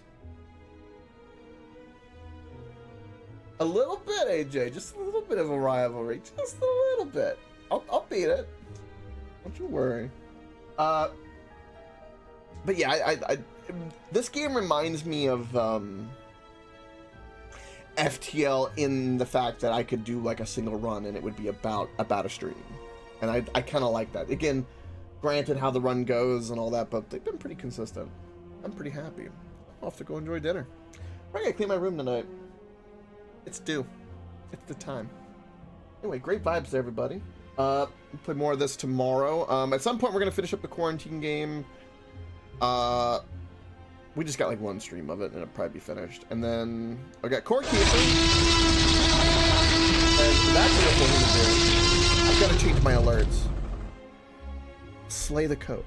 S1: A little bit, AJ, just a little bit of a rivalry, just a little bit. I'll beat it. Don't you worry. But yeah, this game reminds me of FTL in the fact that I could do like a single run and it would be about a stream, and I kind of like that. Again, granted how the run goes and all that, but they've been pretty consistent. I'm pretty happy. I'll have to go enjoy dinner. I gotta clean my room tonight. It's due. It's the time. Anyway, great vibes to everybody. We'll play more of this tomorrow. At some point we're gonna finish up the quarantine game. We just got like one stream of it and it'll probably be finished. And then I got Koke. And that's what I'm going to do. I've got to change my alerts. Slay the Koke.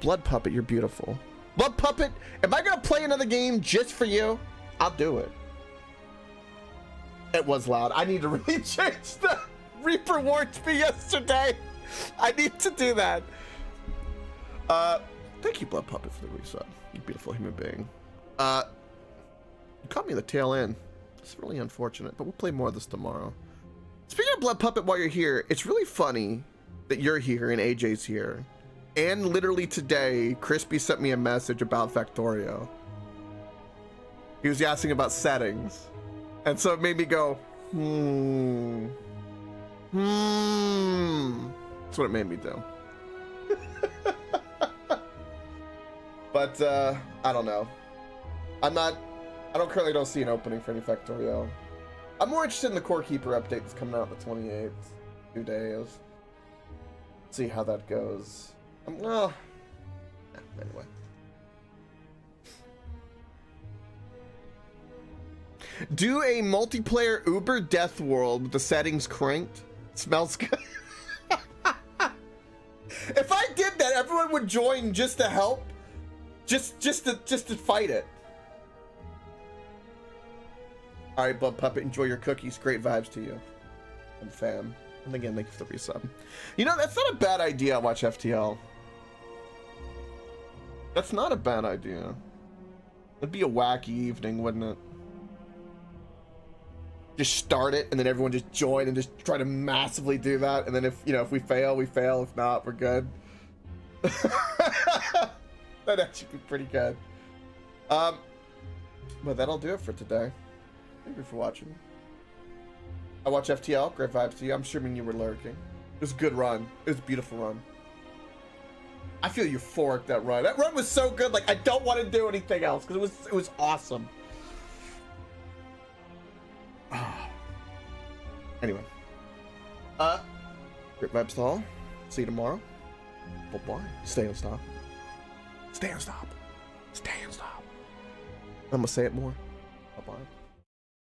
S1: Blood Puppet, you're beautiful. Blood Puppet, am I going to play another game just for you? I'll do it. It was loud. I need to really change the Reaper warned me yesterday. I need to do that. Thank you, Blood Puppet, for the resub. You beautiful human being. You caught me in the tail end. It's really unfortunate, but we'll play more of this tomorrow. Speaking of Blood Puppet, while you're here, it's really funny that you're here and AJ's here. And literally today, Crispy sent me a message about Factorio. He was asking about settings. And so it made me go, That's what it made me do. But, I don't know. I currently don't see an opening for any Factorio. I'm more interested in the Core Keeper update that's coming out the 28th. 2 days. See how that goes. Well, anyway. Do a multiplayer Uber Death World with the settings cranked. Smells good. If I did that, everyone would join just to help. Just to fight it. All right, Blood Puppet, enjoy your cookies. Great vibes to you. I'm a fan. And again, thank you for the resub. You know, that's not a bad idea. I watch FTL. That's not a bad idea. It'd be a wacky evening, wouldn't it? Just start it, and then everyone just join and just try to massively do that. And then if we fail, we fail. If not, we're good. That'd actually be pretty good. But that'll do it for today. Thank you for watching. I watch FTL. Great vibes to you. I'm assuming you were lurking. It was a good run. It was a beautiful run. I feel euphoric that run. That run was so good. Like I don't want to do anything else because it was awesome. Anyway. Great vibes to all. See you tomorrow. Bye-bye. Stay and stop. Stay and stop. Stay and stop. I'm gonna say it more. Bye-bye.